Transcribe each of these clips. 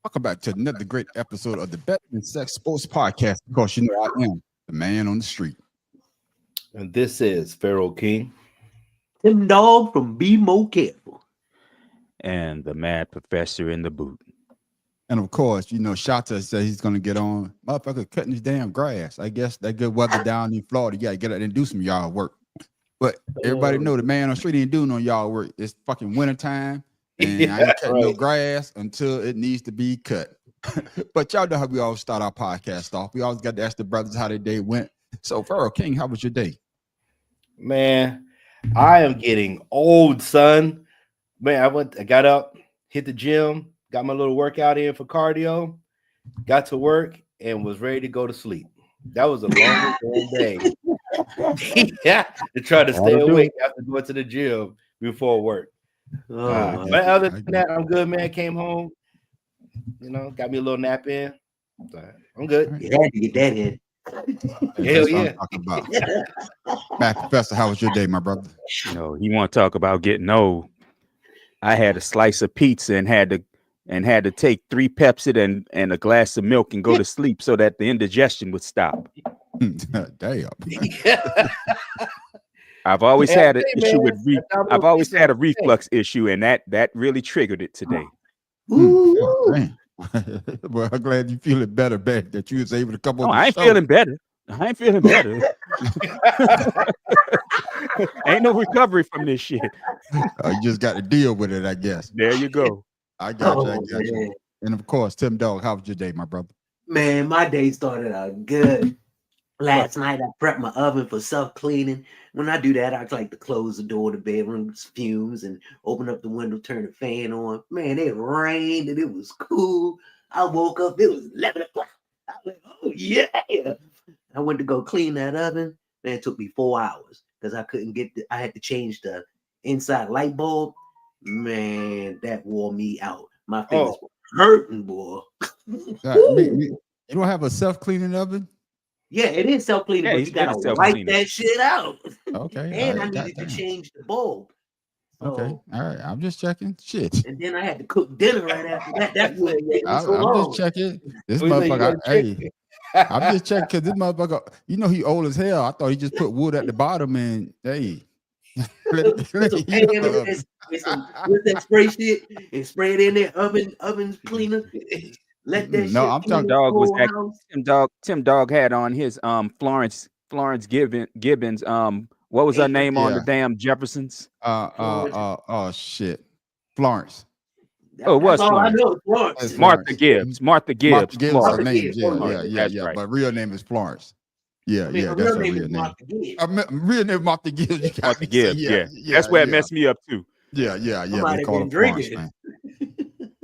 Welcome back to another great episode of the Better Than Sex Sports Podcast. Because you know I am the man on the street. And this is Pharaoh King. Tim Dog from Be More Careful. And the mad professor in the boot. And of course, you know, Shata said he's going to get on. Motherfucker cutting his damn grass. I guess that good weather down in Florida. You got to get out and do some yard work. But everybody know the man on the street ain't doing no yard work. It's fucking wintertime. And I ain't cutting no grass until it needs to be cut. But y'all know how we always start our podcast off. We always got to ask the brothers how their day went. So, Pharaoh King, how was your day? Man, I am getting old, son. Man, I got up, hit the gym, got my little workout in for cardio, got to work, and was ready to go to sleep. That was a long day. Yeah, to try to stay awake after going to the gym before work. But other than that, I'm good, man. Came home, you know, got me a little nap in. So I'm good. You had to get that in. Hell yeah. Matt Professor, how was your day, my brother? You know, he want to talk about getting old. I had a slice of pizza and had to take 3 Pepsi and a glass of milk and go to sleep so that the indigestion would stop. Damn. I've always had an issue with I've always had a reflux issue, and that really triggered it today. Well, I'm glad you feeling better, man, that you was able to come on. I ain't feeling better. I ain't feeling better. Ain't no recovery from this shit. You just got to deal with it, I guess. There you go. I got you. And of course, Tim Dog, how was your day, my brother? Man, my day started out good. Last night, I prepped my oven for self-cleaning. When I do that, I like to close the door to the bedroom, fumes, and open up the window, turn the fan on. Man, it rained and it was cool. I woke up, it was 11 o'clock. I was like, oh, yeah. I went to go clean that oven. Man, it took me 4 hours because I couldn't get I had to change the inside light bulb. Man, that wore me out. My fingers were hurting, boy. You don't have a self-cleaning oven? Yeah, it is self-cleaning, but you gotta wipe that shit out. Okay. And I needed to change the bulb. So, okay. All right. I'm just checking. Shit. And then I had to cook dinner right after that. That's what it I'm just checking. This motherfucker, hey, I'm just checking because this motherfucker, you know, he old as hell. I thought he just put wood at the bottom and hey. With that spray shit and spray it in there, oven cleaner. Let that no, shit I'm talking. Dog was that Tim Dog had on his Florence Gibbons what was her name on the damn Jeffersons? Oh shit, Florence. Oh, it was all Florence. I know is Florence. Martha Gibbs. Martha Gibbs. Her name, That's yeah. right. But real name is Florence. Yeah, That's her her real name. name. Real name Martha Gibbs. Martha Gibbs. Yeah. That's where it messed me up too. Yeah. Somebody They call been it Florence, drinking. man.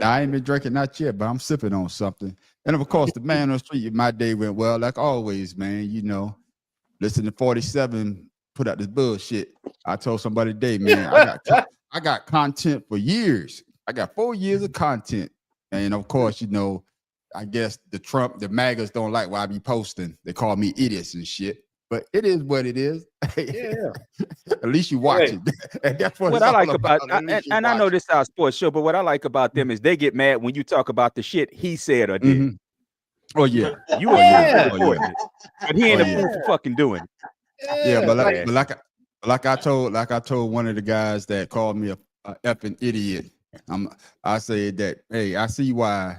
I ain't been drinking, not yet, but I'm sipping on something. And of course, the man on the street, my day went well, like always, man. You know, listen to 47 put out this bullshit. I told somebody today, man, I got content for years. I got 4 years of content. And of course, you know, I guess the MAGAs don't like what I be posting. They call me idiots and shit. But it is what it is. Yeah. At least you watch it. And that's what I like about and I know this is our sports show, but what I like about them is they get mad when you talk about the shit he said or did. Mm-hmm. Oh yeah, you are reporting it, but he ain't a fool for fucking doing it. Yeah, but like I told one of the guys that called me a effing idiot. I said that, hey, I see why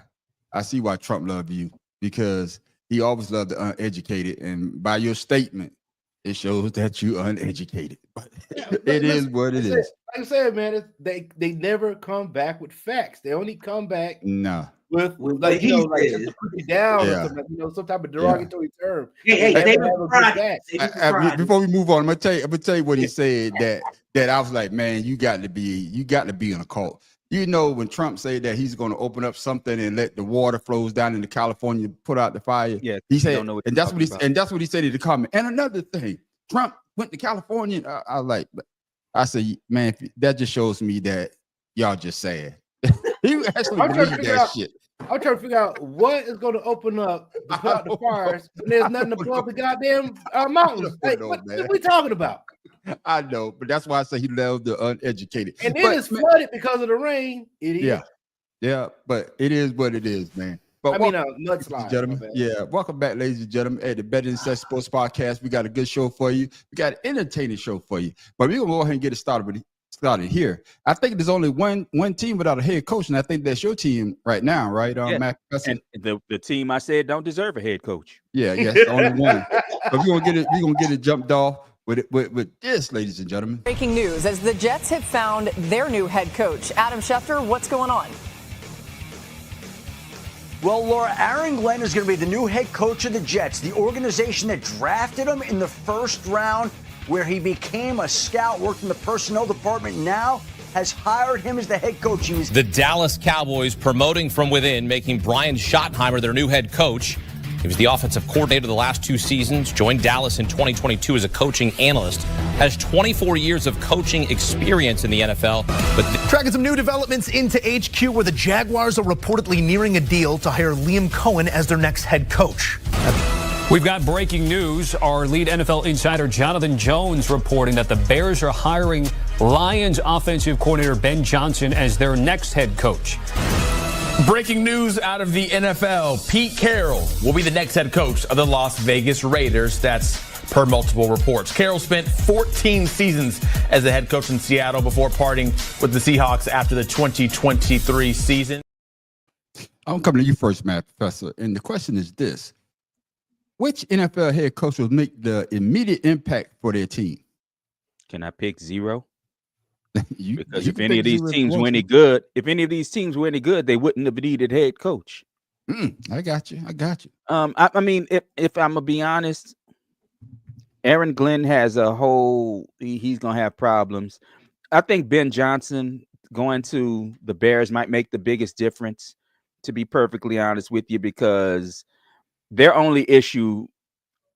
Trump loved you, because he always loved the uneducated, and by your statement, it shows that you uneducated. But it is what it is. Like I said, man, they never come back with facts. They only come back with like, you know, like just to put you down or something, you know, some type of derogatory term. Before we move on, I'm gonna tell you what he said that I was like, man, you got to be in a cult. You know, when Trump said that he's going to open up something and let the water flows down into California, put out the fire. Yeah, he said, and that's what he said in the comment. And another thing, Trump went to California. I said, man, that just shows me that y'all just sad. He actually believed that shit. I'm trying to figure out what is going to open up to put out the fires when there's nothing to blow up the goddamn mountains. Like, what are we talking about? I know, but that's why I say he loved the uneducated. And then it's flooded because of the rain. Idiot. Yeah, but it is what it is, man. But I mean, welcome, ladies and mudslide. my gentlemen. bad. Yeah, welcome back, ladies and gentlemen, at the Betting Sex Sports Podcast. We got a good show for you. We got an entertaining show for you. But we're gonna go ahead and get it started here. I think there's only one team without a head coach, and I think that's your team right now, right? Yeah. Matt Professor? And the team I said don't deserve a head coach. Yeah, it's the only one. But we're gonna get it jumped off with this, ladies and gentlemen. Breaking news as the Jets have found their new head coach. Adam Schefter, what's going on? Well, Laura, Aaron Glenn is going to be the new head coach of the Jets, the organization that drafted him in the first round, where he became a scout, worked in the personnel department, now has hired him as the head coach. The Dallas Cowboys promoting from within, making Brian Schottenheimer their new head coach. He was the offensive coordinator the last 2 seasons, joined Dallas in 2022 as a coaching analyst, has 24 years of coaching experience in the NFL. Tracking some new developments into HQ, where the Jaguars are reportedly nearing a deal to hire Liam Cohen as their next head coach. We've got breaking news. Our lead NFL insider, Jonathan Jones, reporting that the Bears are hiring Lions offensive coordinator Ben Johnson as their next head coach. Breaking news out of the NFL. Pete Carroll will be the next head coach of the Las Vegas Raiders. That's per multiple reports. Carroll spent 14 seasons as the head coach in Seattle before parting with the Seahawks after the 2023 season. I'm coming to you first, Matt Professor. And the question is this: which NFL head coach will make the immediate impact for their team? Can I pick zero? Because you if can any pick of these zero if teams you were want any to. good, they wouldn't have needed head coach. I got you. I mean, if I'm gonna be honest, Aaron Glenn has a whole. He's gonna have problems. I think Ben Johnson going to the Bears might make the biggest difference. To be perfectly honest with you, because their only issue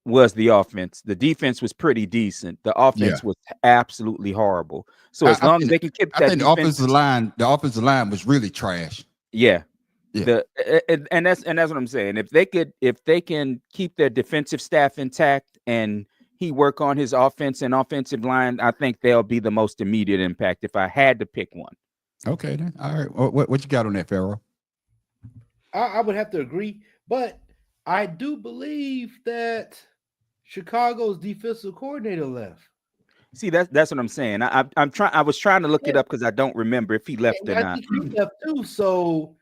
was the offense. The defense was pretty decent. The offense was absolutely horrible. So as long as they can keep that, I think the offensive line was really trash. Yeah. Yeah. And that's what I'm saying. If they can keep their defensive staff intact and he work on his offense and offensive line, I think they'll be the most immediate impact if I had to pick one. Okay, then. All right. What you got on that, Pharaoh? I would have to agree, but I do believe that Chicago's defensive coordinator left. See, that's what I'm saying. I was trying to look it up because I don't remember if he left or I not. think he left too. So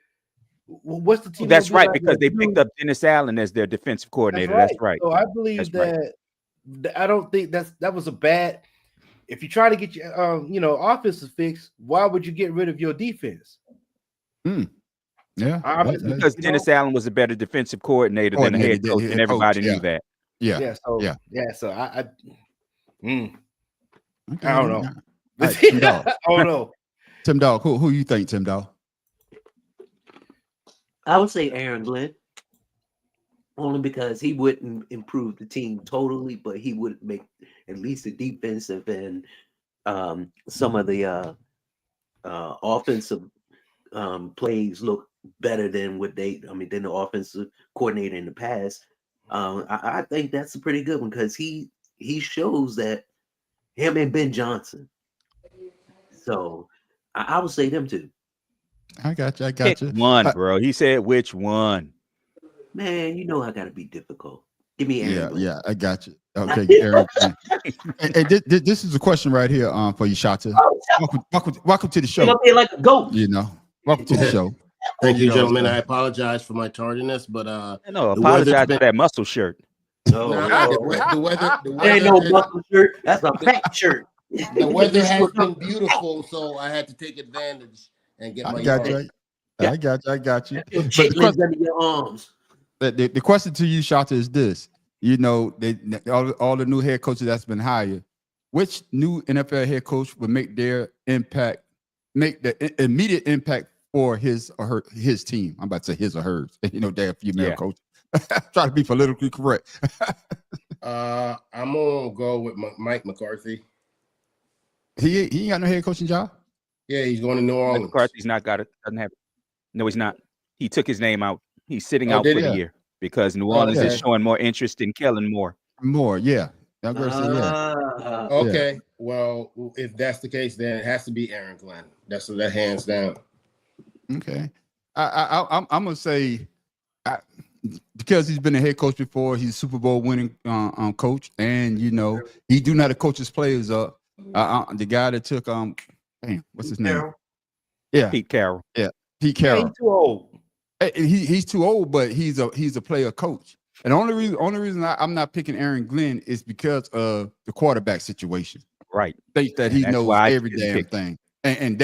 what's the team? That's right, because they picked up Dennis Allen as their defensive coordinator. That's right. So I believe that I don't think that was a bad. If you try to get your offensive fix, why would you get rid of your defense? Yeah, because Dennis Allen was a better defensive coordinator than a head coach, and everybody knew that. Yeah. So I Okay, don't know. Right, Tim Dog. I don't know. Tim Dog, who you think, Tim Dog? I would say Aaron Glenn, only because he wouldn't improve the team totally, but he would make at least the defensive and some of the offensive plays look better than than the offensive coordinator in the past. I think that's a pretty good one because he shows that him and Ben Johnson. So I would say them two. I got you. Pick one, bro. He said which one? Man, you know I gotta be difficult. Give me Aaron Glenn. Yeah, I got you. Okay, Aaron. Hey, this is a question right here for you, Shata. Welcome to the show. Up there like a goat. Welcome to the show. Thank you, gentlemen. I apologize for my tardiness, but apologize for that muscle shirt. The weather ain't no muscle shirt. That's a fat shirt. The weather has been beautiful, so I had to take advantage and get my. I got you. Chitlins under your arms. The question to you, Shata, is this: all the new head coaches that's been hired, which new NFL head coach would make the immediate impact for his or his team? I'm about to say his or hers. They're female coach. Try to be politically correct. I'm gonna go with Mike McCarthy. He ain't got no head coaching job. Yeah, he's going to New Orleans. McCarthy's not got it. Doesn't have it. No, he's not. He took his name out. He's sitting out for the year because New Orleans is showing more interest in Kellen Moore. Yeah. Okay. Well, if that's the case, then it has to be Aaron Glenn. That's that hands down. Okay. I'm gonna say because he's been a head coach before, he's a Super Bowl winning coach, and he do know how to coach his players up. The guy that took what's his name? Carroll. Yeah, Pete Carroll. Yeah, Pete Carroll. He's too old. He's too old, but he's a player coach. And the only reason I'm not picking Aaron Glenn is because of the quarterback situation. Right. Think that he knows every damn pick. thing. And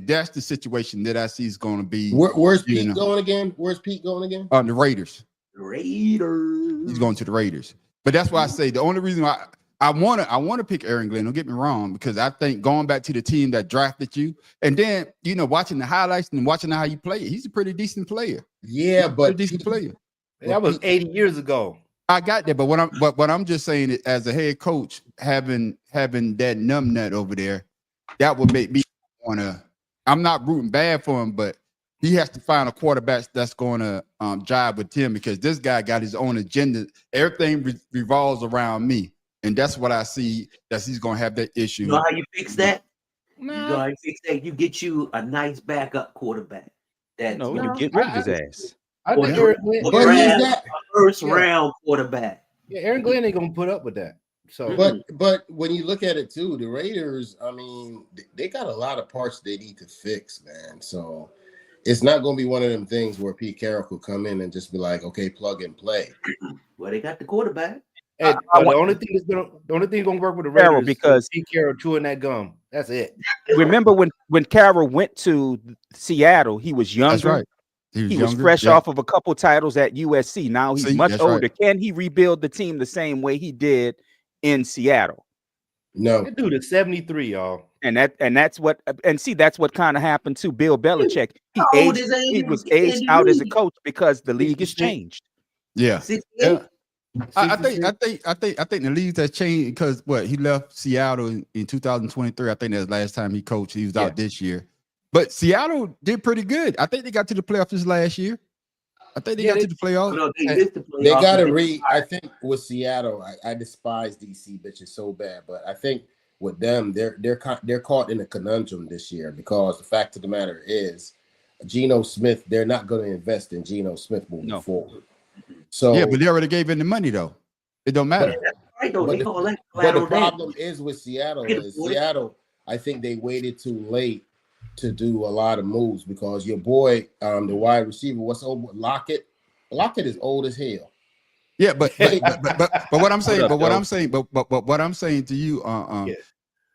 that's the situation that I see is going to be. Where's Pete going again? Where's Pete going again? The Raiders. Raiders. He's going to the Raiders. But that's why I say the only reason why I want to pick Aaron Glenn. Don't get me wrong, because I think going back to the team that drafted you, and then watching the highlights and watching how you play, he's a pretty decent player. Yeah, but decent player. That was 80 years ago. I got that, but what I'm just saying is, as a head coach, having that numb nut over there, that would make me wanna. I'm not rooting bad for him, but he has to find a quarterback that's going to jive with him, because this guy got his own agenda. Everything revolves around me, and that's what I see. That he's going to have that issue. You know how you fix that? You know how you fix that? You get you a nice backup quarterback. You get rid of his ass. I think Aaron Glenn, first round quarterback. Yeah, Aaron Glenn ain't gonna put up with that. So, but when you look at it too, the Raiders, I mean, they got a lot of parts they need to fix, man. So it's not gonna be one of them things where Pete Carroll could come in and just be like, okay, plug and play. Well, they got the quarterback. And the only thing gonna work with the Raiders because Pete Carroll chewing that gum. That's it. Remember when Carroll went to Seattle, he was younger. That's right. He was fresh off of a couple titles at USC. Now he's much older. Right. Can he rebuild the team the same way he did in Seattle? No. That dude is 73, y'all. That's what kind of happened to Bill Belichick. He was aged out as a coach because the league has changed. Yeah. I think the league has changed because he left Seattle in 2023. I think that's the last time he coached. He was out this year. But Seattle did pretty good. I think they got to the playoffs this last year. I think they got to the playoffs. They got to read. I think with Seattle, I despise DC bitches so bad, but I think with them, they're caught in a conundrum this year, because the fact of the matter is, Geno Smith, they're not going to invest in Geno Smith moving forward. So yeah, but they already gave in the money though. It don't matter. But the problem is with Seattle I think they waited too late to do a lot of moves, because your boy, the wide receiver, what's old Lockett? Lockett is old as hell. Yeah, but what I'm saying, what I'm saying to you,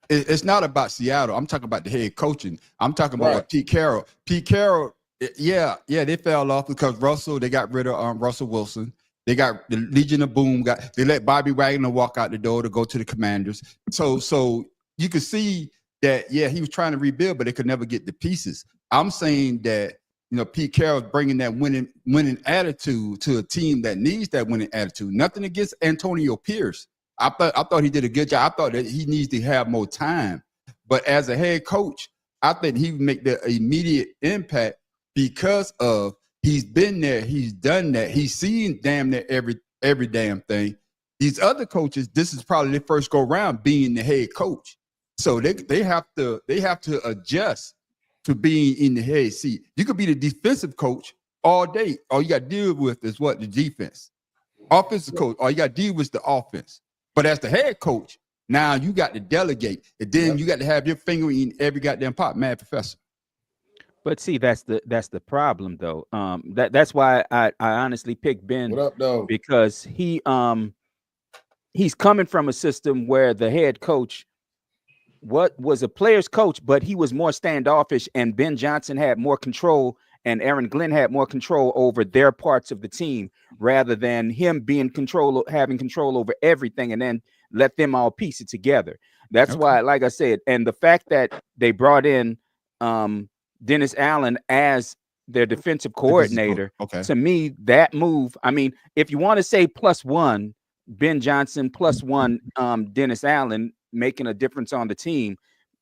it's not about Seattle. I'm talking about the head coaching. I'm talking about Pete Carroll. Pete Carroll, they fell off because they got rid of Russell Wilson. They got the Legion of Boom. They let Bobby Wagner walk out the door to go to the Commanders. So you could see that, he was trying to rebuild, but they could never get the pieces. I'm saying that, Pete Carroll's bringing that winning attitude to a team that needs that winning attitude. Nothing against Antonio Pierce. I thought he did a good job. I thought that he needs to have more time. But as a head coach, I think he would make the immediate impact because of he's been there, he's done that, he's seen damn near every damn thing. These other coaches, this is probably their first go round being the head coach. So they have to adjust to being in the head seat. You could be the defensive coach all day. All you got to deal with is the defense. Offensive coach, all you got to deal with the offense. But as the head coach, now you got to delegate. And then you got to have your finger in every goddamn pot, Mad Professor. But see, that's the problem though. That's why I honestly picked Ben. What up, though? Because he's coming from a system where the head coach was a player's coach, but he was more standoffish, and Ben Johnson had more control, and Aaron Glenn had more control over their parts of the team, rather than him having control over everything, and then let them all piece it together. That's why, like I said, and the fact that they brought in Dennis Allen as their defensive coordinator, to me, that move, I mean, if you want to say +1, Ben Johnson +1, Dennis Allen, making a difference on the team,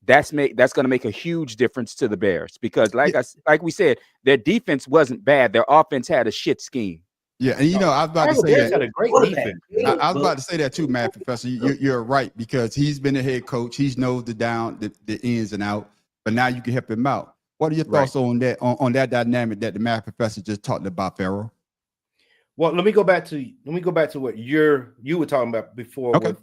that's going to make a huge difference to the Bears, because like we said, their defense wasn't bad, their offense had a shit scheme. Yeah, and I was about to say that. Had a great defense. I was about to say that too, Mad Professor. You're right, because he's been a head coach. He knows the ins and out, but now you can help him out. What are your thoughts on that on that dynamic that the math professor just talked about, Pharaoh? Well, let me go back to what you were talking about before with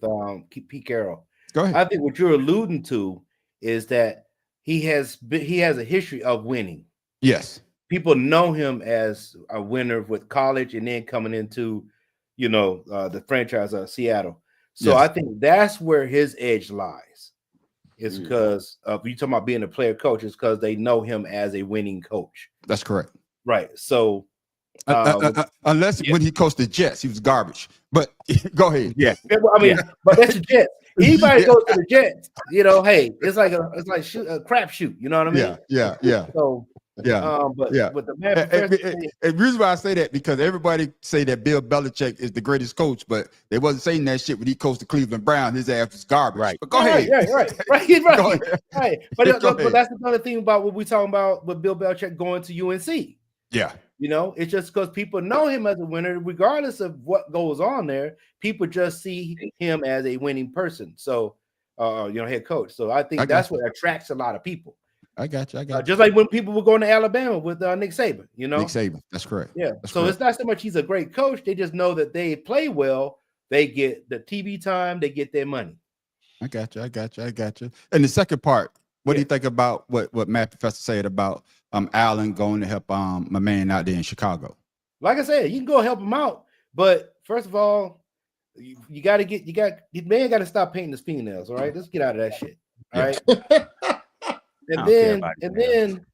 Pete Carroll. Go ahead. I think what you're alluding to is that he has a history of winning. Yes. People know him as a winner with college and then coming into, the franchise of Seattle. So Yes. I think that's where his edge lies. It's because you talking about being a player coach, it's because they know him as a winning coach. That's correct. Right. So unless when he coached the Jets, he was garbage. But go ahead. Yeah. I mean, but that's the Jets. Anybody goes to the Jets, hey, it's like a crapshoot. You know what I mean? Yeah. So but the man, the reason why I say that because everybody say that Bill Belichick is the greatest coach, but they wasn't saying that shit when he coached the Cleveland Browns. His ass was garbage. Right. But go ahead. Right. But that's another thing about what we talking about with Bill Belichick going to UNC. Yeah. It's just because people know him as a winner, regardless of what goes on there. People just see him as a winning person. So, head coach. So I think that's what attracts a lot of people. I got you. Just like when people were going to Alabama with Nick Saban, Nick Saban. That's correct. Yeah. That's so correct. it's not so much he's a great coach. They just know that they play well. They get the TV time. They get their money. I got you. And the second part, what do you think about what Matt Professor said about Allen going to help my man out there in Chicago? Like I said, you can go help him out, but first of all, you got the man got to stop painting his fingernails. All right, let's get out of that shit. All right. And then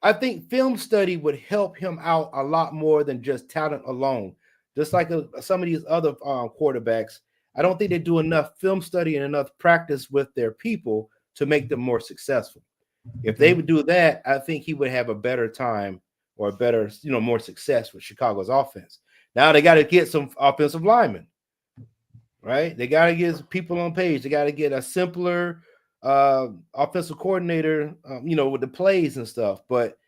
I think film study would help him out a lot more than just talent alone. Just like some of these other quarterbacks, I don't think they do enough film study and enough practice with their people to make them more successful. If they would do that, I think he would have a better time or a better, more success with Chicago's offense. Now they got to get some offensive linemen, right? They got to get people on page. They got to get a simpler offensive coordinator, with the plays and stuff. But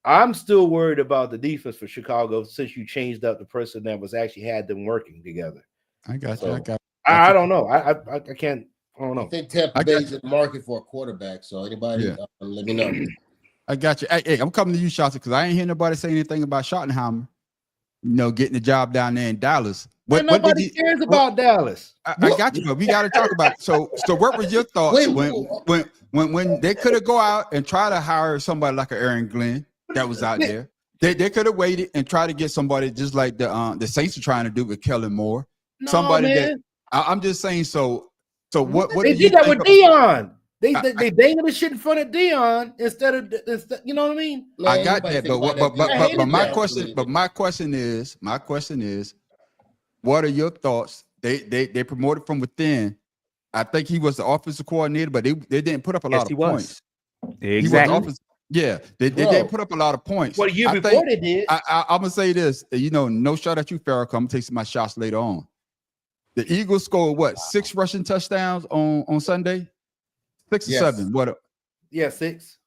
I'm still worried about the defense for Chicago since you changed up the person that was actually had them working together. I got you. I don't know. I can't. I don't know. I think Tampa Bay's in the market for a quarterback. So anybody, let me know. I got you. Hey, I'm coming to you, Shotzi, because I ain't hear nobody say anything about Schottenheimer, getting the job down there in Dallas. Nobody cares about Dallas. I got you, but we got to talk about it. So what were your thoughts when they could have go out and try to hire somebody like an Aaron Glenn that was out there? They could have waited and tried to get somebody just like the Saints are trying to do with Kellen Moore. No, somebody man. that I'm just saying. So what they did that with Deion? They banged the shit in front of Deion instead, you know what I mean? I got that, but my question is, what are your thoughts? They promoted from within. I think he was the offensive coordinator, but they didn't put up a lot of points. Exactly. They didn't put up a lot of points. Well, year before they did. I'm gonna say this. No shot at you, Farrah. I'm gonna take some of my shots later on. The Eagles scored 6 rushing touchdowns on Sunday? 6 or 7? What? 6.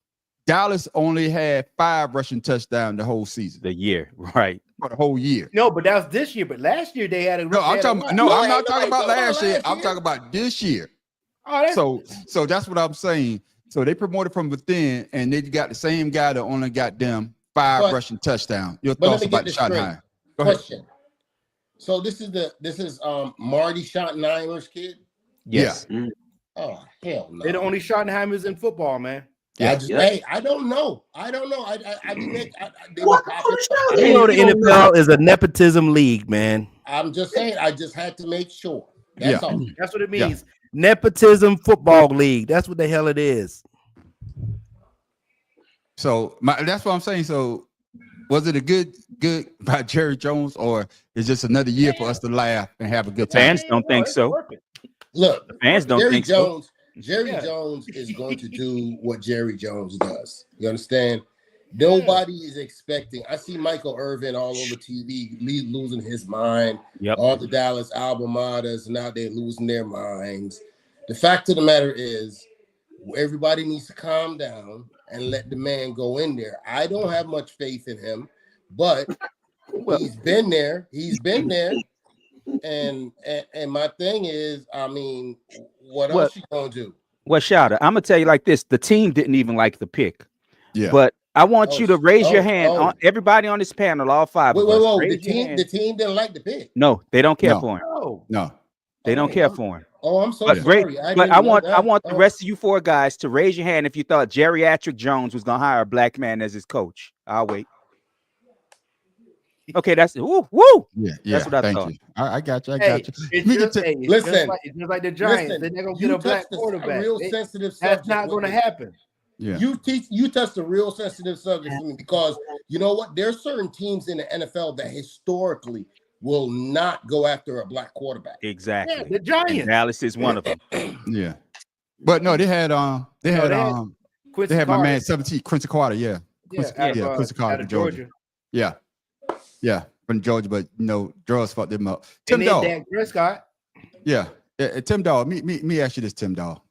Dallas only had 5 rushing touchdowns the whole season. The year, right? For the whole year. No, but that was this year. But last year they had a. I'm not talking about last year. I'm talking about this year. So that's what I'm saying. So they promoted from within, and they got the same guy that only got them 5 rushing touchdowns. Your thoughts about the Schottenheimer? Question. So this is Marty Schottenheimer's kid? Yes. Yeah. Oh, hell no. They're the only Schottenheimers in football, man. Yeah. I don't know. I the NFL is a nepotism league, man. I'm just saying. I just had to make sure. That's all. That's what it means. Nepotism football league. That's what the hell it is. So that's what I'm saying. So was it a good by Jerry Jones, or is just another year for us to laugh and have a good time? Fans don't think so. Look, fans don't think so. Jerry Jones is going to do what Jerry Jones does. You understand? Nobody is expecting. I see Michael Irvin all over TV losing his mind. Yep. All the Dallas alma maters now they're losing their minds. The fact of the matter is, everybody needs to calm down and let the man go in there. I don't have much faith in him, but he's been there. And my thing is, I mean, what else you gonna do? Well, Shada, I'm gonna tell you like this: the team didn't even like the pick. Yeah. But I want you to raise your hand. oh. Everybody on this panel, all five Wait, of us. whoa. raise your hand. The team didn't like the pick. No, they don't care No. for him. No. They don't care for him. Oh, I'm so But sorry. I want the rest of you four guys to raise your hand if you thought Geriatric Jones was gonna hire a black man as his coach. I'll wait. Okay, that's woo. Yeah, that's what I thank thought. you. I got you. I Hey, got you. it's Me just, get to- hey, it's listen, just like the Giants. listen, They're not gonna you get a black touched a quarterback. real sensitive That's subject not with going to me. happen. Yeah. You touched a real sensitive subject for me because you know what? There's certain teams in the NFL that historically will not go after a black quarterback. Exactly. Yeah, the And Giants. Dallas is one of them. Yeah. But no, they had they had Quincy my Carter. man 17 Quincy Carter, yeah. Quincy, Quincy Carter out of from Georgia. Yeah. Yeah, from Georgia, but drugs fucked them up. Tim And then Dog. Dak Prescott. Yeah. Tim Dog. Me ask you this, Tim Dog.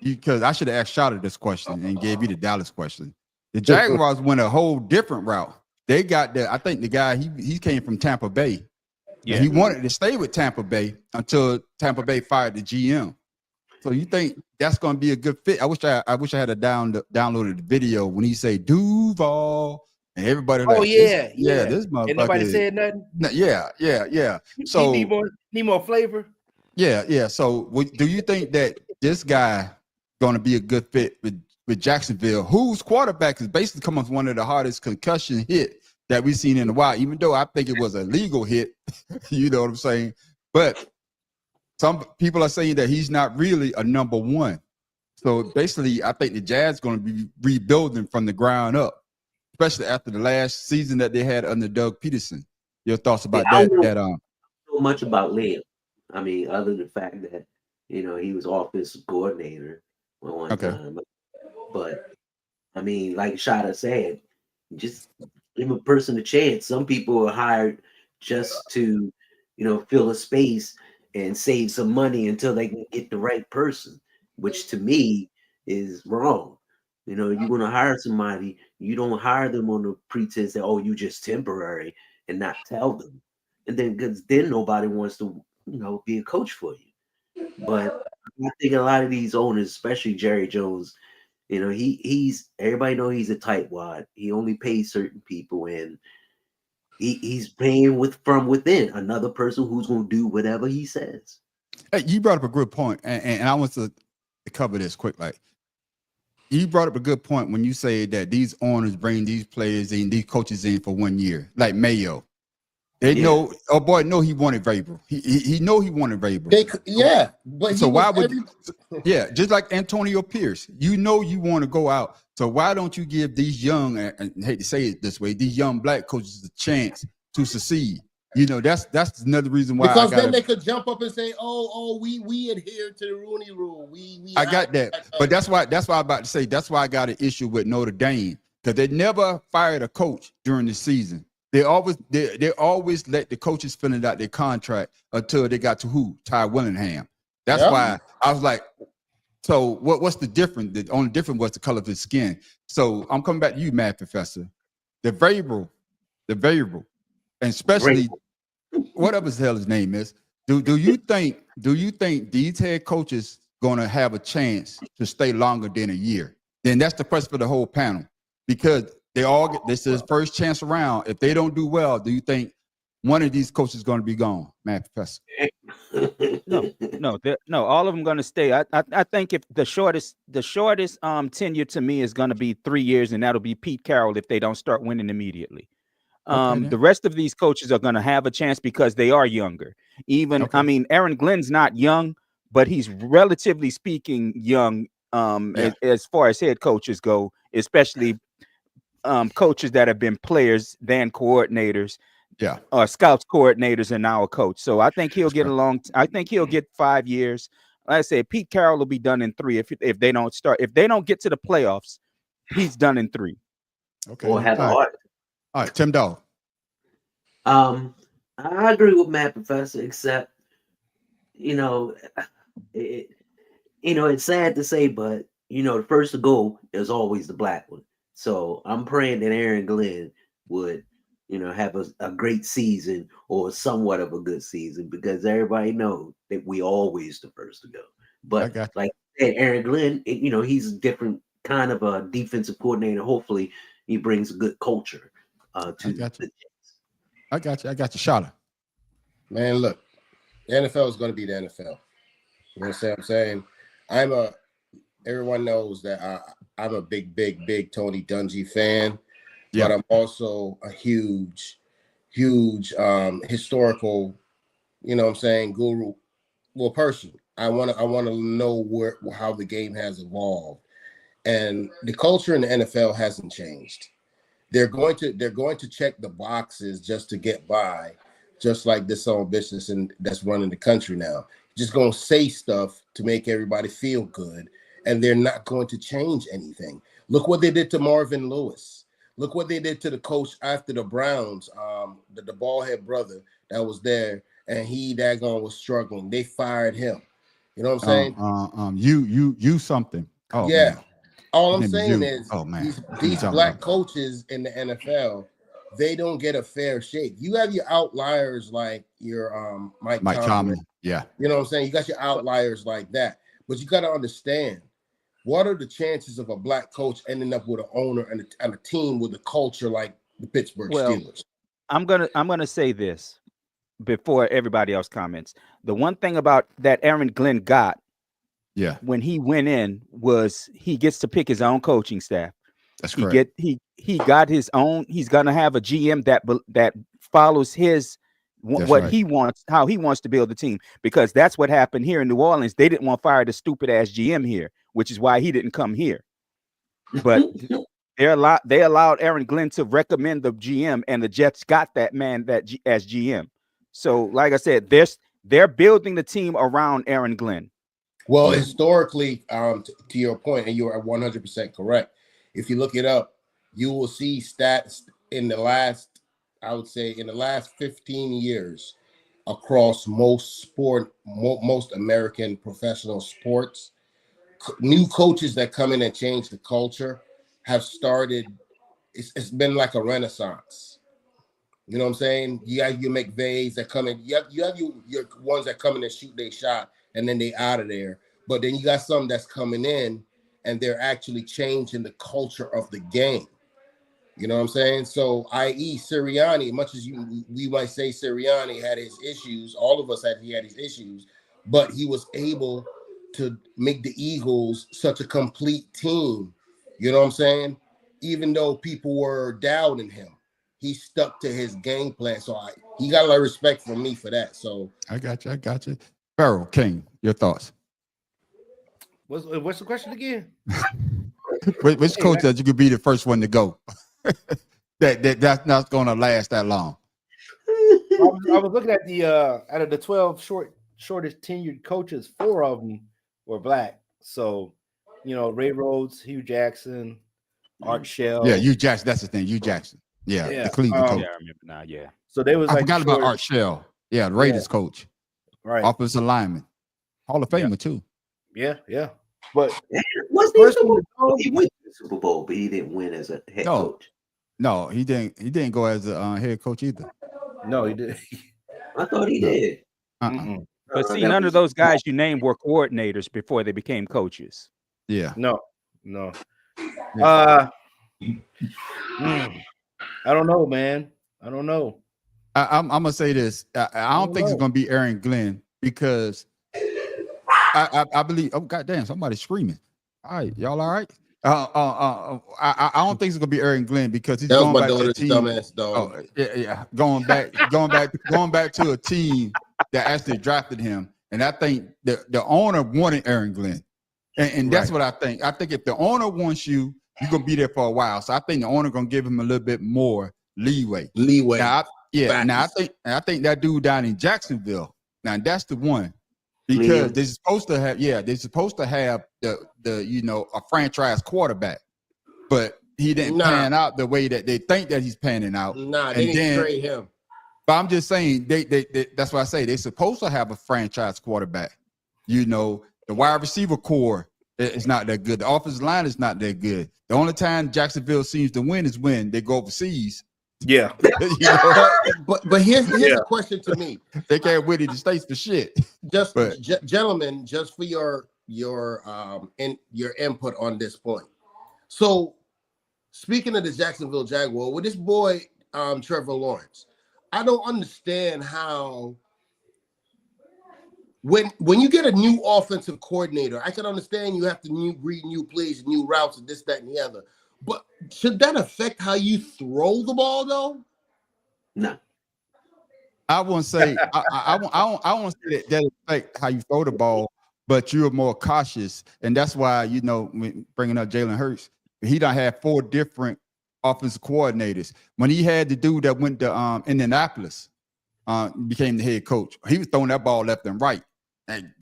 Because I should have asked Shada this question and gave you the Dallas question. The Jaguars went a whole different route. They got I think the guy he came from Tampa Bay. Yeah. And he wanted to stay with Tampa Bay until Tampa Bay fired the GM. So you think that's going to be a good fit? I wish I had downloaded the video when he say Duval and everybody. Oh, this yeah. This motherfucker. And nobody said nothing. Yeah. So need more flavor. Yeah. So do you think that this guy going to be a good fit with Jacksonville, whose quarterback is basically coming from one of the hardest concussion hit that we've seen in a while, even though I think it was a legal hit, you know what I'm saying? But some people are saying that he's not really a number one. So basically, I think the Jazz going to be rebuilding from the ground up, especially after the last season that they had under Doug Peterson. Your thoughts about I that? don't know so much about Liam. I mean, other than the fact that he was offensive coordinator at one time. But I mean, like Shada said, just give a person a chance. Some people are hired just to, fill a space and save some money until they can get the right person, which to me is wrong. You want to hire somebody, you don't hire them on the pretense that, you just temporary and not tell them. And then, because then nobody wants to, be a coach for you. But I think a lot of these owners, especially Jerry Jones, he's everybody know he's a tightwad. He only pays certain people, and he's paying from within another person who's going to do whatever he says. Hey, you brought up a good point, and I want to cover this quick. Like, you brought up a good point when you say that these owners bring these players in, these coaches in for 1 year, like Mayo. They know, no, he wanted Vrabel. He know he wanted Vrabel. But so why would just like Antonio Pierce, you want to go out. So why don't you give these young, and I hate to say it this way, these young black coaches a chance to succeed? That's another reason why. Because then they could jump up and say, we adhere to the Rooney Rule. I got that, but that's why I'm about to say that's why I got an issue with Notre Dame, because they never fired a coach during the season. They always let the coaches finish out their contract until they got to Ty Willingham. That's why I was like, so what's the difference? The only difference was the color of his skin. So I'm coming back to you, Matt Professor. The variable, and especially whatever the hell his name is. Do you think these head coaches gonna have a chance to stay longer than a year? Then that's the question for the whole panel, because this is first chance around. If they don't do well, do you think one of these coaches is going to be gone, Matt Professor? No, all of them going to stay. I think if the shortest tenure to me is going to be 3 years, and that'll be Pete Carroll if they don't start winning immediately. The rest of these coaches are going to have a chance because they are younger. I mean, Aaron Glenn's not young, but he's relatively speaking young as far as head coaches go, especially coaches that have been players than coordinators, scouts, coordinators, and now a coach. So I think he'll get I think he'll get 5 years. Like I said, Pete Carroll will be done in 3 if they don't start. If they don't get to the playoffs, he's done in 3. Okay. Or have a heart. All right, Tim Dog. I agree with Matt Professor, except it's sad to say, but the first to go is always the black one. So I'm praying that Aaron Glenn would, have a great season or somewhat of a good season, because everybody knows that we always the first to go. But like Aaron Glenn, he's a different kind of a defensive coordinator. Hopefully, he brings a good culture to the Jets. I got you, Charlotte. Man, look, the NFL is going to be the NFL. You know what I'm saying? Everyone knows that I'm a big Tony Dungy fan, but I'm also a huge historical, you know what I'm saying, guru, person. I want to know how the game has evolved, and the culture in the NFL hasn't changed. They're going to check the boxes just to get by, just like this own business and that's running the country now. Just going to say stuff to make everybody feel good, and they're not going to change anything. Look what they did to Marvin Lewis. Look what they did to the coach after the Browns, the bald-head brother that was there, and he daggone was struggling. They fired him. You know what I'm saying? You something. Oh yeah. Man. All I'm saying is, these black about? coaches in the NFL, they don't get a fair shake. You have your outliers like your Mike Tomlin. Yeah. You know what I'm saying? You got your outliers like that. But you got to understand, what are the chances of a black coach ending up with an owner and a team with a culture like the Pittsburgh Steelers? I'm gonna say this before everybody else comments. The one thing about that Aaron Glenn got, when he went in, was he gets to pick his own coaching staff. That's correct. He got his own. He's gonna have a GM that follows his he wants, how he wants to build the team, because that's what happened here in New Orleans. They didn't want to fire the stupid ass GM here, which is why he didn't come here. But they allowed Aaron Glenn to recommend the GM, and the Jets got that man as GM. So, like I said, they're building the team around Aaron Glenn. Well, historically, to your point, and you are 100% correct. If you look it up, you will see stats in the last 15 years across most American professional sports. New coaches that come in and change the culture have started. It's been like a renaissance. You know what I'm saying? You have your McVays that come in. You have your ones that come in and shoot their shot, and then they out of there. But then you got some that's coming in, and they're actually changing the culture of the game. You know what I'm saying? So, i.e. Sirianni, much as we might say Sirianni had his issues, all of us had his issues, but he was able to make the Eagles such a complete team. You know what I'm saying? Even though people were doubting him, he stuck to his game plan. So he got a lot of respect from me for that. So I got you. Pharaoh King, your thoughts? What's the question again? Which coach that you could be the first one to go? That's not going to last that long. I was looking at the out of the 12 shortest tenured coaches, 4 of them were black. So, you know, Ray Rhodes, Hugh Jackson, Art Shell. Yeah, Hugh Jackson. That's the thing. Hugh Jackson. Yeah. The Cleveland coach. Yeah, I remember now. Yeah. So they was I like forgot about Art Shell. Yeah, the Raiders coach. Right. Offensive lineman. Hall of Famer too. Yeah. But was he he went to the Super Bowl, but he didn't win as a head coach. No, he didn't. He didn't go as a head coach either. No, he did. I thought he did. But see, none of those guys you named were coordinators before they became coaches. Yeah. No. I don't know, man. I don't know. I'm gonna say this. I don't think it's gonna be Aaron Glenn, because I believe. Oh goddamn! Somebody's screaming. All right, y'all all right? I don't think it's gonna be Aaron Glenn, because he's going back to a team. Dumbass dog. Oh, yeah. Going back to a team that actually drafted him, and I think the owner wanted Aaron Glenn, and that's what I think. I think if the owner wants you, you're gonna be there for a while. So I think the owner gonna give him a little bit more leeway. Now, I think that dude down in Jacksonville. Now that's the one. Because they're supposed to have, the a franchise quarterback, but he didn't pan out the way that they think that he's panning out. They didn't trade him. But I'm just saying, they that's why I say they're supposed to have a franchise quarterback. You know, the wide receiver core is not that good. The offensive line is not that good. The only time Jacksonville seems to win is when they go overseas. Yeah. But here's the question to me. They can't win in the States for shit. Gentlemen, just for your input on this point. So speaking of the Jacksonville Jaguar, with this boy Trevor Lawrence, I don't understand how when you get a new offensive coordinator, I can understand you have to read new plays, new routes, and this, that, and the other. But should that affect how you throw the ball, though? No. I won't say I won't say that affect how you throw the ball, but you're more cautious, and that's why when bringing up Jalen Hurts, he done had 4 different offensive coordinators. When he had the dude that went to Indianapolis, became the head coach, he was throwing that ball left and right, and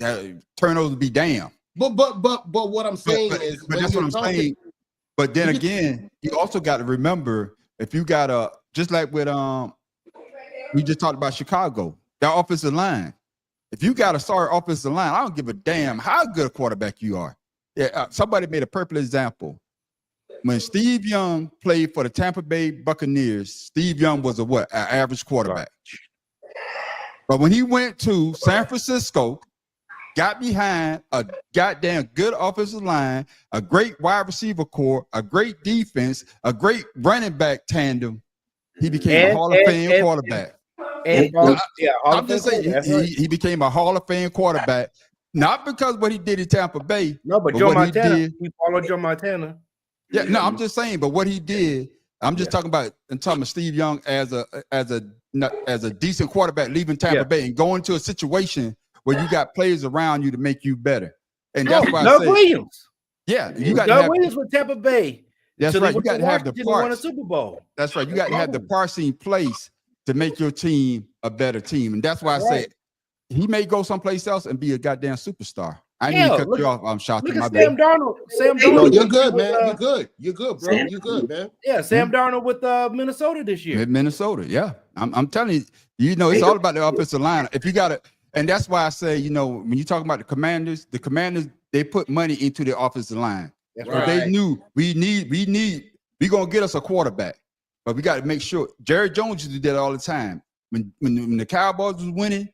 turnovers be damn. But what I'm saying is, but that's what I'm saying. But then again, you also got to remember, if you got just like with we just talked about Chicago, that offensive line. If you got a sorry offensive line, I don't give a damn how good a quarterback you are. Yeah, somebody made a perfect example. When Steve Young played for the Tampa Bay Buccaneers, Steve Young was an average quarterback. But when he went to San Francisco, got behind a goddamn good offensive line, a great wide receiver core, a great defense, a great running back tandem, he became a Hall of Fame quarterback. I'm just saying, he became a Hall of Fame quarterback, not because what he did in Tampa Bay. No, but Joe Montana. He followed Joe Montana. Yeah, no, I'm just saying, but what he did, I'm just talking about Steve Young as a decent quarterback leaving Tampa Bay and going to a situation where you got players around you to make you better. And that's why I say, Williams. Yeah, you got Doug Williams with Tampa Bay. That's right. You got to have the parts. Won a Super Bowl. That's right. You got to have the parts in place to make your team a better team. And that's why I say he may go someplace else and be a goddamn superstar. I need to cut you off. I'm shocking my Sam Darnold. No, you're good, man. You're good. You're good, bro. You're good, man. Yeah, Sam Darnold with Minnesota this year. Minnesota, yeah. I'm telling you, it's all about the offensive line. If you got it, and that's why I say, when you talk about the Commanders, they put money into the offensive line. That's right. They knew we're gonna get us a quarterback, but we got to make sure. Jerry Jones used to do that all the time. When the Cowboys was winning,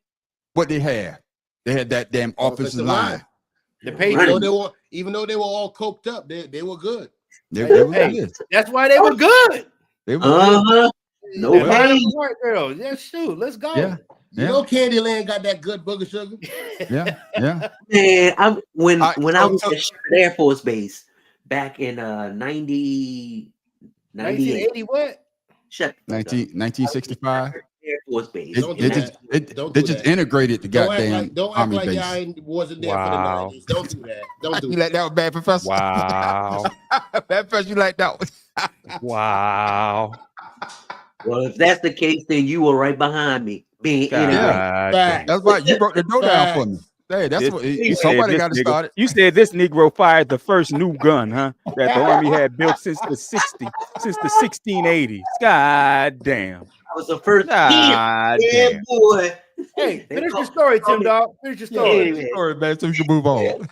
what they had that damn offensive line. The Patriots, even though they were all coked up, they were good. They were good. That's why they were good. They were good. No pain. Girls. Yeah, shoot, let's go. Yeah. You know, Candyland got that good booger sugar. Yeah. Man, when I was at Shepherd Air Force Base back in 1980 what? 1965. Air Force Base. They just integrated the goddamn don't Army act like base. I wasn't there for the 90s. Don't do that. Don't do You that. like that one, Bad Professor? Wow. Bad Professor, you like that one? Wow. Well, if that's the case, then you were right behind me being integrated. That's right. You broke the door down for me. Hey, that's what somebody got to start it. You said this Negro fired the first new gun, huh? That the Army had built since the 1680s. God damn. I was the first God yeah, damn. boy. Hey, finish your story, Tim Dog. Finish your story. Yeah. Sorry, man. So we can move on.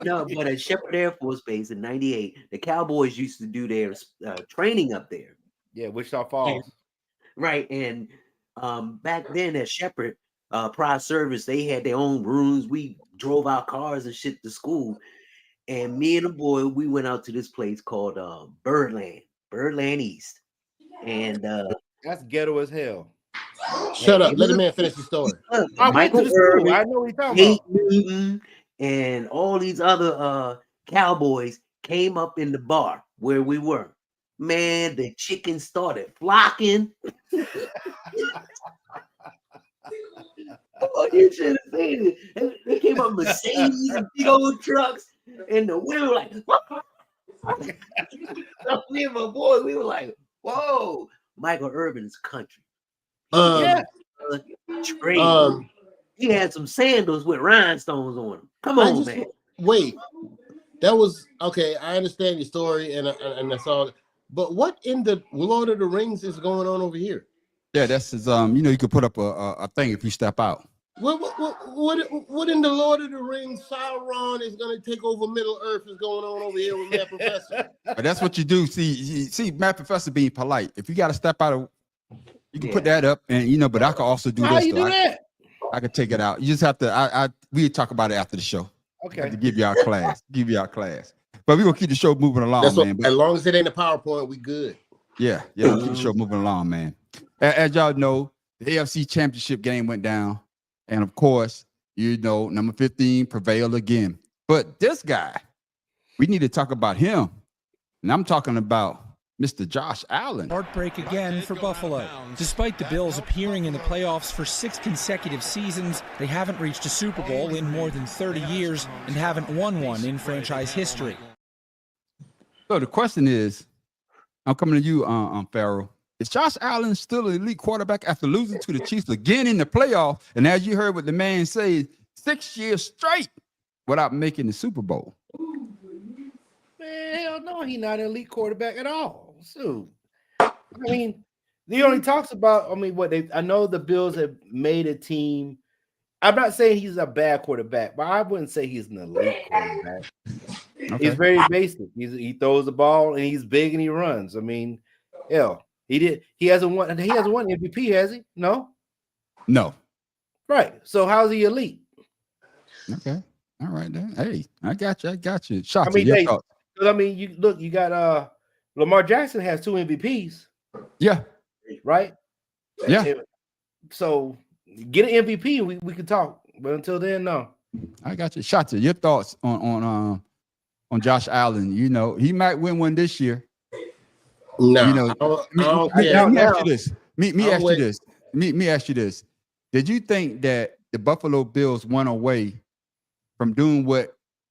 No, but at Shepherd Air Force Base in '98, the Cowboys used to do their training up there. Yeah, Wichita Falls. Right, and back then at Shepherd, prior service, they had their own rooms. We drove our cars and shit to school, and me and the boy, we went out to this place called Birdland East, and that's ghetto as hell. Shut up. Let the man finish the story. Michael Irvin, I know what you're talking Nate about. Newton, and all these other Cowboys came up in the bar where we were. Man, the chickens started flocking. Oh, you should have seen it. They came up Mercedes and big old trucks, and the women were like, so me and my boy, we were like, whoa, Michael Irvin's country. He had some sandals with rhinestones on them. Come on, man. Wait, that was okay. I understand your story, and that's all. But what in the Lord of the Rings is going on over here? Yeah, that's his. You could put up a thing if you step out. What in the Lord of the Rings? Sauron is going to take over Middle Earth is going on over here with Matt Professor. But that's what you do. See, Matt Professor being polite. If you got to step out of, you can put that up, and but I can also do How this. you do that? I can take it out. You just have to. We talk about it after the show. Okay. To give you our class. But we're gonna keep the show moving along, That's what, man. as long as it ain't a PowerPoint, we good. Yeah, we'll keep the show moving along, man. As y'all know, the AFC Championship game went down, and of course, you know, number 15 prevailed again. But this guy, we need to talk about him, and I'm talking about Mr. Josh Allen. Heartbreak again for Buffalo. Despite the Bills appearing in the playoffs for 6 consecutive seasons, they haven't reached a Super Bowl in more than 30 years and haven't won one in franchise history. So the question is, I'm coming to you, Farrell. Is Josh Allen still an elite quarterback after losing to the Chiefs again in the playoff? And as you heard what the man say, 6 years straight without making the Super Bowl. Man, hell no, he's not an elite quarterback at all. So, I mean, he only talks about, I know the Bills have made a team. I'm not saying he's a bad quarterback, but I wouldn't say he's an elite quarterback. Okay. He's very basic. He throws the ball and he's big and he runs. I mean, hell, he hasn't won MVP, has he? No. Right. So how's he elite? Okay. All right then. Hey, I got you. Shots. You got Lamar Jackson has 2 MVPs. Yeah. Right? Yeah. So get an MVP, we can talk. But until then, no. I got you. Shots. Your thoughts on Josh Allen? You know, he might win one this year. No, you know, let me ask you this. Let me ask you this. Did you think that the Buffalo Bills went away from doing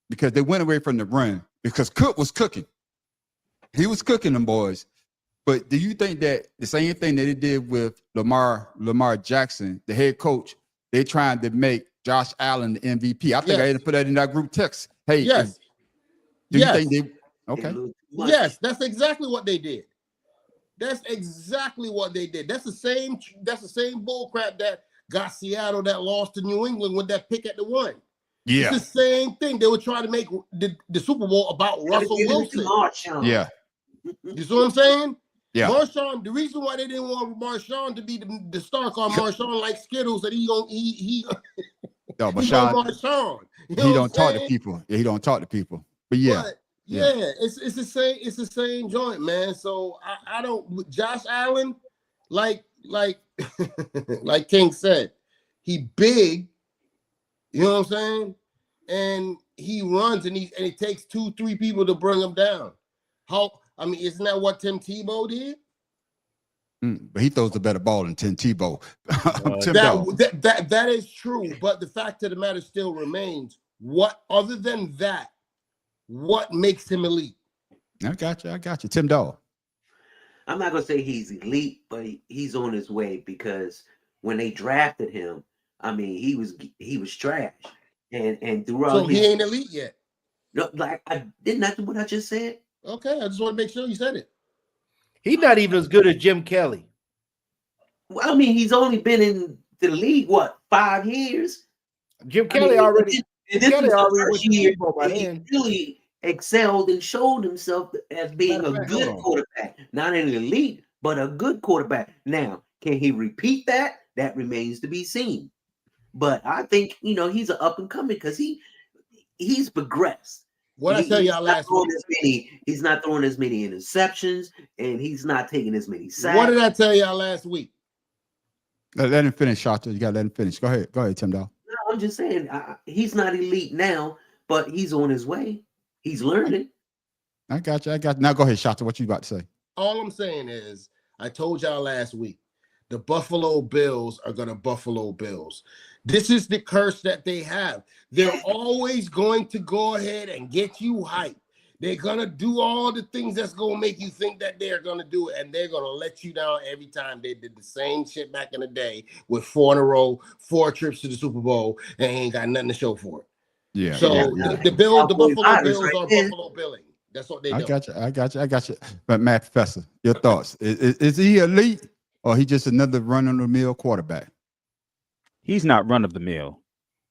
because they went away from the run because Cook was cooking. He was cooking them boys. But do you think that the same thing that they did with Lamar Jackson, the head coach, they're trying to make Josh Allen the MVP? I think I had to put that in that group text. Hey, yes. Do you think they okay? Yes, that's exactly what they did. That's exactly what they did. That's the same bull crap that got Seattle that lost to New England with that pick at the 1. Yeah. It's the same thing. They were trying to make the Super Bowl about Russell Wilson. Yeah. You see what I'm saying? Yeah. Marshawn, the reason why they didn't want Marshawn to be the star called Marshawn like Skittles, that he Marshawn. He don't talk to people. Yeah, he don't talk to people. But yeah. It's the same joint, man. So I don't Josh Allen, like like King said, he big, you know what I'm saying? And he runs and it takes 2-3 people to bring him down. Isn't that what Tim Tebow did? But he throws a better ball than Tim Tebow. That is true, but the fact of the matter still remains. What other than that? What makes him elite? I got you. Tim Dawg. I'm not gonna say he's elite, but he's on his way because when they drafted him, he was trash. And throughout so he ain't elite yet. No, like I didn't have to what I just said. Okay, I just want to make sure you said it. He's not even as good as Jim Kelly. Well, he's only been in the league 5 years. Jim Kelly already. And this is the first year he really excelled and showed himself as being a good quarterback. Not an elite, but a good quarterback. Now, can he repeat that? That remains to be seen. But I think, he's an up-and-coming because he's progressed. What I tell y'all last week? He's not throwing as many interceptions, and he's not taking as many sacks. What did I tell y'all last week? Let him finish, Shota. You got to let him finish. Go ahead, Tim Dawg. No, I'm just saying he's not elite now, but he's on his way. He's learning. I got you. Now go ahead, Shota. What you about to say? All I'm saying is, I told y'all last week, the Buffalo Bills are going to Buffalo Bills. This is the curse that they have. They're always going to go ahead and get you hyped. They're going to do all the things that's going to make you think that they're going to do it, and they're going to let you down every time. They did the same shit back in the day with 4 in a row, 4 trips to the Super Bowl, and ain't got nothing to show for it. Yeah. So the Buffalo Bills are Buffalo Billing. That's what they do. I got you. But Matt Professor, your thoughts? Is he elite or he just another run-of-the-mill quarterback? He's not run-of-the-mill.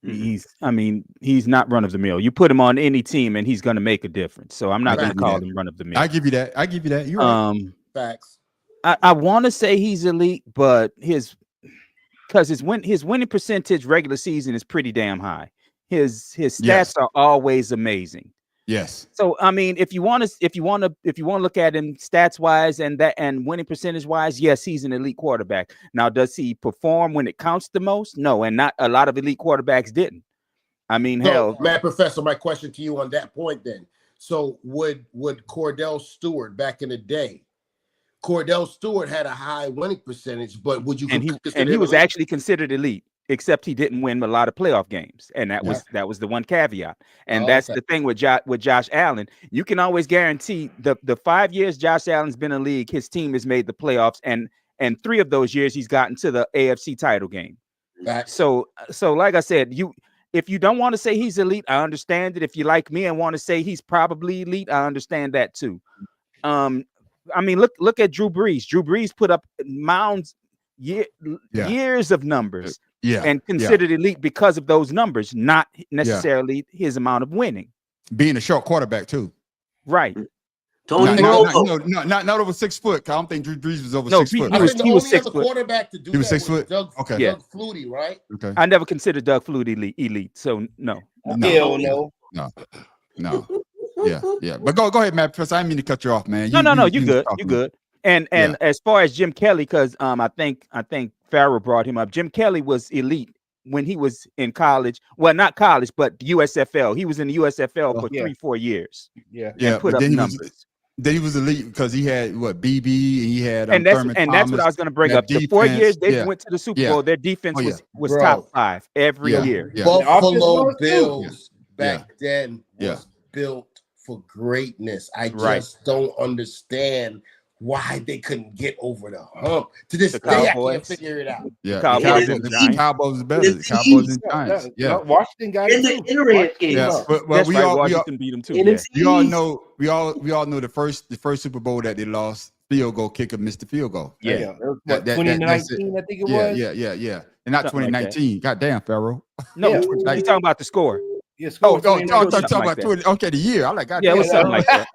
He's not run-of-the-mill. You put him on any team and he's going to make a difference. So I'm not going to call him run-of-the-mill. I give you that. You're right. Facts. I want to say he's elite, but his winning percentage regular season is pretty damn high. His stats are always amazing. Yes. So I mean, if you want to look at him stats wise and winning percentage wise, yes, he's an elite quarterback. Now, does he perform when it counts the most? No, and not a lot of elite quarterbacks didn't. I mean, So, hell, Matt Professor, my question to you on that point then. So would Cordell Stewart back in the day? Cordell Stewart had a high winning percentage, but would you and consider he him was elite? actually considered elite, except he didn't win a lot of playoff games, and that was the one caveat. And that's the thing with Josh Allen. You can always guarantee the 5 years Josh Allen's been in the league, his team has made the playoffs, and 3 of those years he's gotten to the AFC title game. So like I said, if you don't want to say he's elite, I understand it. If you like me and want to say he's probably elite, I understand that too. I mean, look at Drew Brees. Drew Brees put up years of numbers, and considered elite because of those numbers, not necessarily his amount of winning. Being a short quarterback too, right? Tony Romo. Not over 6 foot. I don't think Drew Brees was over 6 foot. I think he was the 6 only foot. quarterback to do He was that 6 foot. Doug Flutie, right? Okay. I never considered Doug Flutie elite, so no. Hell no. Yeah. But go ahead, Matt, because I didn't mean to cut you off, man. No, you good. You good. And as far as Jim Kelly, because I think Farrell brought him up. Jim Kelly was elite when he was in college. Well, not college, but USFL. He was in the USFL for 3-4 years. Yeah. Put up numbers. Then he was elite because he had BB, and he had and that's what I was going to bring up. The 4 years they went to the Super Bowl, their defense was top 5 every year. Buffalo Bills back then was built for greatness. I just don't understand why they couldn't get over the hump. To this day, I can't figure it out. Yeah, the Cowboys is better. The Cowboys and Giants. Yeah, Washington got in the Red game. Yeah, but Washington beat them too. We all know the first Super Bowl that they lost, field goal kicker missed the field goal. Yeah. 2019, I think it was. Yeah. And not 2019. Like goddamn, Pharaoh. No, he's talking about the score. Yeah, talking about 20. Okay, the year. I like goddamn. Yeah, it was something like that.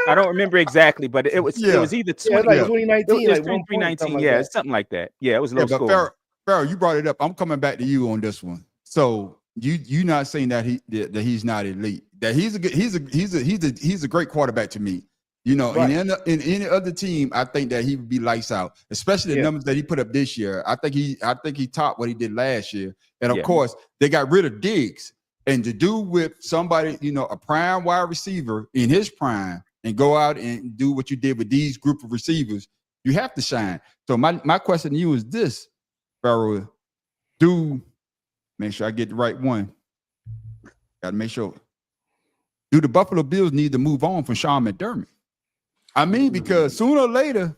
I don't remember exactly, but it was either 2019, like 2019. Yeah, it's something like that. Yeah, it was low score. Farrell, you brought it up. I'm coming back to you on this one. So you not saying that he's not elite. That he's a great quarterback to me. You know, in any other team, I think that he would be lights out, especially the numbers that he put up this year. I think he topped what he did last year. And of course, they got rid of Diggs. And to do with somebody, a prime wide receiver in his prime and go out and do what you did with these group of receivers, you have to shine. So my question to you is this, Farrell, make sure I get the right one. Got to make sure. Do the Buffalo Bills need to move on from Sean McDermott? I mean, because sooner or later,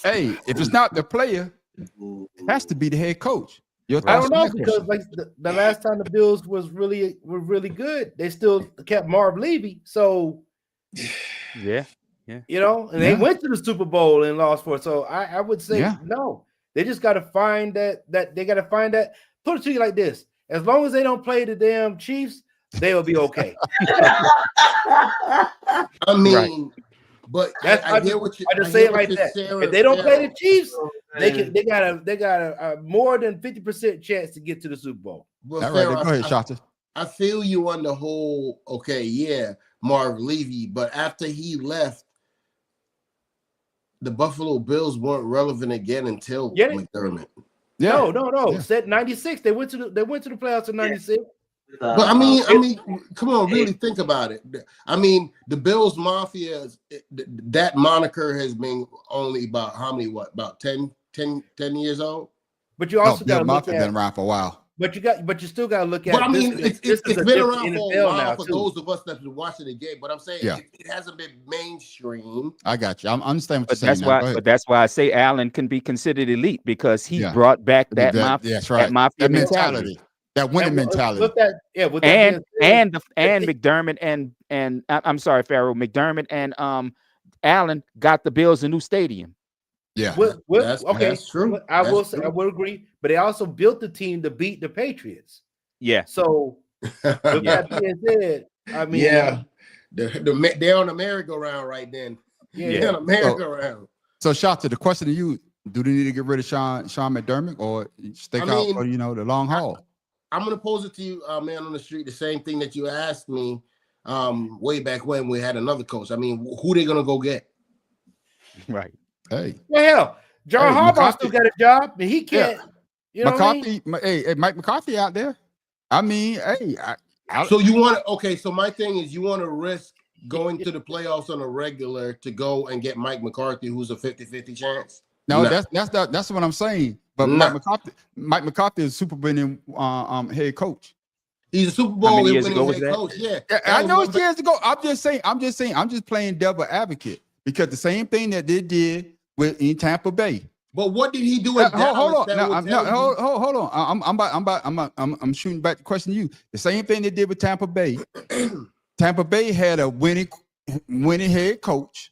hey, if it's not the player, it has to be the head coach. I don't know, because like the last time the Bills were really good, they still kept Marv Levy. So yeah. And they went to the Super Bowl and lost for it. So I would say no. They just got to find that they got to find that. Put it to you like this: as long as they don't play the damn Chiefs, they will be okay. I mean. But I hear what you. I just say it like that. If they don't play the Chiefs, they got a more than 50% chance to get to the Super Bowl. Well, Go ahead, Shota. I feel you on the whole. Okay, Marv Levy, but after he left, the Buffalo Bills weren't relevant again until McDermott. Yeah. No. Said 96. They went to the playoffs in 96. But I mean, come on, really think about it. I mean, the Bills Mafia, that moniker has been only about about 10 years old? But you also got to look at, been around for a while. But you still got to look at. But I mean, it's been around for a while for those of us that's been watching the game. But I'm saying it hasn't been mainstream. I got you. I understand what you're saying. But that's why I say Allen can be considered elite, because he brought back that mafia mentality. That winning mentality. And McDermott and I'm sorry, Farrell. McDermott and Allen got the Bills a new stadium. Yeah. That's true. I will agree. But they also built the team to beat the Patriots. Yeah. So with that being said, I mean, they're on the merry-go-round right then. They're on the merry-go-round. So Shota, the question to you: do they need to get rid of Sean McDermott or stick out for the long haul? I'm going to pose it to you, man on the street, the same thing that you asked me way back when we had another coach. I mean, who they gonna go get? Right. Hey. Well, hell, John Hey, Harbaugh McCarthy. still got a job, but he can't. You know McCarthy, hey, Mike McCarthy out there. I mean, hey, So you want to? Okay, so my thing is, you want to risk going to the playoffs on a regular to go and get Mike McCarthy, who's a 50-50 chance? no, Nah. that's what I'm saying. But Nah. Mike McCarthy is Super winning head coach. He's a Super How Bowl many years winning ago was head that? coach. Yeah, I know it's it's years ago. I'm just saying. I'm just playing devil advocate because the same thing that they did in Tampa Bay. But what did he do in Dallas? Hold on, that would tell you- hold on. I'm shooting back the question to you. The same thing they did with Tampa Bay. Tampa Bay had a winning head coach,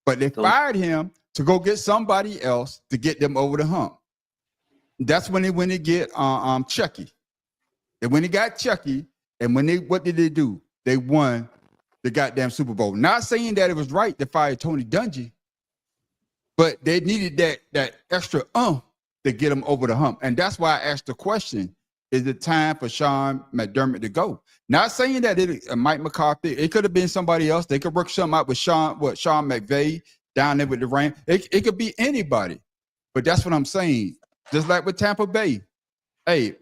but they fired him to go get somebody else to get them over the hump. That's when they get Chucky. And when they got Chucky, and what did they do? They won the goddamn Super Bowl. Not saying that it was right to fire Tony Dungy, but they needed that extra to get them over the hump. And that's why I asked the question, is it time for Sean McDermott to go? Not saying that Mike McCarthy, it could have been somebody else. They could work something out with Sean McVay down there with the Rams. It could be anybody. But that's what I'm saying. Just like with Tampa Bay. Hey,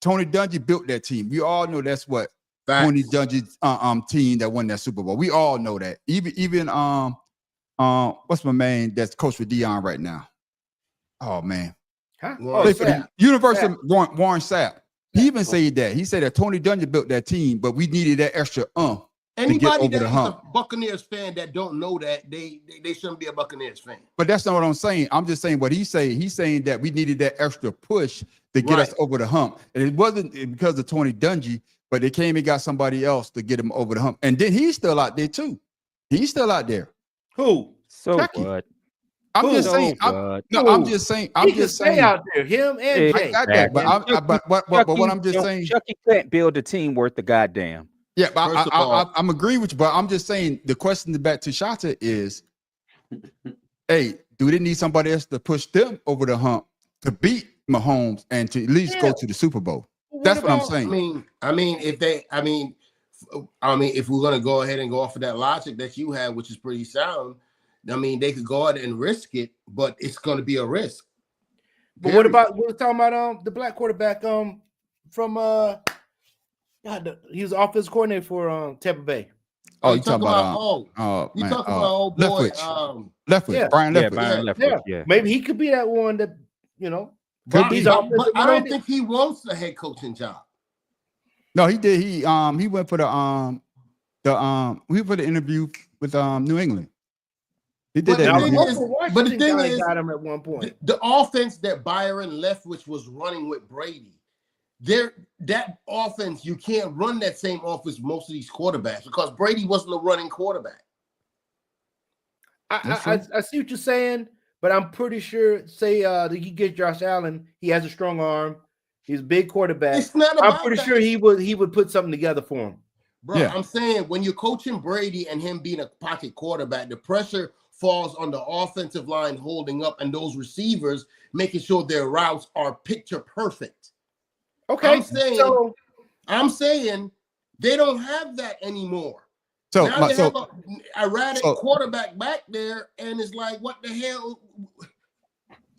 Tony Dungy built that team. We all know that's what Tony Dungy's team that won that Super Bowl. We all know that. Even what's my man that's coach for Dion right now? Oh man. Huh? Play for the University of Warren Sapp. He even said that. He said that Tony Dungy built that team, but we needed that extra to get Anybody over that the is hump. a Buccaneers fan that don't know that, they shouldn't be a Buccaneers fan. But that's not what I'm saying. I'm just saying what he's saying. He's saying that we needed that extra push to get us over the hump. And it wasn't because of Tony Dungy, but they came and got somebody else to get him over the hump. And then he's still out there too. He's still out there. Who? So Chucky. what? I'm just So saying. what? I'm just saying. I'm He can just stay saying. out there. Him and Jay. I got that, but what I'm just saying. Chucky can't build a team worth the goddamn. Yeah, but First of all- I'm agree with you, but I'm just saying the question back to Shata is, hey, do they need somebody else to push them over the hump to beat Mahomes and to at least go to the Super Bowl? That's what I'm saying. I mean, if we're gonna go ahead and go off of that logic that you have, which is pretty sound, I mean, they could go out and risk it, but it's gonna be a risk. But what about we're talking about the black quarterback from he was the offensive coordinator for Tampa Bay. Oh, you talking about you talking about old boy Leftwich, Brian Leftwich. Brian Leftwich, yeah. Maybe he could be that one that but he's I offensive don't minded. think he wants the head coaching job. No, he did. He went for the interview with New England. He did But that. the thing interview. is- but the thing is, got him at one point. The offense that Byron Leftwich was running with Brady, that offense, you can't run that same offense with most of these quarterbacks because Brady wasn't a running quarterback. I see what you're saying, but I'm pretty sure, say that he gets Josh Allen, he has a strong arm, he's a big quarterback. It's not I'm about pretty that. sure he would put something together for him. Bro, Yeah. I'm saying when you're coaching Brady and him being a pocket quarterback, the pressure falls on the offensive line holding up and those receivers making sure their routes are picture perfect. Okay, I'm saying they don't have that anymore. So, Now they so have a erratic quarterback back there, and it's like, what the hell?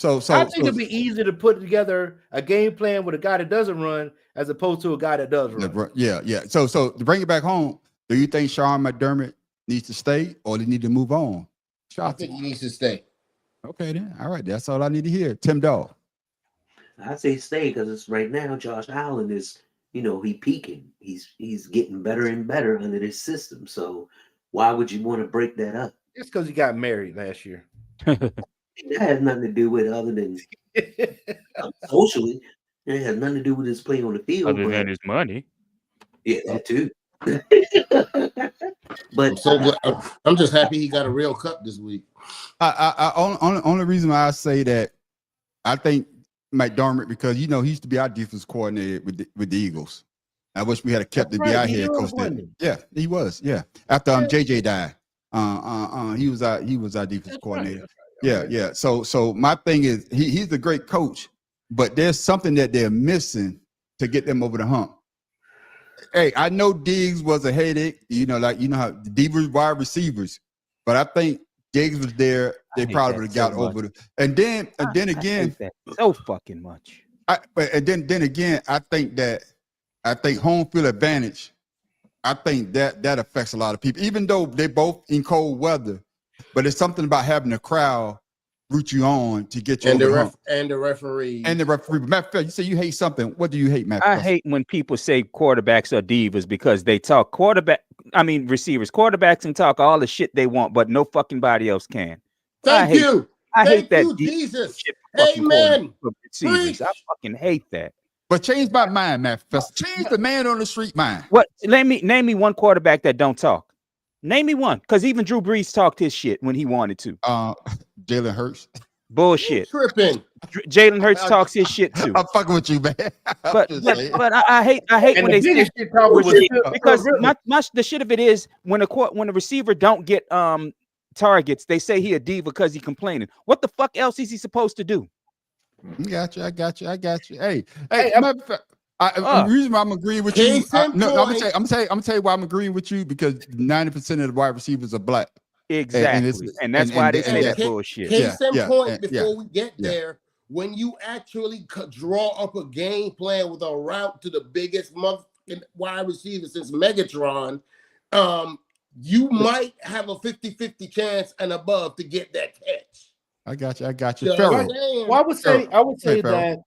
I think it'd be easier to put together a game plan with a guy that doesn't run as opposed to a guy that does run. Yeah. So to bring it back home, do you think Sean McDermott needs to stay or they need to move on? I think he needs to stay. Okay, then. All right. That's all I need to hear. Tim Dawg. I say stay because it's right now. Josh Allen is, he peaking. He's getting better and better under this system. So why would you want to break that up? It's because he got married last year. That has nothing to do with other than socially. It has nothing to do with his play on the field. Other than his money. Yeah, that too. But I'm just happy he got a real cup this week. Only reason why I say that, I think McDermott, because he used to be our defense coordinator with the Eagles. I wish we had kept the BI head coach there. Yeah, he was. Yeah, after JJ died, he was our defense coordinator. Yeah. So my thing is, he's a great coach, but there's something that they're missing to get them over the hump. Hey, I know Diggs was a headache. You know, like how the Divas wide receivers, but I think Diggs was there. They probably would have got over it. And then again, so fucking much. And then again, I think home field advantage. I think that affects a lot of people, even though they both in cold weather. But it's something about having a crowd root you on to get you and over the the hump. and the referee. And the referee. Matter of fact, you say you hate something. What do you hate, Matt? I hate when people say quarterbacks are divas because they talk receivers. Quarterbacks can talk all the shit they want, but no fucking body else can. Thank you. I hate that. You, Jesus. Amen. Receivers. I fucking hate that. But change my mind, Matt. Change the man on the street mind. What? Name me one quarterback that don't talk. Name me one, because even Drew Brees talked his shit when he wanted to. Jalen Hurts. Bullshit. You're tripping. Jalen Hurts talks his shit too. I'm fucking with you, man. But I hate when they say because the shit of it is when a receiver don't get targets, they say he a diva because he complaining. What the fuck else is he supposed to do? I got you. Hey, the reason why I'm agreeing with you. I'm gonna tell you why I'm agreeing with you, because 90% of the wide receivers are black. Exactly, and that's why they say that bullshit. Case in point, before we get there, when you actually draw up a game plan with a route to the biggest wide receiver since Megatron, you might have a 50-50 chance and above to get that catch. I got you. Well, I would say that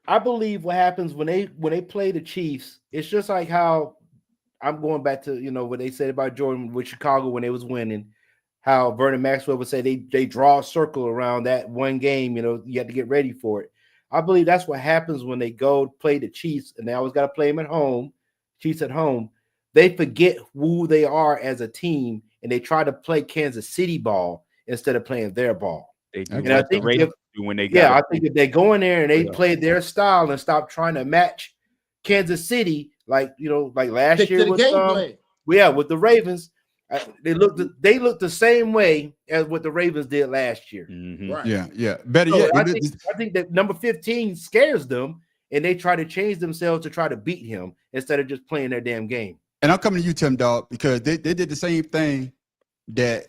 I believe what happens when they play the Chiefs, it's just like how I'm going back to what they said about Jordan with Chicago when they was winning, how Vernon Maxwell would say they draw a circle around that one game, you have to get ready for it. I believe that's what happens when they go play the Chiefs, and they always got to play them at home, Chiefs at home. They forget who they are as a team, and they try to play Kansas City ball instead of playing their ball. They do. And I think if they go in there and they play their style and stop trying to match Kansas City, like last year with with the Ravens, they looked the same way as what the Ravens did last year. Mm-hmm. Right. Yeah. Better yet, I think that number 15 scares them, and they try to change themselves to try to beat him instead of just playing their damn game. And I'm coming to you, Tim Dog, because they did the same thing that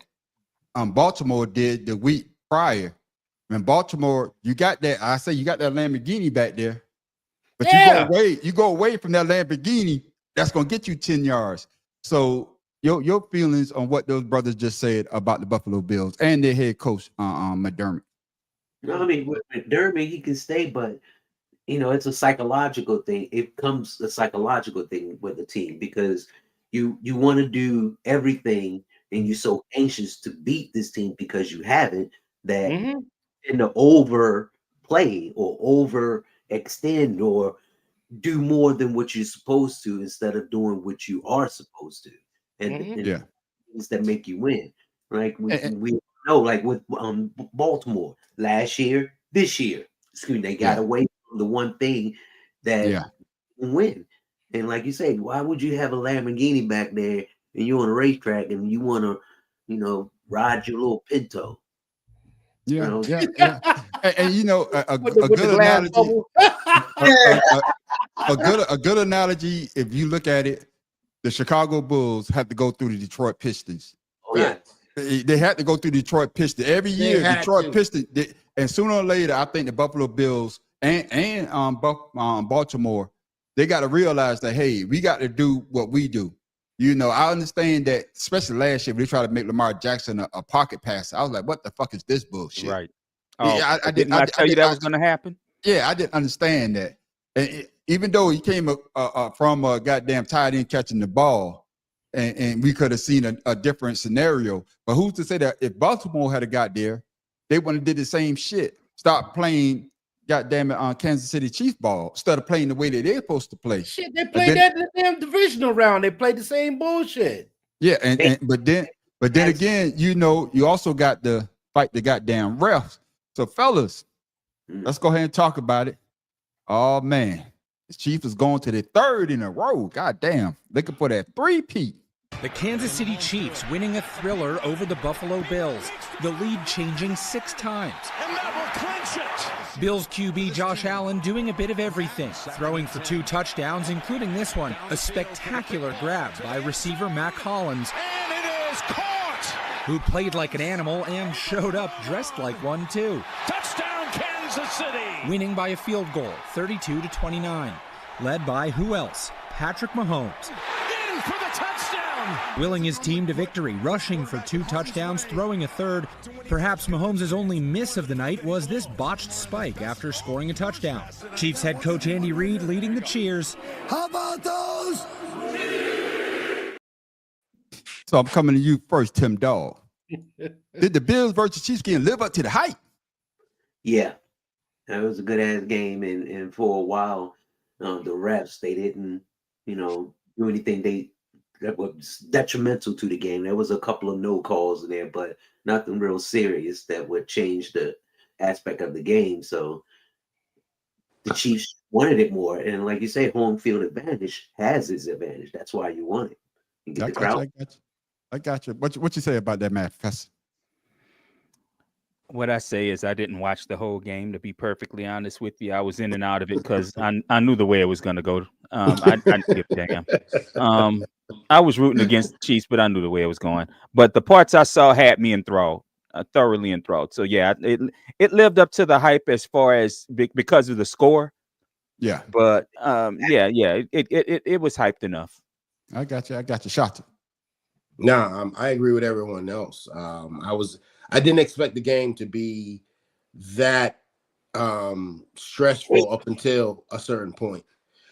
Baltimore did the week prior. In Baltimore, you got that Lamborghini back there, but you go away from that Lamborghini, that's gonna get you 10 yards. So your feelings on what those brothers just said about the Buffalo Bills and their head coach, McDermott. No, I mean with McDermott, he can stay, but it's a psychological thing. It becomes a psychological thing with the team because you want to do everything, and you're so anxious to beat this team because you haven't, that in the overplay or overextend or do more than what you're supposed to instead of doing what you are supposed to, and things that make you win. Like we know, like with Baltimore last year, this year, they got away from the one thing that win. And like you say, why would you have a Lamborghini back there and you're on a racetrack and you want to, ride your little Pinto? And a good analogy, if you look at it, the Chicago Bulls have to go through the Detroit Pistons. Oh yeah, they had to go through Detroit Pistons every year. Detroit Pistons, and sooner or later, I think the Buffalo Bills and Baltimore, they got to realize that, hey, we got to do what we do. I understand that, especially last year, they tried to make Lamar Jackson a pocket passer. I was like, what the fuck is this bullshit? Right. I didn't tell you that was going to happen. Yeah, I didn't understand that. And even though he came from a goddamn tight end catching the ball, and we could have seen a different scenario. But who's to say that if Baltimore had got there, they wouldn't have did the same shit. Stop playing, goddamn it, on Kansas City Chiefs ball instead of playing the way that they're supposed to play. Shit, they played that in the damn divisional round. They played the same bullshit. Yeah, but then again, you also got to fight the goddamn refs. So fellas, let's go ahead and talk about it. Oh man, the Chiefs is going to the third in a row. Goddamn, looking for that 3-peat. The Kansas City Chiefs winning a thriller over the Buffalo Bills, the lead changing 6 times. And that will clinch it. Bills QB Josh Allen doing a bit of everything, throwing for 2 touchdowns, including this one, a spectacular grab by receiver Mac Hollins. And it is caught. Who played like an animal and showed up dressed like one too. Touchdown Kansas City. Winning by a field goal, 32-29. Led by who else? Patrick Mahomes. In for the touchdown. Willing his team to victory, rushing for 2 touchdowns, throwing a third. Perhaps Mahomes' only miss of the night was this botched spike after scoring a touchdown. Chiefs head coach Andy Reid leading the cheers. How about those? So I'm coming to you first, Tim Dog. Did the Bills versus Chiefs game live up to the hype? Yeah, that was a good ass game, and for a while, the refs, they didn't, do anything that was detrimental to the game. There was a couple of no calls in there, but nothing real serious that would change the aspect of the game. So the Chiefs wanted it more, and like you say, home field advantage has its advantage. That's why you want it. You get the crowd. I got you. What you say about that, Matt, Professor? What I say is I didn't watch the whole game, to be perfectly honest with you. I was in and out of it because I knew the way it was going to go. I didn't give a damn. I was rooting against the Chiefs, but I knew the way it was going. But the parts I saw had me enthralled, thoroughly enthralled. So, yeah, it lived up to the hype as far as because of the score. Yeah. But, it was hyped enough. I got you. Shot. Nah, I agree with everyone else. I didn't expect the game to be that stressful up until a certain point.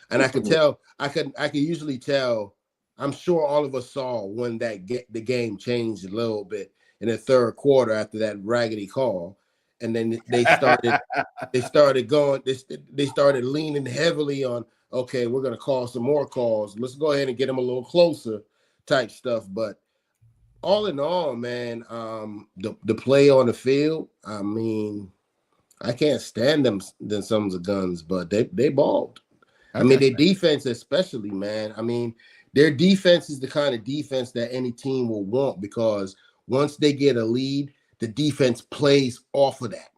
And I could tell, I could usually tell, I'm sure all of us saw when the game changed a little bit in the third quarter after that raggedy call. And then they started leaning heavily on, okay, we're going to call some more calls. Let's go ahead and get them a little closer type stuff. But all in all, man, the play on the field, I mean, I can't stand them Sons of Guns, but they balled. I mean, their defense especially, man. I mean, their defense is the kind of defense that any team will want, because once they get a lead, the defense plays off of that.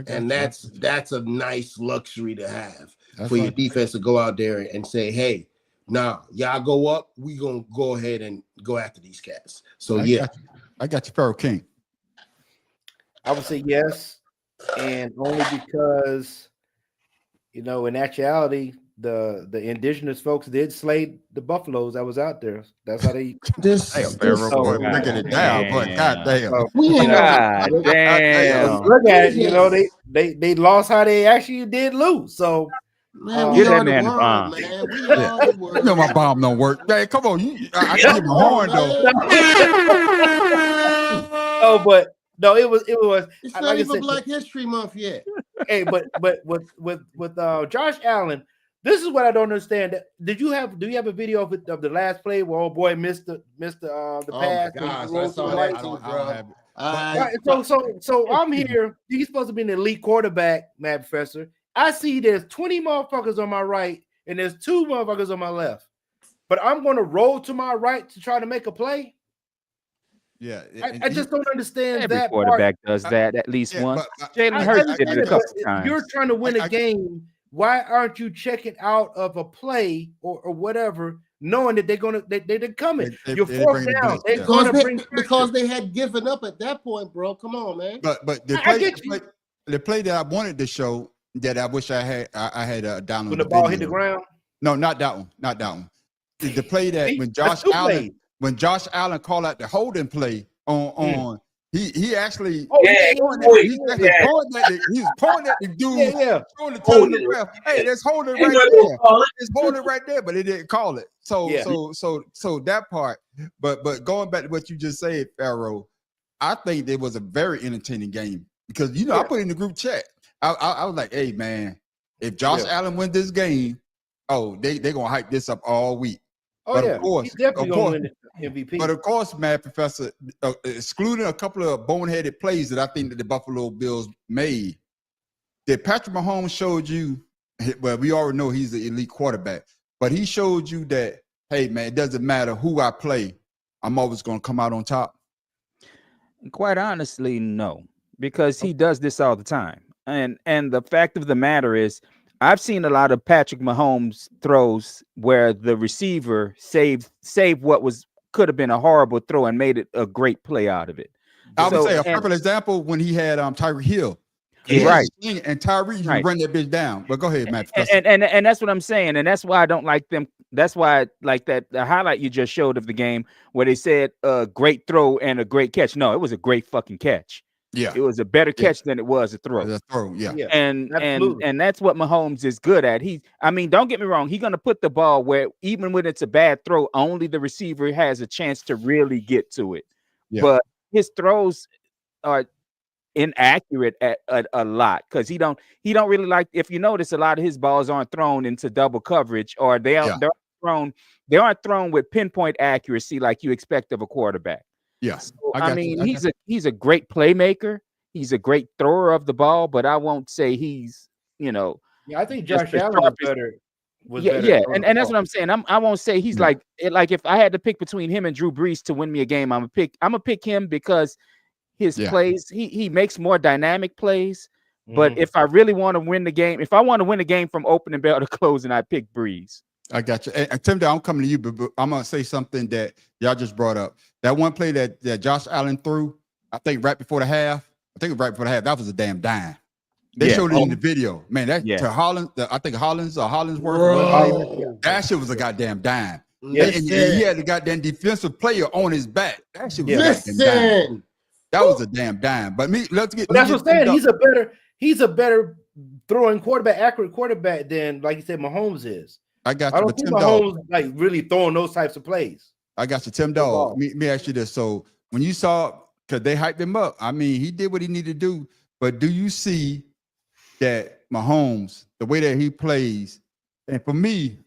And that's a nice luxury to have for your defense to go out there and say, hey, nah, y'all go up, we gonna go ahead and go after these cats. So I got you, Pharaoh King. I would say yes, and only because, in actuality, the indigenous folks did slay the buffaloes that was out there. That's how they. Pharaoh, breaking it down, but goddamn, look at it. They lost how they actually did lose. So. Man, get that man a bomb. You know my bomb don't work. Man, come on, I can get my horn though. It was. It's not even Black History Month yet. Hey, but with Josh Allen, this is what I don't understand. Do you have a video of the last play where old boy missed the pass? Oh my gosh, I saw that too, bro. So I'm here. He's supposed to be an elite quarterback, Mad Professor. I see there's 20 motherfuckers on my right and there's 2 motherfuckers on my left. But I'm going to roll to my right to try to make a play. Yeah. I just don't understand every that quarterback part. does that at least once. Jalen I Hurts did it a couple times. If you're trying to win a game, why aren't you checking out of a play or whatever, knowing that they're coming? You're fourth down. They're going to bring because they had given up at that point, bro. Come on, man. But the play that I wanted to show, that I wish I had downloaded. When the ball hit the ground? No, not that one. Not that one. The play that when Josh Allen called out the holding play on he actually he's pointing at the dude, showing the ref. Hey, there's holding right there. It's holding right there, but it didn't call it. So that part. But going back to what you just said, Pharaoh, I think it was a very entertaining game because I put in the group chat. I was like, hey, man, if Josh Allen wins this game, they're going to hype this up all week. Of course, he's definitely going to win the MVP. But of course, Mad Professor, excluding a couple of boneheaded plays that I think that the Buffalo Bills made, that Patrick Mahomes showed you, well, we already know he's the elite quarterback, but he showed you that, hey, man, it doesn't matter who I play. I'm always going to come out on top? Quite honestly, no, because he does this all the time. And the fact of the matter is, I've seen a lot of Patrick Mahomes throws where the receiver saved what could have been a horrible throw and made it a great play out of it. I would say a perfect example when he had Tyreek Hill. Yeah, right. And Tyreek run that bitch down. But go ahead, Matt. And that's what I'm saying. And that's why I don't like them. That's why I like that the highlight you just showed of the game where they said a great throw and a great catch. No, it was a great fucking catch. Yeah, it was a better catch than it was a throw. Yeah. And that's what Mahomes is good at. I mean, don't get me wrong. He's gonna put the ball where even when it's a bad throw, only the receiver has a chance to really get to it. Yeah. But his throws are inaccurate at a lot because he don't really like. If you notice, a lot of his balls aren't thrown into double coverage, or they aren't thrown with pinpoint accuracy like you expect of a quarterback. Yeah, so, he's a great playmaker. He's a great thrower of the ball, but I won't say he's Yeah, I think Josh Allen was better. And that's what I'm saying. I won't say he's like if I had to pick between him and Drew Brees to win me a game, I'm gonna pick him because his plays, he makes more dynamic plays. But if I really want to win the game, if I want to win the game from opening bell to closing, I pick Brees. I got you. And Tim, I'm coming to you, but I'm gonna say something that y'all just brought up. That one play that Josh Allen threw, I think right before the half. That was a damn dime. They showed it in the video. Man, to Holland, I think Hollinsworth. That shit was a goddamn dime. And he had the goddamn defensive player on his back. That shit was a goddamn dime. That was a damn dime. But that's what I'm saying. He's a better throwing quarterback, accurate quarterback than, like you said, Mahomes is. I got you. I don't think Mahomes like really throwing those types of plays. I got you, Tim Dog. Let me ask you this. So when you saw, because they hyped him up, I mean, he did what he needed to do. But do you see that Mahomes, the way that he plays, and for me,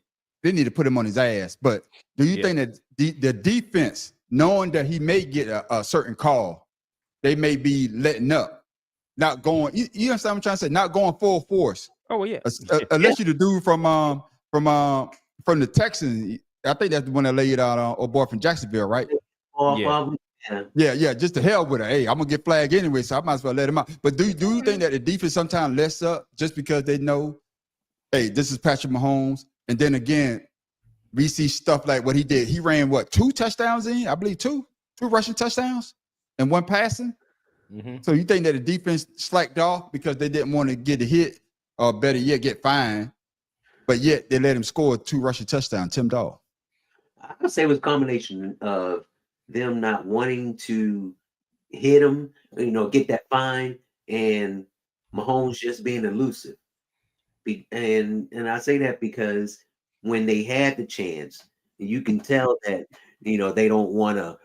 they need to put him on his ass. But do you think that the defense, knowing that he may get a certain call, they may be letting up, not going? You understand what I'm trying to say? Not going full force. Oh yeah. Unless you're the dude from the Texans, I think that's the one that laid out on boy from Jacksonville, right? Yeah. Just to hell with it. Hey, I'm gonna get flagged anyway, so I might as well let him out. But do you think that the defense sometimes lets up just because they know, hey, this is Patrick Mahomes? And then again, we see stuff like what he did. He ran 2 touchdowns in, I believe, two rushing touchdowns and 1 passing. Mm-hmm. So you think that the defense slacked off because they didn't want to get a hit, or better yet, get fined, but yet they let him score 2 rushing touchdowns? Tim Dawg. I would say it was a combination of them not wanting to hit him, get that fine, and Mahomes just being elusive. And I say that because when they had the chance, you can tell that they don't want to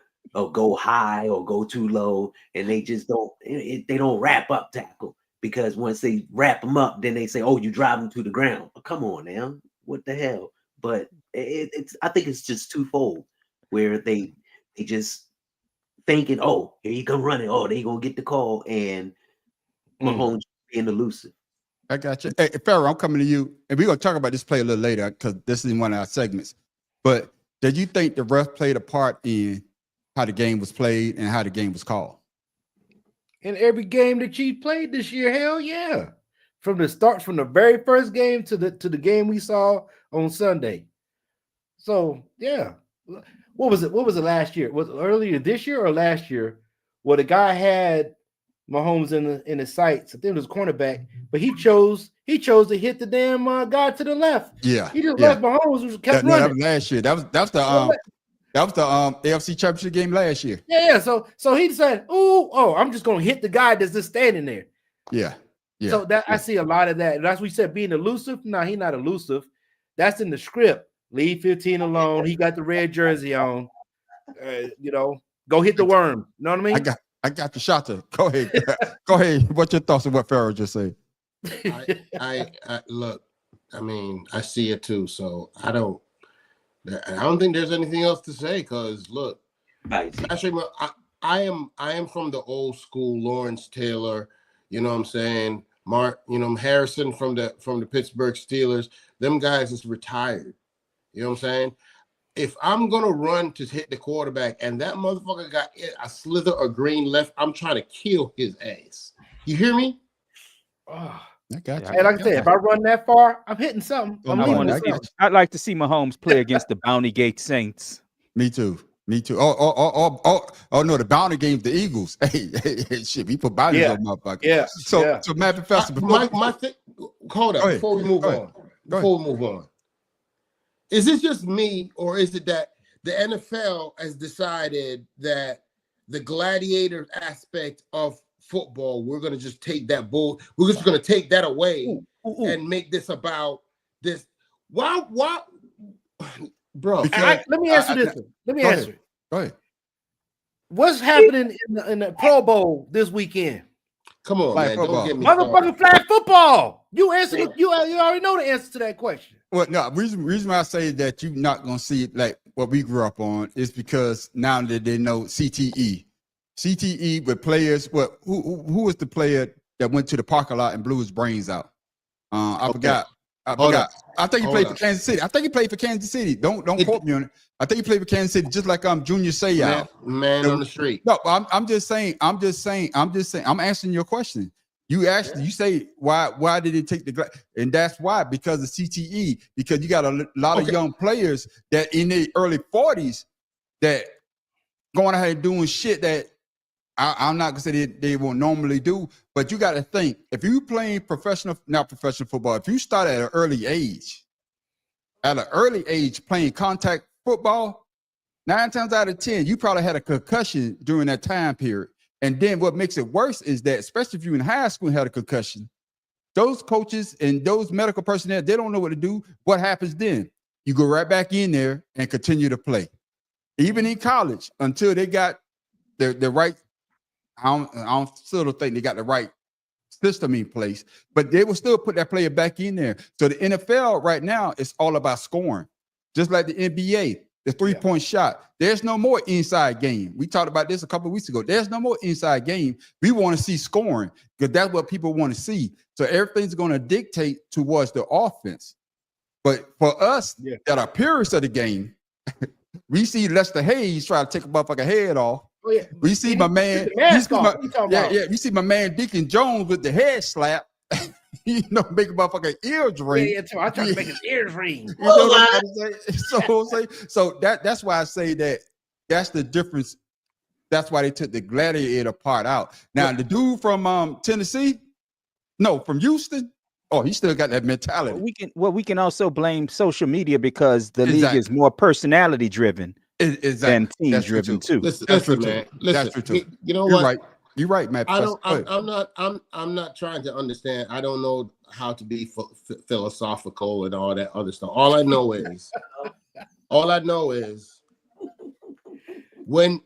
go high or go too low, and they just don't. They don't wrap up tackle, because once they wrap them up, then they say, "Oh, you drive them to the ground." Oh, come on now, what the hell? But I think it's just twofold, where they just thinking, "Oh, here you come running. Oh, they gonna get the call," and Mahomes being elusive. I got you. Hey, Pharaoh, I'm coming to you, and we're gonna talk about this play a little later because this is one of our segments. But did you think the ref played a part in how the game was played and how the game was called? In every game the Chiefs played this year, hell yeah. From the very first game to the game we saw on Sunday. So yeah. What was it last year? Was it earlier this year or last year? Well, the guy had Mahomes in the sights. I think it was cornerback, but he chose to hit the damn guy to the left. Yeah, he just left Mahomes, who kept running. That was last year. That was the AFC Championship game last year. Yeah. So he decided, I'm just gonna hit the guy that's just standing there. Yeah. So I see a lot of that. And that's what we said, being elusive. No, he's not elusive. That's in the script. Leave 15 alone. He got the red jersey on. Go hit the worm. You know what I mean? I got the shot to go ahead. Go ahead. What's your thoughts on what Pharaoh just said? I look. I mean, I see it too. So I don't think there's anything else to say. Because look, actually, I am from the old school. Lawrence Taylor. You know what I'm saying? Mark. Harrison from the Pittsburgh Steelers. Them guys is retired. You know what I'm saying? if I'm gonna run to hit the quarterback and that motherfucker got a slither of green left, I'm trying to kill his ass. You hear me? Oh. I got you. Hey, like I said, if I run that far, I'm hitting something. I'd like to see Mahomes play against the Bounty Gate Saints. Me too. Oh no, the bounty game, the Eagles. Hey, shit, we put bounties on motherfuckers. Yeah. So Matt Professor, Hold up, before we move on. Is this just me, or is it that the NFL has decided that the gladiator aspect of football, we're going to just take that we're just going to take that away and make this about this? Why, bro? Let me answer this one. Let me answer it. Go ahead. What's happening in the Pro Bowl this weekend? Come on, man. Don't get me motherfucking flag football. You answered. You already know the answer to that question. Well, no, reason why I say that you're not gonna see it like what we grew up on is because now that they know CTE with players. Who was the player that went to the parking lot and blew his brains out? I forgot. I think he played for Kansas City. Don't quote me on it. I think he played for Kansas City, just like Junior Seau. Man on the street. No, I'm just saying. I'm answering your question. You say why did it take and that's why, because of CTE, because you got a lot of young players that in their early 40s that going ahead and doing shit that I'm not gonna say they won't normally do, but you got to think, if you playing not professional football, if you start at an early age playing contact football, 9 times out of 10, you probably had a concussion during that time period. And then what makes it worse is that, especially if you in high school and had a concussion, those coaches and those medical personnel, they don't know what to do. What happens then? You go right back in there and continue to play. Even in college, until they got the right, I still don't think they got the right system in place, but they will still put that player back in there. So the NFL right now is all about scoring, just like the NBA. The three-point shot. There's no more inside game. We talked about this a couple of weeks ago. There's no more inside game. We want to see scoring because that's what people want to see. So everything's going to dictate towards the offense. But for us that are purists of the game, we see Lester Hayes try to take a motherfucking head off. Oh, yeah. We see my man. We see my man Deacon Jones with the head slap. Make a motherfucking ears ring. I try to make his ears ring. You know what I'm saying? So that's why I say that that's the difference. That's why they took the gladiator part out. Now the dude from Tennessee, from Houston, he still got that mentality. We can also blame social media because the league is more personality driven than team driven too. Listen, man. That's true too. You know what? Right. You're right, Matt. I'm not trying to understand. I don't know how to be philosophical and all that other stuff. All I know is when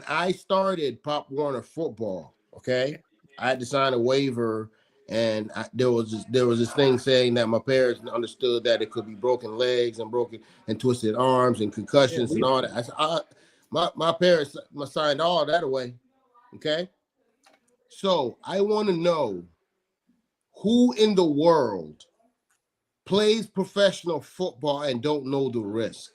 I started Pop Warner football, I had to sign a waiver, and there was this thing saying that my parents understood that it could be broken legs and broken and twisted arms and concussions and all that. I said, my parents signed all that away. Okay. So I want to know who in the world plays professional football and don't know the risk.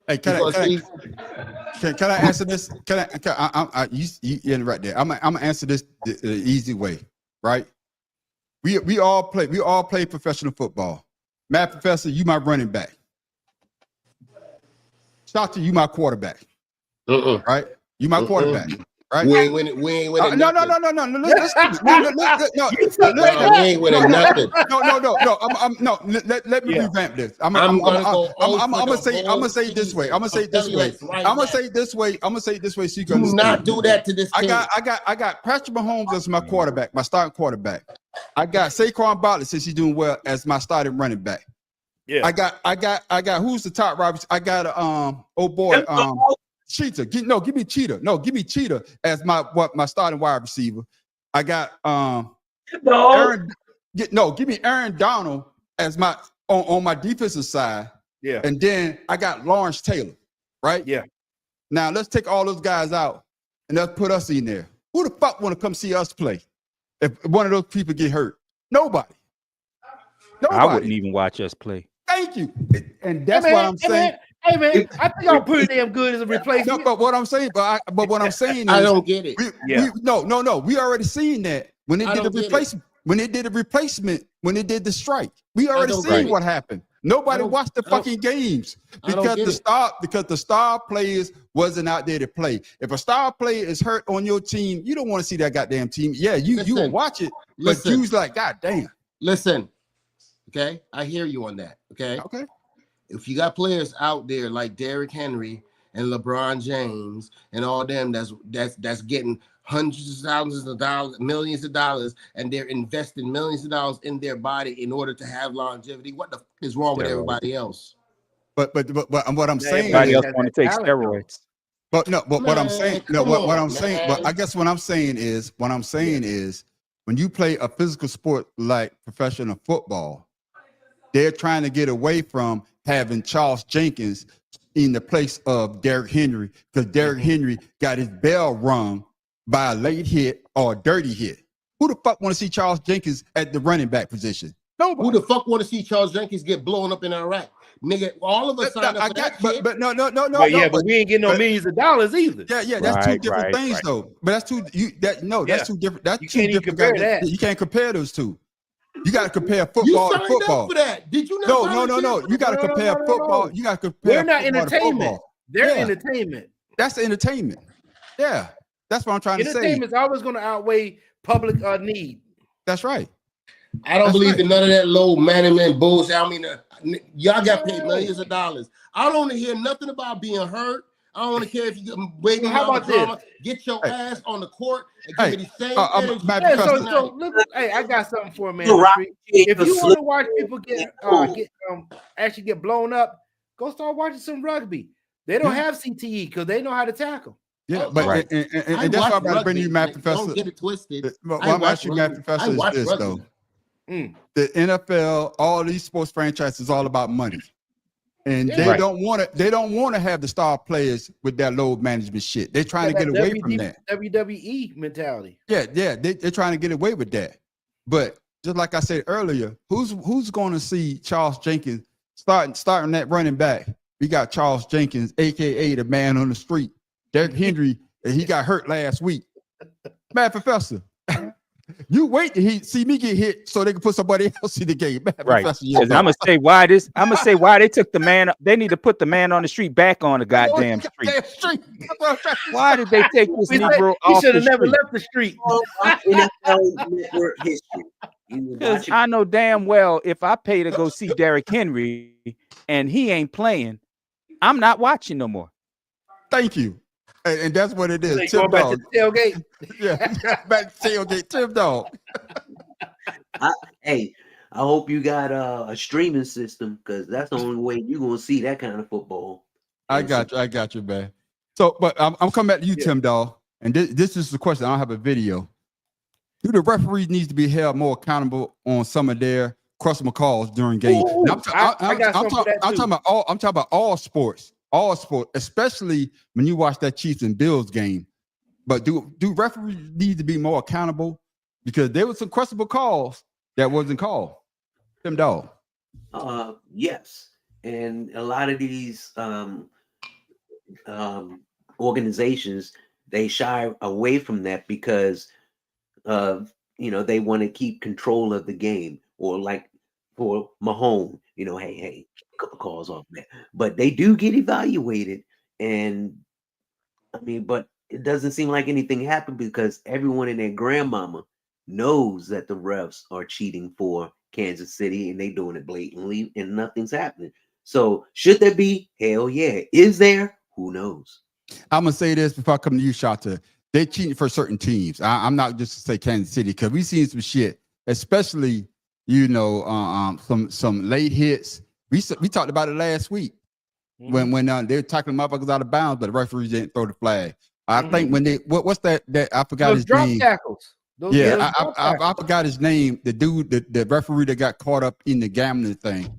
Hey, can I answer this? You right there. I'm gonna answer this the easy way, right? We all play professional football. Matt Professor, you my running back. Shotzi, you my quarterback. Right? You my quarterback. Right? We ain't winning. No. We ain't winning nothing. No. Let me revamp this. I'm gonna say it this way. I'm gonna say it this way. So you can do not do that to this team. I got Patrick Mahomes as my quarterback, my starting quarterback. I got Saquon Barkley, since he's doing well, as my starting running back. Yeah. I got who's the top wide receiver? I got Cheetah. Give me Cheetah. No, give me Cheetah as my starting wide receiver. I got Aaron. Give me Aaron Donald as my on my defensive side. Yeah. And then I got Lawrence Taylor. Right? Yeah. Now let's take all those guys out and let's put us in there. Who the fuck want to come see us play if one of those people get hurt? Nobody. I wouldn't even watch us play. Thank you. And that's what I'm saying. Hey man, I think I'm pretty damn good as a replacement. No, but what I'm saying, but what I'm saying is, I don't get it. No. We already seen that when they I did the don't get replacement. When they did the replacement, when they did the strike, we already don't seen get it. what happened. Nobody watched the fucking games I don't because get the star players wasn't out there to play. If a star player is hurt on your team, you don't want to see that goddamn team. Yeah, you will watch it, but you was like, God damn. Listen, okay, I hear you on that. Okay. If you got players out there like Derrick Henry and LeBron James and all them that's getting hundreds of thousands of dollars, millions of dollars, and they're investing millions of dollars in their body in order to have longevity, what the fuck is wrong with everybody else? But what I'm saying Everybody is, else want to take steroids. But what I'm saying, what I'm saying, man. but I guess what I'm saying is when you play a physical sport like professional football, they're trying to get away from having Charles Jenkins in the place of Derrick Henry, because Derrick Henry got his bell rung by a late hit or a dirty hit. Who the fuck want to see Charles Jenkins at the running back position? Nobody. Who the fuck want to see Charles Jenkins get blown up in Iraq? Nigga, all of us signed up for that shit. But no. But we ain't getting no millions of dollars either. Yeah, that's two different things though. But that's two different. That's you two can't even different. compare that. You can't compare those two. You got to compare football to football. Up for that. Did you not? No. You got to compare football. You got to compare. We're not football to entertainment. football. They're entertainment. That's entertainment. Yeah, that's what I'm trying to say. Entertainment's always going to outweigh public need. That's right. I don't believe in none of that low management bullshit. I mean, y'all got paid millions of dollars. I don't want to hear nothing about being hurt. I don't want to care if you get waiting. How about drama. Get your ass on the court and give me the same energy. Hey, I got something for a man. If you want to watch people actually get blown up, go start watching some rugby. They don't have CTE because they know how to tackle. Yeah, but and that's why I'm about to bring you, Matt Professor. Don't get it twisted. What I'm asking Matt Professor is this though. The NFL, all these sports franchises, is all about money, and they don't want to. They don't want to have the star players with that load management shit. They're trying to get away from that WWE mentality. Yeah, they're trying to get away with that. But just like I said earlier, who's going to see Charles Jenkins starting that running back? We got Charles Jenkins, aka the man on the street. Derrick Henry, he got hurt last week. Matt Professor. You wait till see me get hit so they can put somebody else in the game. Right. I'm gonna say why they took the man. They need to put the man on the street back on the goddamn street. Why did they take this Negro off? He should have never left the street. Because I know damn well if I pay to go see Derrick Henry and he ain't playing, I'm not watching no more. Thank you. And that's what it is. Tim back to the tailgate. Yeah, back to tailgate. Tim Dog. I hope you got a streaming system, because that's the only way you're gonna see that kind of football. I got you, man. So, but I'm coming back to you, Tim Dog. And this is the question. I don't have a video. Do the referees need to be held more accountable on some of their questionable calls during games? I'm talking about all sports. All sport, especially when you watch that Chiefs and Bills game. But do referees need to be more accountable? Because there were some questionable calls that wasn't called. Tim Dog. Yes. And a lot of these organizations, they shy away from that because they want to keep control of the game. Or like for Mahomes, hey, a couple calls off that, but they do get evaluated. And but it doesn't seem like anything happened because everyone and their grandmama knows that the refs are cheating for Kansas City and they doing it blatantly and nothing's happening. So should there be? Hell yeah. Is there? Who knows? I'm gonna say this before I come to you, Shata. They cheating for certain teams. I'm not just to say Kansas City, because we seen some shit, especially some late hits. We talked about it last week when they were tackling motherfuckers out of bounds, but the referees didn't throw the flag. I think when they what's that I forgot those his drop name. Tackles. I forgot his name. The dude, the referee that got caught up in the gambling thing,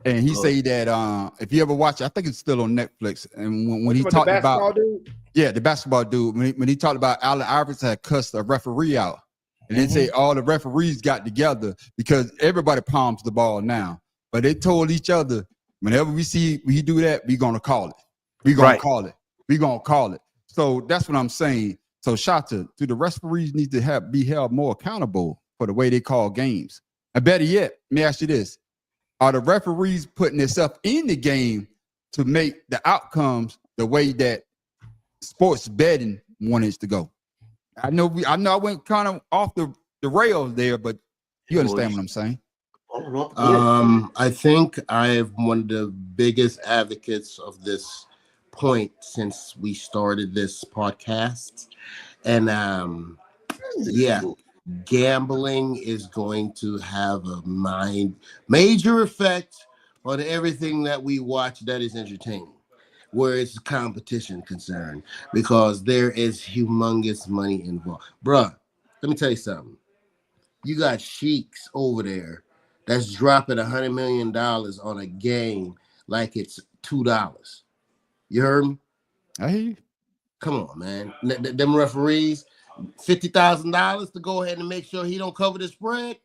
and he said that if you ever watch, I think it's still on Netflix. And when he talked about the basketball dude, when he talked about Allen Iverson had cussed a referee out, and they say all the referees got together because everybody palms the ball now. But they told each other Whenever we see we do that, we're gonna call it. We're gonna Right. call it. We're gonna call it. So that's what I'm saying. So Shata, do the referees need to be held more accountable for the way they call games? And better yet, let me ask you this: are the referees putting themselves in the game to make the outcomes the way that sports betting wanted it to go? I know I went kind of off the rails there, but you understand what I'm saying. I think I'm one of the biggest advocates of this point since we started this podcast. And yeah, gambling is going to have a major effect on everything that we watch that is entertaining, where it's competition concerned, because there is humongous money involved. Bruh, let me tell you something. You got sheiks over there that's dropping $100 million on a game like it's $2. You heard me? I hear you. Come on, man. Them referees, $50,000 to go ahead and make sure he don't cover the spread.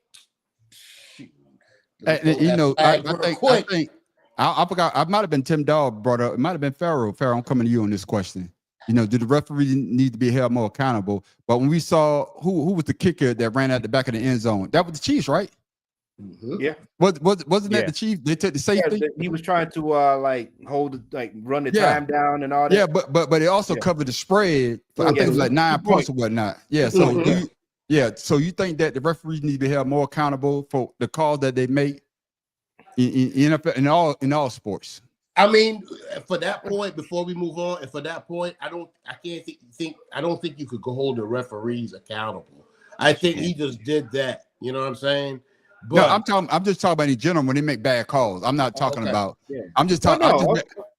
You know, I think I forgot. I might have been Tim Dawg brought up. It might have been Pharaoh. Pharaoh, I'm coming to you on this question. You know, do the referee need to be held more accountable? But when we saw who was the kicker that ran out the back of the end zone, that was the Chiefs, right? Mm-hmm. Yeah. Wasn't that the Chiefs? They took the safety. Yeah, he was trying to run the time down and all that. Yeah, but it also covered the spread. I think it was like 9 points or whatnot. Yeah. So so you think that the referees need to be held more accountable for the calls that they make in NFL in all sports? I mean, for that point, before we move on, and for that point, I don't think you could go hold the referees accountable. I think he just did that. You know what I'm saying? But, no, I'm just talking about in general when they make bad calls. I'm not talking about. Yeah. I'm just talking.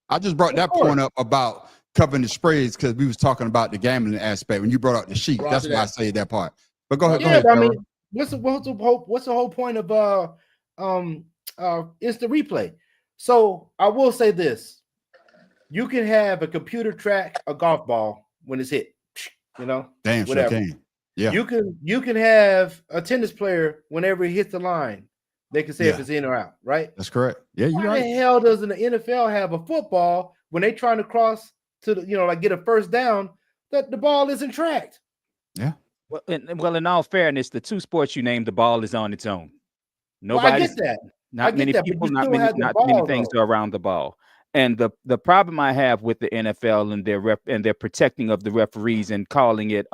I just brought that point up about covering the spreads because we was talking about the gambling aspect when you brought up the sheet. That's why I say that part. But go ahead. Yeah, go ahead, I mean, what's the whole point of instant replay? So I will say this: you can have a computer track a golf ball when it's hit. You know, damn, whatever. Sure can. Yeah, you can have a tennis player whenever he hits the line, they can say if it's in or out, right? That's correct. Yeah, you're right. Why the hell doesn't the NFL have a football when they trying to cross to the get a first down that the ball isn't tracked? Yeah. Well, in all fairness, the two sports you named, the ball is on its own. Nobody. Well, I get that. Not many people. Not many things are around the ball. And the problem I have with the NFL and their protecting of the referees and calling it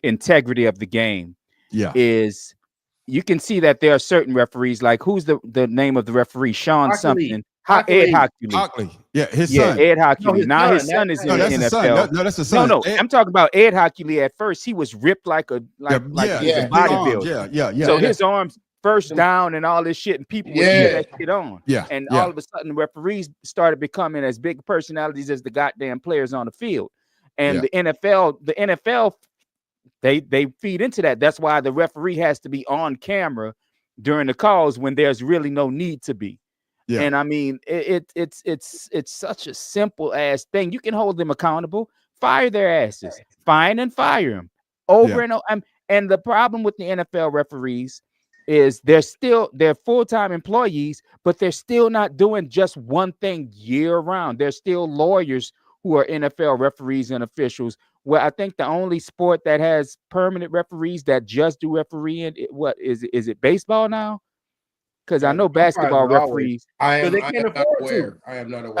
integrity of the game is you can see that there are certain referees, like who's the name of the referee? Sean Hockley. Something. Ed Hockley. Yeah, his son. Ed Hockley. Now his son is in the NFL. No, that's the son. No, I'm talking about Ed Hockley. At first, he was ripped like a bodybuilder. Yeah. So his arms first down and all this shit, and people would cheer that shit on. And all of a sudden, the referees started becoming as big personalities as the goddamn players on the field. And the NFL, they feed into that. That's why the referee has to be on camera during the calls when there's really no need to be. Yeah. And I mean, it's such a simple ass thing. You can hold them accountable, fire their asses, fine and fire them over and over. And the problem with the NFL referees is they're full-time employees, but they're still not doing just one thing year round. They're still lawyers who are NFL referees and officials. Well, I think the only sport that has permanent referees that just do refereeing, what is it baseball now? Because I know basketball referees. I am not aware. I'm gonna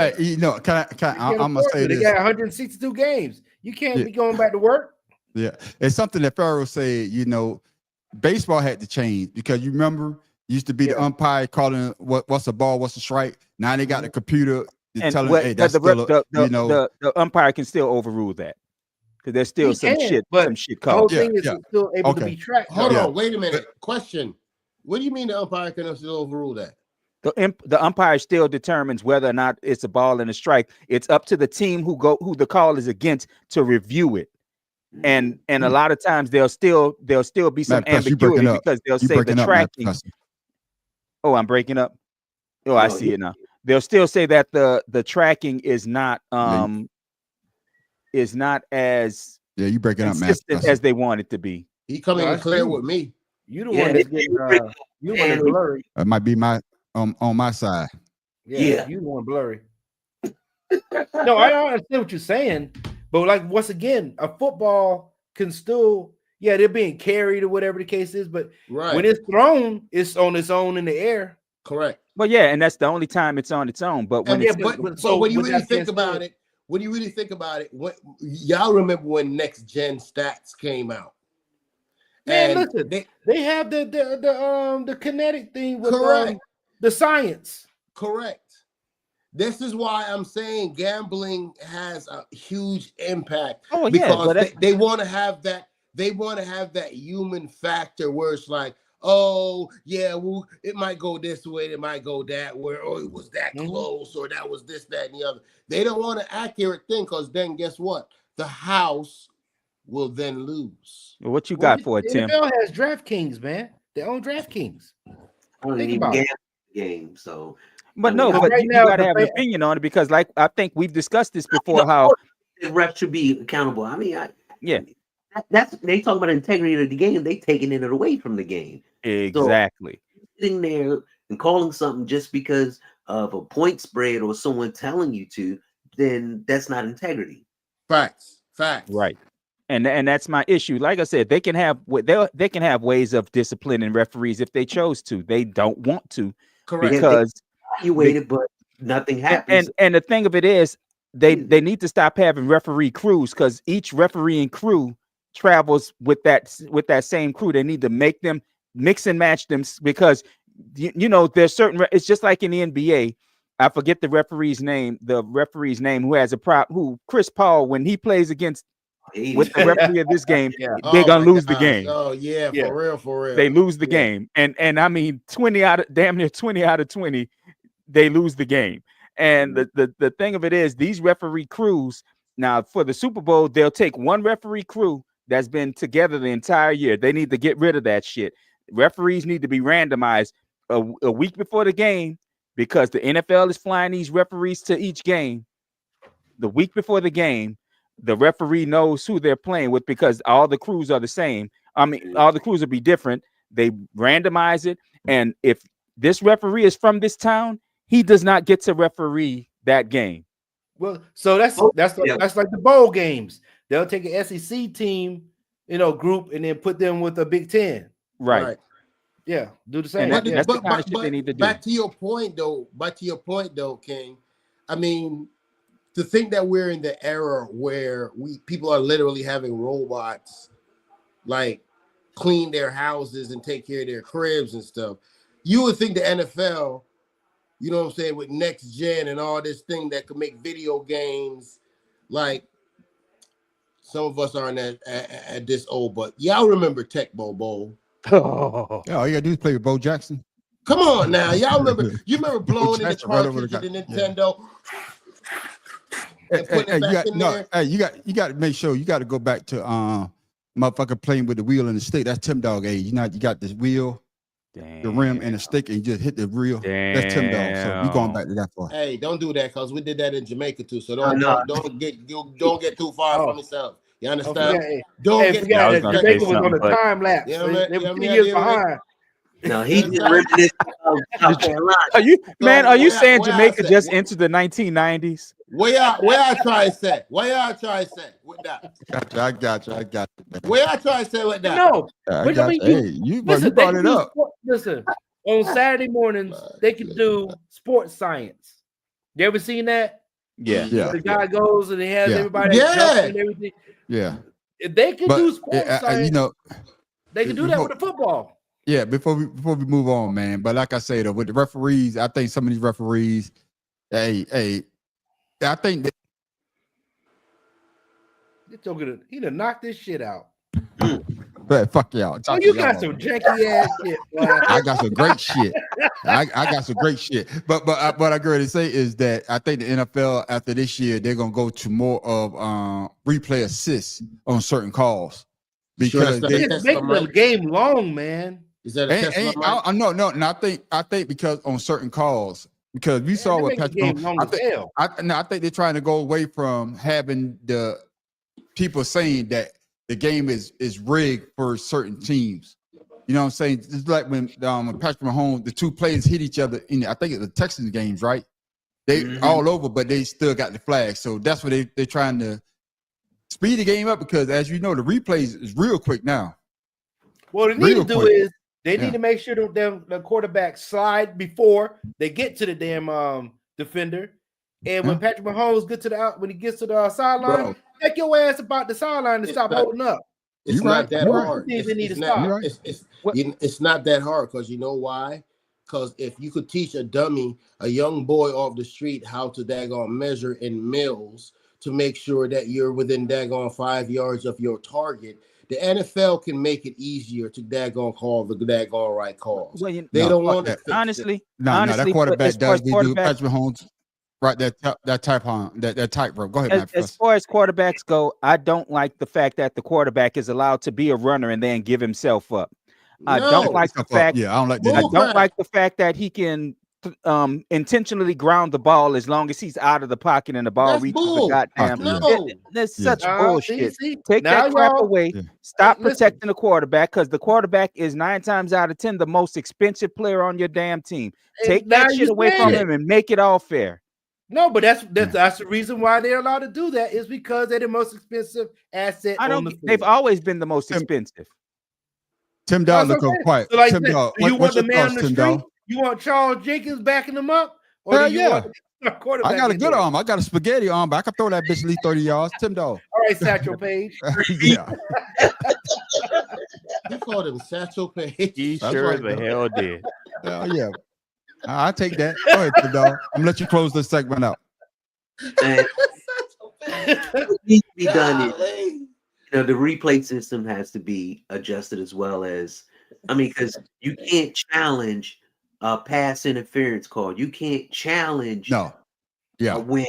say this. They got 162 games. You can't be going back to work. Yeah, it's something that Pharaoh said. Baseball had to change because you remember used to be the umpire calling what's a ball, what's a strike. Now they got the computer telling, hey, that's the umpire can still overrule that because there's still some shit called. The whole thing is still able to be tracked. Hold on, wait a minute. Question: what do you mean the umpire can still overrule that? The umpire still determines whether or not it's a ball and a strike. It's up to the team who the call is against to review it. And a lot of times there'll still be some ambiguity because they'll say the tracking. Oh, I'm breaking up. Oh, I see it now. They'll still say that the tracking is not as you breaking up, consistent as they want it to be. He coming in clear with me. You the one that's getting you want to alert. It might be my on my side. Yeah. You want blurry. No, I understand what you're saying, but like once again, a football can still, they're being carried or whatever the case is, but when it's thrown, it's on its own in the air. Correct. Well, yeah, and that's the only time it's on its own. But when but when you really think about it, what y'all remember when Next Gen Stats came out? Man, listen, they have the kinetic thing with the science. Correct. This is why I'm saying gambling has a huge impact. Oh, because they want to have that. They want to have that human factor where it's like, oh yeah, well, it might go this way, it might go that way, or it was that close, or that was this, that, and the other. They don't want an accurate thing, because then guess what? The house will then lose. Well, what you got for it, Tim? The NFL has DraftKings, man. They own DraftKings. I don't Think even about gamble it. the game, so. But no, but right you now, got to the have an fan- opinion on it, because, like, I think we've discussed this before. No, How the ref should be accountable. I mean, yeah, that's they talk about integrity of the game. They taking it away from the game. exactly. So, sitting there and calling something just because of a point spread or someone telling you to, then that's not integrity. Facts. Right. And that's my issue. Like I said, they can have ways of disciplining referees if they chose to. They don't want to. Correct. Because you waited, but nothing happens. And the thing of it is, they need to stop having referee crews, because each refereeing crew travels with that same crew. They need to make them mix and match them, because you know there's certain. It's just like in the NBA. I forget the referee's name. The referee's name who has a prop. Who Chris Paul, when he plays against with the referee of this game, they're gonna lose the game. Oh yeah, for real. They lose the game, and I mean damn near 20 out of 20, they lose the game. And the thing of it is, these referee crews now for the Super Bowl, they'll take one referee crew that's been together the entire year. They need to get rid of that shit. Referees need to be randomized a week before the game, because the NFL is flying these referees to each game. The week before the game, the referee knows who they're playing with, because all the crews are the same. I mean, all the crews will be different. They randomize it. And if this referee is from this town, he does not get to referee that game. Well, so that's like the bowl games. They'll take an SEC team, group, and then put them with a Big Ten. Right. Yeah, do the same. That's the kind of shit they need to do. Back to your point, though, King. I mean, to think that we're in the era where people are literally having robots like clean their houses and take care of their cribs and stuff. You would think the NFL, you know what I'm saying, with Next Gen and all this thing that could make video games, like some of us aren't at this old, but y'all remember Tecmo Bowl. Oh, all you gotta do is play with Bo Jackson. Come on now, y'all remember? You remember blowing in the cartridge of the Nintendo? You got to make sure you got to go back to motherfucker playing with the wheel and the stick. That's Tim Dog age. You got this wheel, the rim, and the stick, and you just hit the reel. That's Tim Dog. So we going back to that far. Hey, don't do that, because we did that in Jamaica too. So don't get too far from yourself. You understand? Jamaica was on the time lapse. They were 2 years behind. No, he just reminisced of South Carolina. Are you saying Jamaica just entered the 1990s? Where I try to say? With that? I got you. Man. Where I try to say with that? No, but I mean, you brought it up. Listen, on Saturday mornings they can do sports science. You ever seen that? Yeah. The guy goes and he has everybody jumping and everything. Yeah. If they can do sports science, they can do that with the football. Yeah, before we move on, man. But like I say, though, with the referees, I think some of these referees, I think he done knocked this shit out. But fuck y'all. Oh, you got some janky ass shit. I got some great shit. I got some great shit. But what I got to say is that I think the NFL after this year, they're gonna go to more of replay assists on certain calls, because they make the game long, man. Is that a no, and I think because on certain calls, because we saw what Patrick. I think they're trying to go away from having the people saying that the game is rigged for certain teams. You know what I'm saying? It's like when Patrick Mahomes, the two players hit each other in, I think it's the Texans games, right? They all over, but they still got the flag. So that's what they're trying to speed the game up because, as you know, the replays is real quick now. What they need to do is they need to make sure that the quarterback slide before they get to the damn defender. And when Patrick Mahomes gets when he gets to the sideline, take your ass about the sideline and stop holding up. It's not that hard. It's It's not that hard because you know why? Because if you could teach a dummy, a young boy off the street, how to daggone measure in mils to make sure that you're within daggone 5 yards of your target, the NFL can make it easier to daggone call the daggone right calls. Well, they don't want to honestly. That quarterback does. We do Patrick Mahomes. Right, that tightrope. Go ahead, as far as quarterbacks go, I don't like the fact that the quarterback is allowed to be a runner and then give himself up. I don't like the fact. Yeah, I don't like that. I don't like the fact that he can intentionally ground the ball as long as he's out of the pocket and the ball reaches the goddamn. That's such bullshit. Take that crap away. Stop protecting the quarterback because the quarterback is 9 times out of 10 the most expensive player on your damn team. Take that shit away from him and make it all fair. No, but that's the reason why they're allowed to do that is because they're the most expensive asset. They've always been the most expensive. Tim Dow looking quiet. So like Tim Dow, you want the man on the Tim street? Dow? You want Charles Jenkins backing him up? Or do you want a quarterback? I got a good arm. I got a spaghetti arm, but I can throw that bitch at least 30 yards. Tim Dow. All right, Satchel Paige. Yeah. You called him Satchel Paige. He sure the hell did. Hell yeah. I'll take that. Go ahead, Tim Dow. I'm gonna let you close this segment out. What needs to be done is, the replay system has to be adjusted as well as, because you can't challenge a pass interference call. You can't challenge when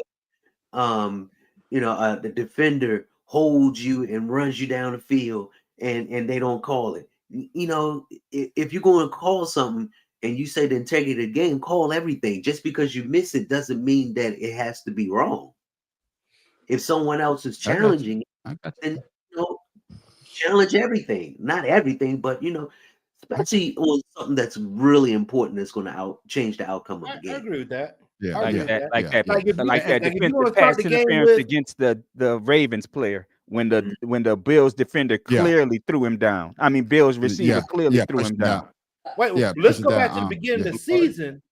the defender holds you and runs you down the field and they don't call it. If you're going to call something and you say the integrity of the game, call everything. Just because you miss it doesn't mean that it has to be wrong. If someone else is challenging it, then challenge everything. Not everything, but especially on something that's really important that's going to change the outcome of the game. I agree with that. Yeah, like that defensive pass interference against the Ravens player when the Bills defender clearly threw him down. Bills receiver clearly threw him down. Wait, let's go back to the beginning of the season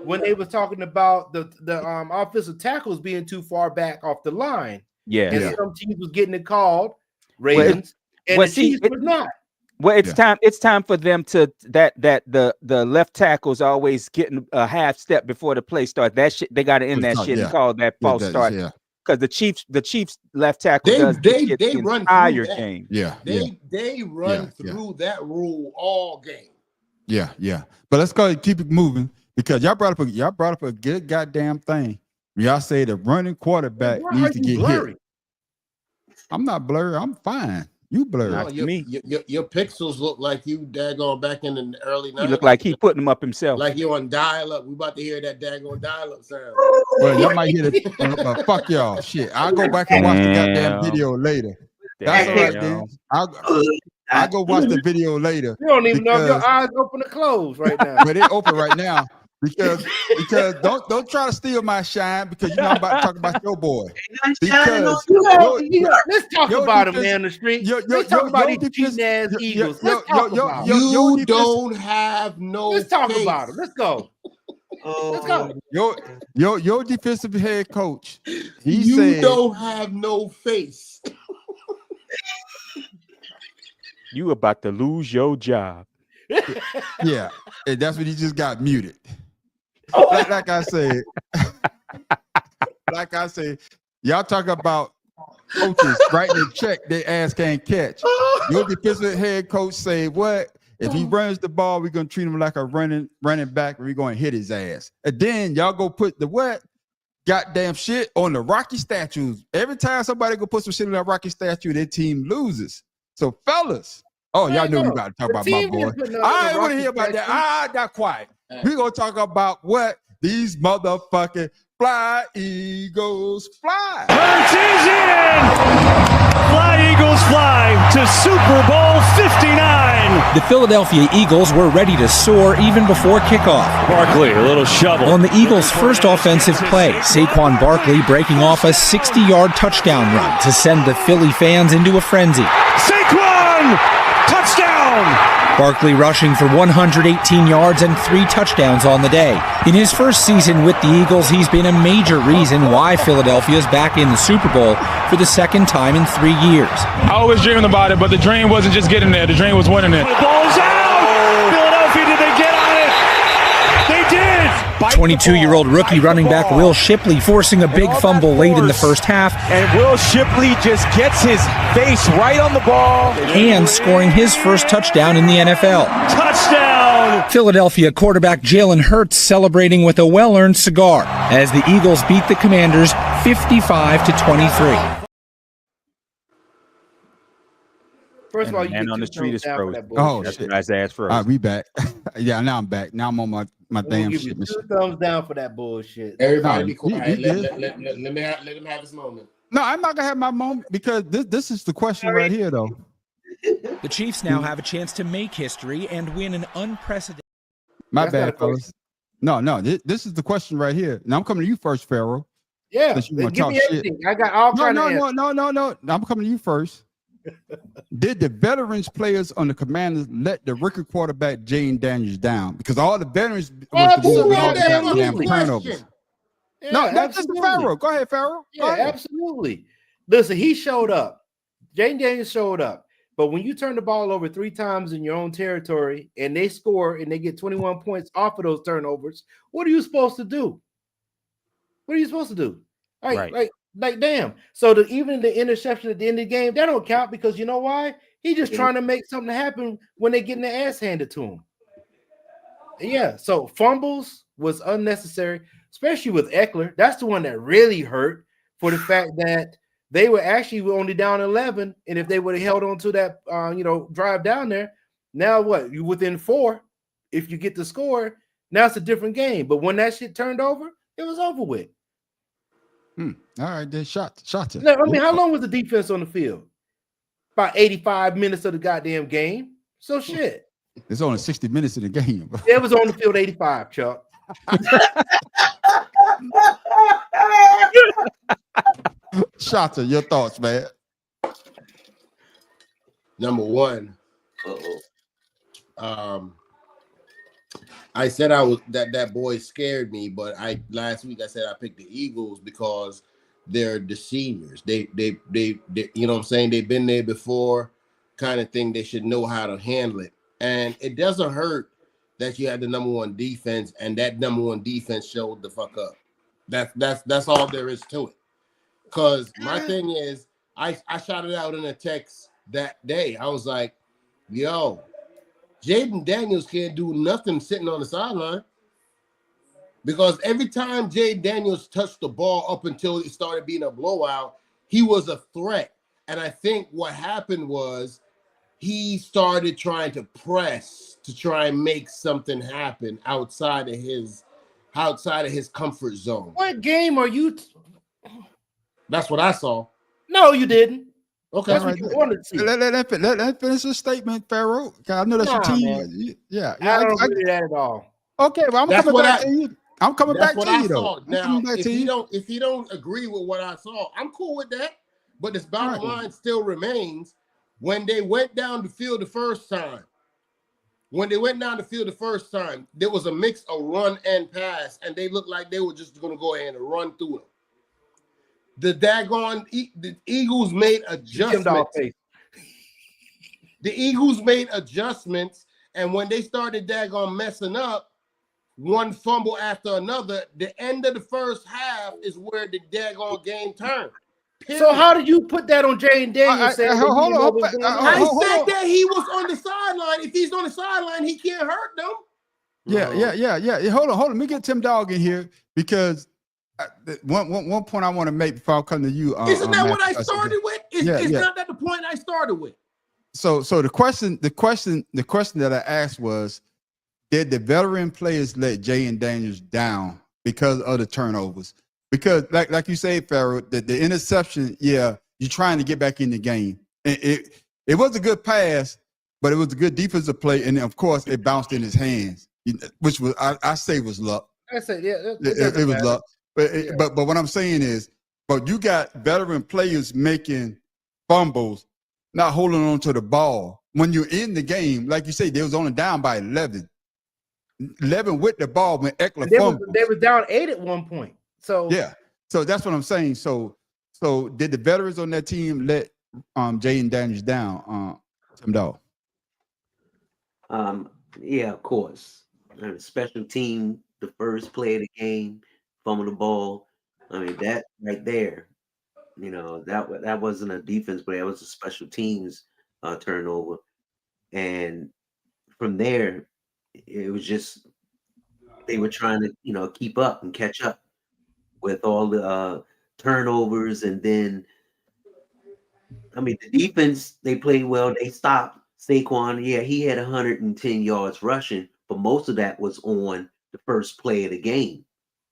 when they were talking about the offensive tackles being too far back off the line. And some teams was getting it called Ravens, and the Chiefs was not. Well, it's time for them to the left tackle's always getting a half step before the play starts. That shit, they got to end that shit and call that false start. Because the Chiefs left tackle they run entire game. They run through that rule all game. Yeah. But let's go and keep it moving because y'all brought up a good goddamn thing. Y'all say the running quarterback needs to get hit. I'm not blurry. I'm fine. You blurry. No, your pixels look like you daggone back in the early 90s. He look like he putting them up himself. Like you on dial-up. We about to hear that daggone dial-up sound. Well, y'all might hear it. Fuck y'all. Shit. I'll go back and watch the goddamn video later. That's all right, then. I'll go watch the video later. You don't even know if your eyes open or closed right now. But they're open right now because don't try to steal my shine because I'm about to talk about your boy. Because let's talk about him, man, on the street. Let's talk about these cheating ass Eagles. Let's talk about him. You don't have no. Let's talk about him. Let's go. Let's go. Your defensive head coach. You said, don't have no face. You about to lose your job. Yeah, and that's when he just got muted. Like I said, y'all talk about coaches writing a check their ass can't catch. Your defensive head coach say what? If he runs the ball, we're gonna treat him like a running back, and we're gonna hit his ass. And then y'all go put the what? Goddamn shit on the Rocky statues. Every time somebody go put some shit on that Rocky statue, their team loses. So fellas, y'all know we got to talk about my boy. I ain't want to hear about that. Not quiet. We gonna talk about what these motherfucking Fly Eagles fly. Hurts is in. Fly Eagles fly to Super Bowl 59. The Philadelphia Eagles were ready to soar even before kickoff. Barkley, a little shovel. On the Eagles' first offensive play, Saquon Barkley breaking off a 60-yard touchdown run to send the Philly fans into a frenzy. Saquon! Touchdown! Barkley rushing for 118 yards and 3 touchdowns on the day. In his first season with the Eagles, he's been a major reason why Philadelphia's back in the Super Bowl for the second time in 3 years. I always dreamed about it, but the dream wasn't just getting there. The dream was winning it. The ball's out! Philadelphia, did they get on it? They did! 22-year-old rookie running back Will Shipley forcing a big fumble late in the first half. And Will Shipley just gets his face right on the ball. And scoring his first touchdown in the NFL. Touchdown! Philadelphia quarterback Jalen Hurts celebrating with a well-earned cigar as the Eagles beat the Commanders 55-23. First of all, you and get on the 2 street thumbs is down for frozen. that Oh, bullshit. shit. Guy's ass froze. All right, we back. Yeah, now I'm back. Now I'm on my I'm gonna damn give you shit 2 machine. thumbs down for that bullshit. Everybody No, be quiet. you Let, good. let him have his moment. No, I'm not gonna have my moment because this is the question right here, though. The Chiefs now have a chance to make history and win an unprecedented. My That's not a bad, fellas. No, this is the question right here. Now I'm coming to you first, Pharaoh. Yeah, Since you then wanna give talk me shit. everything. I got all No, kind no, of no, answers. no. I'm coming to you first. Did the veterans players on the Commanders let the rookie quarterback Jane Daniels down? Because all the veterans was the ones with all the goddamn Absolutely. turnovers. Yeah, No, that's just the absolutely. Pharaoh. Go ahead, Pharaoh. Go Yeah, ahead. absolutely. Listen, he showed up. Jane Daniels showed up. But when you turn the ball over 3 times in your own territory and they score and they get 21 points off of those turnovers, what are you supposed to do? What are you supposed to do? Right. Like damn. So even the interception at the end of the game, that don't count because you know why? He's just trying to make something happen when they getting their ass handed to him. Yeah, so fumbles was unnecessary, especially with Eckler. That's the one that really hurt for the fact that they were actually only down 11, and if they would have held on to that, drive down there, now what? You within 4. If you get the score, now it's a different game. But when that shit turned over, it was over with. All right, then shot it. Now, I mean, how long was the defense on the field? About 85 minutes of the goddamn game. So shit. It's only 60 minutes in the game. Bro. It was on the field 85, Chuck. Shot your thoughts, man. Number one, I said I was that boy scared me, but last week I said I picked the Eagles because they're the seniors. They you know what I'm saying? They've been there before, kind of thing. They should know how to handle it. And it doesn't hurt that you had the number 1 defense, and that number 1 defense showed the fuck up. That's all there is to it. Because my thing is, I shot it out in a text that day. I was like, yo, Jaden Daniels can't do nothing sitting on the sideline. Because every time Jaden Daniels touched the ball up until it started being a blowout, he was a threat. And I think what happened was he started trying to press to try and make something happen outside of his comfort zone. What game are you? That's what I saw. No, you didn't. Okay, That's what you wanted to see. Let finish the statement, Pharaoh. I know that's your team. Man. Yeah, I don't agree with that at all. Okay, well, I'm coming back to you. I'm coming back to you, though. Now, if you don't agree with what I saw, I'm cool with that. But this bottom line still remains. When they went down the field the first time, there was a mix of run and pass, and they looked like they were just going to go ahead and run through them. The Eagles made adjustments. The Eagles made adjustments, and when they started messing up, one fumble after another, the end of the first half is where the daggone game turned. Period. So how did you put that on Jane Daniels? Hold on. I said that he was on the sideline. If he's on the sideline, he can't hurt them. Yeah. Hold on. Let me get Tim Dog in here because one point I want to make before I come to you. Isn't that what I started with? It's not that the point I started with. So the question that I asked was, did the veteran players let Jane Daniels down because of the turnovers? Because like you say, Pharaoh, the interception, you're trying to get back in the game. It was a good pass, but it was a good defensive play, and of course it bounced in his hands, which was I say was luck. I said, yeah, It was luck. But what I'm saying is, but you got veteran players making fumbles, not holding on to the ball. When you're in the game, like you say, they was only down by 11. 11 with the ball when Eckler fumbled. They were down 8 at one point. So yeah. So that's what I'm saying. So did the veterans on that team let Jaden Daniels down, Tim Dog? Yeah, of course. And special team, the first play of the game, fumble the ball. I mean, that right there, you know, that wasn't a defense play. That was a special teams turnover. And from there, it was just they were trying to, you know, keep up and catch up with all the turnovers. And then, I mean, the defense, they played well. They stopped Saquon. Yeah, he had 110 yards rushing, but most of that was on the first play of the game.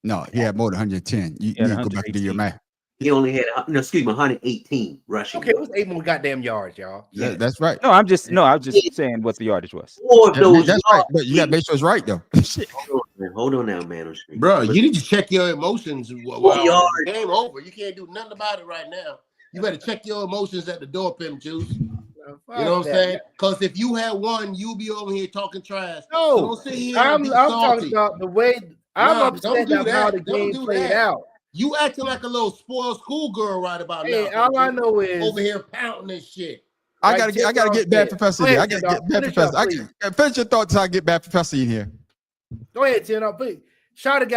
No, he had more than 110. You need to go back and do your math. He only had 118 rushing. Okay, it was 8 more goddamn yards, y'all. Yeah, that's right. No, I'm just saying what the yardage was. That's right. But you got to make sure it's right though. Hold on now, man. Bro, you need to check your emotions while the game over. You can't do nothing about it right now. You better check your emotions at the door, Pimp Juice. You know what I'm saying? Because if you had won, you'll be over here talking trash. No, so don't sit here I'm talking about the way I'm upset about how the game played out. You acting like a little spoiled schoolgirl right about now. All I know is over here pouting this shit. I gotta get Bad Professor in here. I gotta get Bad Professor. Finish your thoughts. I get Bad Professor in here. Go ahead, Tim. No, please. Shawty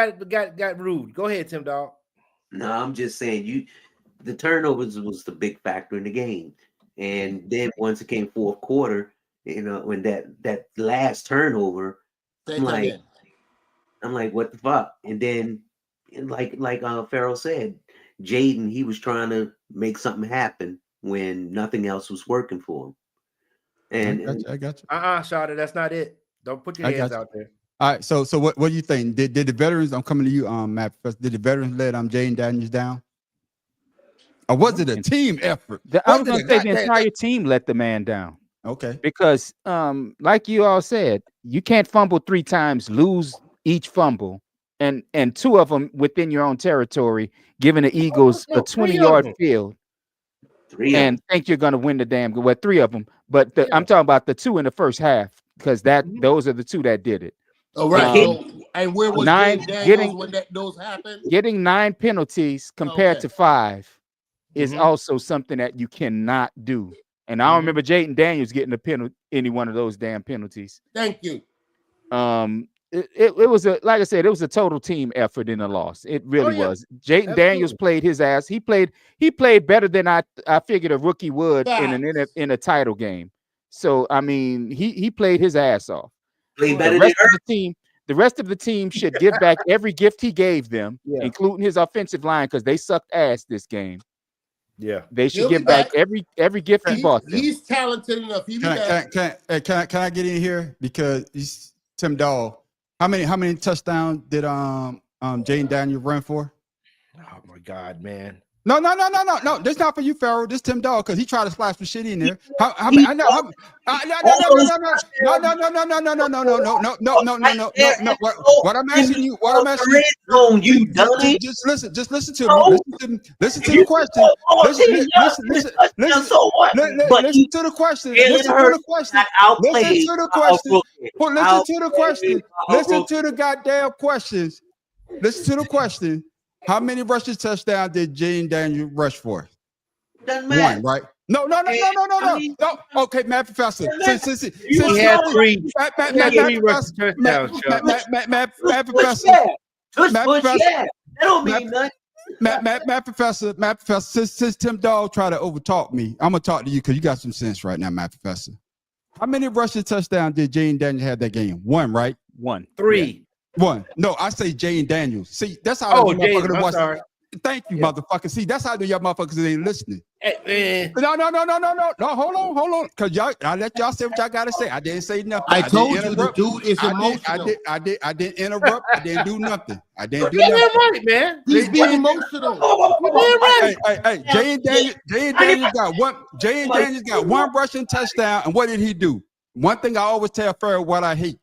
got rude. Go ahead, Tim Dog. No, I'm just saying the turnovers was the big factor in the game. And then once it came fourth quarter, you know, when that last turnover, I'm like, what the fuck? And then like Farrell said, Jaden, he was trying to make something happen when nothing else was working for him. And I got you. Shawty, that's not it. Don't put your hands out there. All right, so what do you think? Did the veterans? I'm coming to you, Matt. Did the veterans let Jaden Daniels down, or was it a team effort? I was going to say the entire team let the man down. Okay, because like you all said, you can't fumble 3 times, lose each fumble, and 2 of them within your own territory, giving the Eagles a 20-yard field, and think you're going to win the damn good. Well, 3 of them, but I'm talking about the 2 in the first half, because those are the 2 that did it. Oh, right. And where was Daniels when those happened? Getting 9 penalties compared to 5 is also something that you cannot do. And I don't remember Jaden Daniels getting any one of those damn penalties. Thank you. It was like I said, it was a total team effort in the loss. It really was. Jaden Daniels played his ass. He played better than I figured a rookie would in a title game. So I mean, he played his ass off. The rest of the team should give back every gift he gave them, including his offensive line, because they sucked ass this game. Yeah, they should give back every gift he bought them. He's talented enough. Can I get in here because he's Tim Dog? How many touchdowns did Jaden Daniels run for? Oh my God, man! No. This not for you, Farrell. This Tim Dog, because he tried to splash some shit in there. No. What I'm asking you, you dummy. Just listen to me. Listen to the question. Listen to the question. Listen to the goddamn questions. Listen to the question. How many rushes touchdowns did Jaden Daniels rush for? One, right? No. Okay, Matt Professor. Since he had 3 rushes touchdowns. Matt Professor. That don't mean nothing. Matt Professor. Since Tim Dog tried to overtalk me, I'm gonna talk to you because you got some sense right now, Matt Professor. How many rushes touchdowns did Jaden Daniels have that game? One, right? 1. 3. Yeah. 1. No, I say Jaden Daniels. See, that's how Jaden, I'm sorry. Thank you, motherfucker. See, that's how the y'all motherfuckers ain't listening. Hey, no. Hold on. Cause I let y'all say what y'all gotta say. I didn't say nothing. I told you the dude is emotional. I didn't interrupt. I didn't do nothing. I didn't do nothing. Right, man. He's being emotional. Hey, Jaden Daniels got one rushing touchdown, and what did he do? one thing I always tell Ferrell what I hate.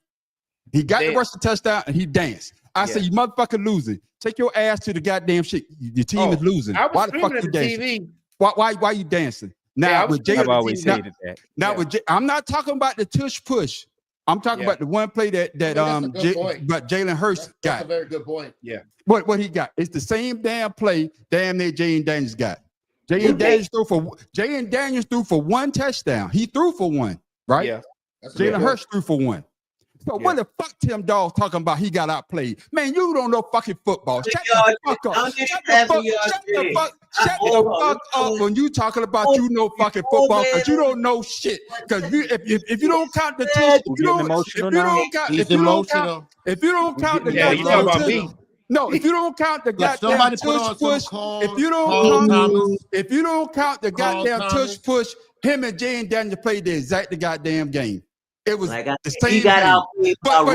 He got the rushing touchdown and he danced. I say, you motherfucking loser. Take your ass to the goddamn shit. Your team is losing. Why the fuck you dancing? Why you dancing? Now with I've always hated that. Now with I'm not talking about the tush push. I'm talking about the one play that Jalen Hurts got. That's a very good point. Yeah. What he got? It's the same damn play damn near Jayden Daniels got. Jayden Daniels threw for one touchdown. He threw for one, right? Yeah. Jalen Hurts threw for one. So what the fuck Tim Dawes talking about? He got outplayed. Man, you don't know fucking football. Shut the fuck up. Shut the fuck up when you talking about you know fucking football because you don't know shit. Because if you don't count the tush, if you don't count the goddamn no, if you don't count the goddamn tush push, if you don't count the goddamn tush push, him and Jayden Daniels played the exact goddamn game. It was the same thing. But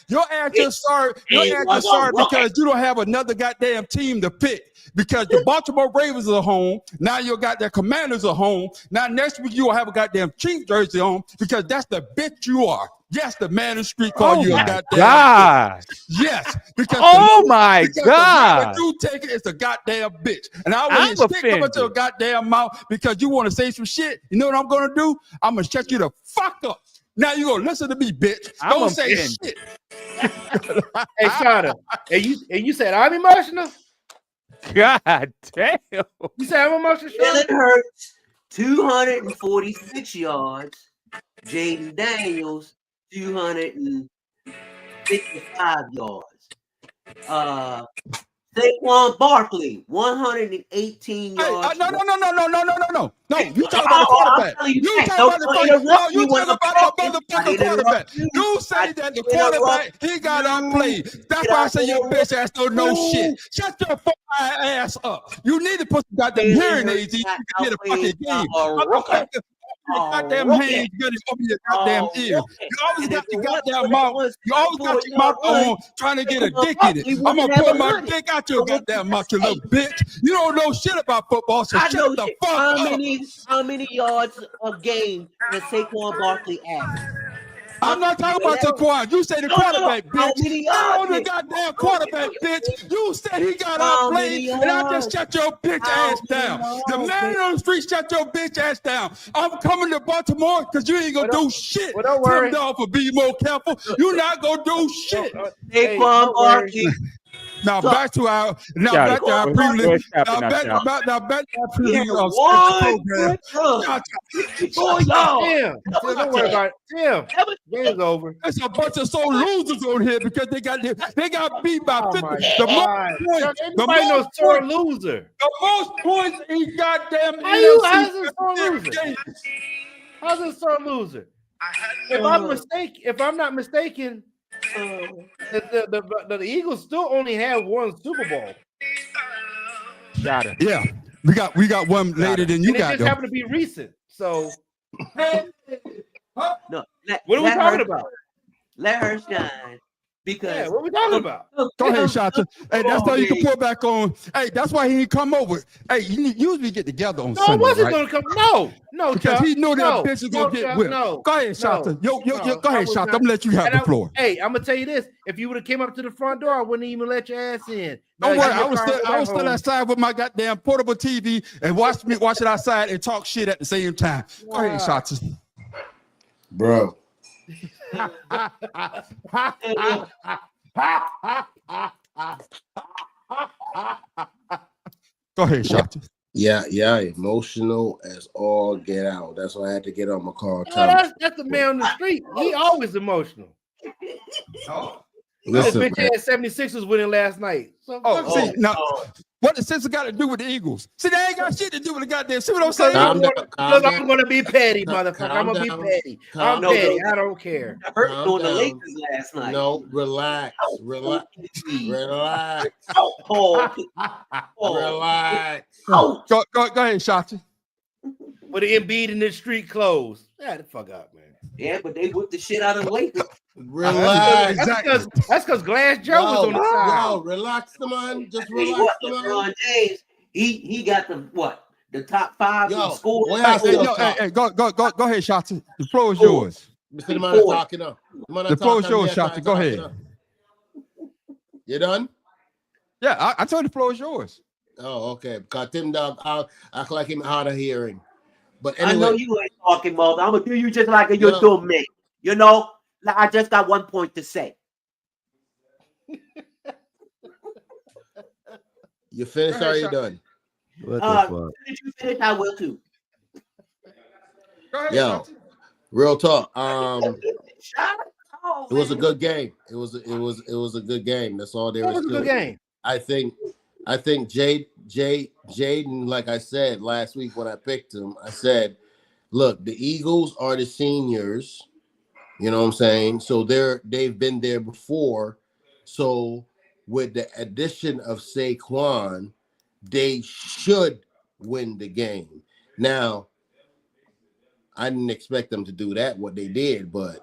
your ass just sorry. Your ass just sorry because you don't have another goddamn team to pick. Because the Baltimore Ravens are home. Now you got their Commanders are home. Now next week you will have a goddamn Chiefs jersey on because that's the bitch you are. Yes, the man in the street call you a goddamn bitch. Yes, because my God, you take it, it's a goddamn bitch. And I want you to stick coming to your goddamn mouth because you want to say some shit. You know what I'm gonna do? I'm gonna shut you the fuck up. Now you gonna listen to me, bitch. Don't say shit. Hey, Shada, and you said I'm emotional. God damn. You said I'm emotional. Jalen Hurts, 246 yards. Jayden Daniels, 255 yards. Saquon Barkley, 118 yards. No. No, you talking about the quarterback. You talking about the motherfucking quarterback. You say that the quarterback, he got outplayed. That's why I say your bitch ass don't know shit. Shut your fucking ass up. You need to put some goddamn hearing aids in you can get a fucking game. Goddamn hands good over your goddamn ear. You always got your goddamn mouth. You always got your mouth on trying to get a dick in it. I'm gonna pull my dick out your goddamn mouth, you little bitch. You don't know shit about football, so shut the fuck up. How many yards a game does Saquon Barkley average? I'm not talking about Saquon. You say the quarterback, bitch. Oh, the goddamn quarterback, bitch. You said he got outplayed, and I just shut your bitch ass down. The man on the street shut your bitch ass down. I'm coming to Baltimore because you ain't gonna do shit. Well, don't worry. Tim Dawes, for be more careful. You're not gonna do shit. Saquon Barkley. Now back to our prelim. Now back to our prelim program. Damn, don't worry about it. Damn, game's over. There's a bunch of sore losers on here because they got beat by 50. The most points he goddamn how's a sore loser? If I'm not mistaken, the Eagles still only have one Super Bowl. Got it. Yeah, we got one later than you and got. It just happened to be recent. So, No, what are we talking about? Let her shine. Because what are we talking about? Go ahead, Shanta. Hey, that's why you can pull back on. Hey, that's why he didn't come over. Hey, you usually get together on Sunday, wasn't right? gonna come. No, because he knew that bitch was gonna get whipped. Go ahead, Shanta. Go ahead, Shanta. I'm gonna let you have the floor. Hey, I'm gonna tell you this: if you would have came up to the front door, I wouldn't even let your ass in. Don't worry, I was still outside with my goddamn portable TV and watch it outside and talk shit at the same time. Go ahead, Shanta. Bro. Go ahead, Shanta. Yeah, emotional as all get out. That's why I had to get on my car. That's the man on the street. He always emotional. Listen, this bitch had 76ers winning last night. So what the Sixers got to do with the Eagles? See, they ain't got shit to do with the goddamn. See what I'm saying? I'm gonna be petty, motherfucker. I'm gonna be petty. I'm petty. I don't care. I heard doing the Lakers last night. No, relax. Relax. Relax. Go ahead, Shotzi. With the Embiid in the street clothes. Yeah, the fuck up, man. Yeah, but they whipped the shit out of the Lakers. Relax. That's because Glass Joe was on the side. Yo, relax, man. Just relax, man. LeBron James, he got the top 5 Yo, scored. Hey, go ahead, Shotzi. The floor is yours. Mr. Man is talking up. The floor is yours, Shotty. Go ahead. You done? Yeah, I told the floor is yours. Oh, okay. Because Tim Dog, I'll act like him hard of hearing. But anyway, I know you ain't talking, Mother. I'm gonna do you just like you're doing me. You know, I just got one point to say. You finished or you done? What the fuck? Did you finish? I will too. Yo, real talk. It was a good game. It was a good game. That's all there was to it. Good game. I think Jaden, like I said last week when I picked him, I said, look, the Eagles are the seniors. You know what I'm saying? So they've been there before. So with the addition of Saquon, they should win the game. Now, I didn't expect them to do that, what they did, but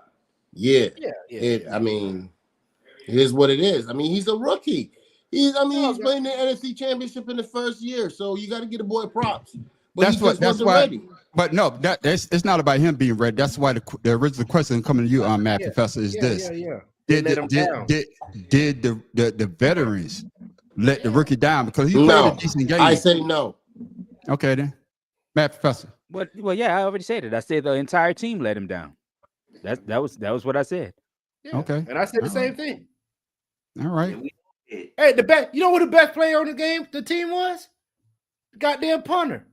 I mean, here's what it is. I mean, he's a rookie. He's playing the NFC Championship in the first year, so you got to get a boy props. But that's why. Ready. But no, it's not about him being ready. That's why the original question coming to you, Matt Professor, is this: Did the veterans let the rookie down because he played a decent game? I say no. Okay then, Matt Professor. Well, yeah, I already said it. I said the entire team let him down. That was what I said. Yeah. Okay, and I said the same thing. All right. Hey, the best. You know what the best player on the team was? The goddamn punter.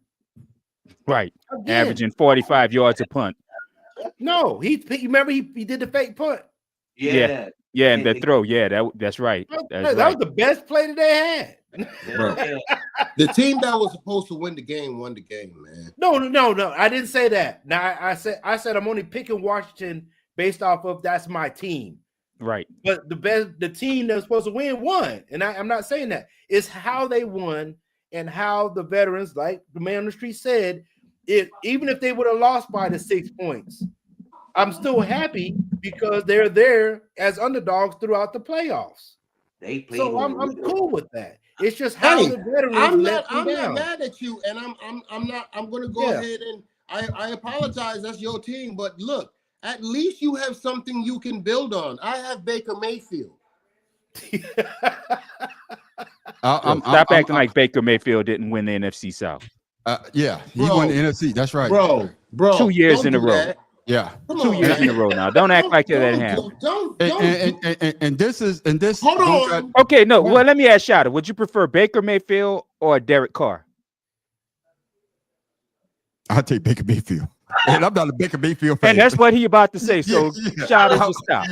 Right, averaging 45 yards a punt. No, he remember he did the fake punt. Yeah, and the throw. Yeah, that's right. That was the best play that they had. Bro, the team that was supposed to win the game won the game, man. No. I didn't say that. Now I said I'm only picking Washington based off of that's my team. Right. But the team that was supposed to win won. And I'm not saying that. It's how they won and how the veterans, like the man on the street said, even if they would have lost by the 6 points, I'm still happy because they're there as underdogs throughout the playoffs. So I'm cool with that. It's just how the veterans I'm let not down. mad at you, and I'm gonna go ahead and I apologize. That's your team, but look, at least you have something you can build on. I have Baker Mayfield. Stop acting like Baker Mayfield didn't win the NFC South. Yeah, he won the NFC. That's right, bro. 2 years in a row. That. Yeah, 2 years in a row now. Don't act like that didn't happen. And this. Hold on. Okay, no. Well, let me ask Shada. Would you prefer Baker Mayfield or Derek Carr? I'll take Baker Mayfield. And I'm not a Baker Mayfield fan. And that's what he about to say. So Shada, just stop.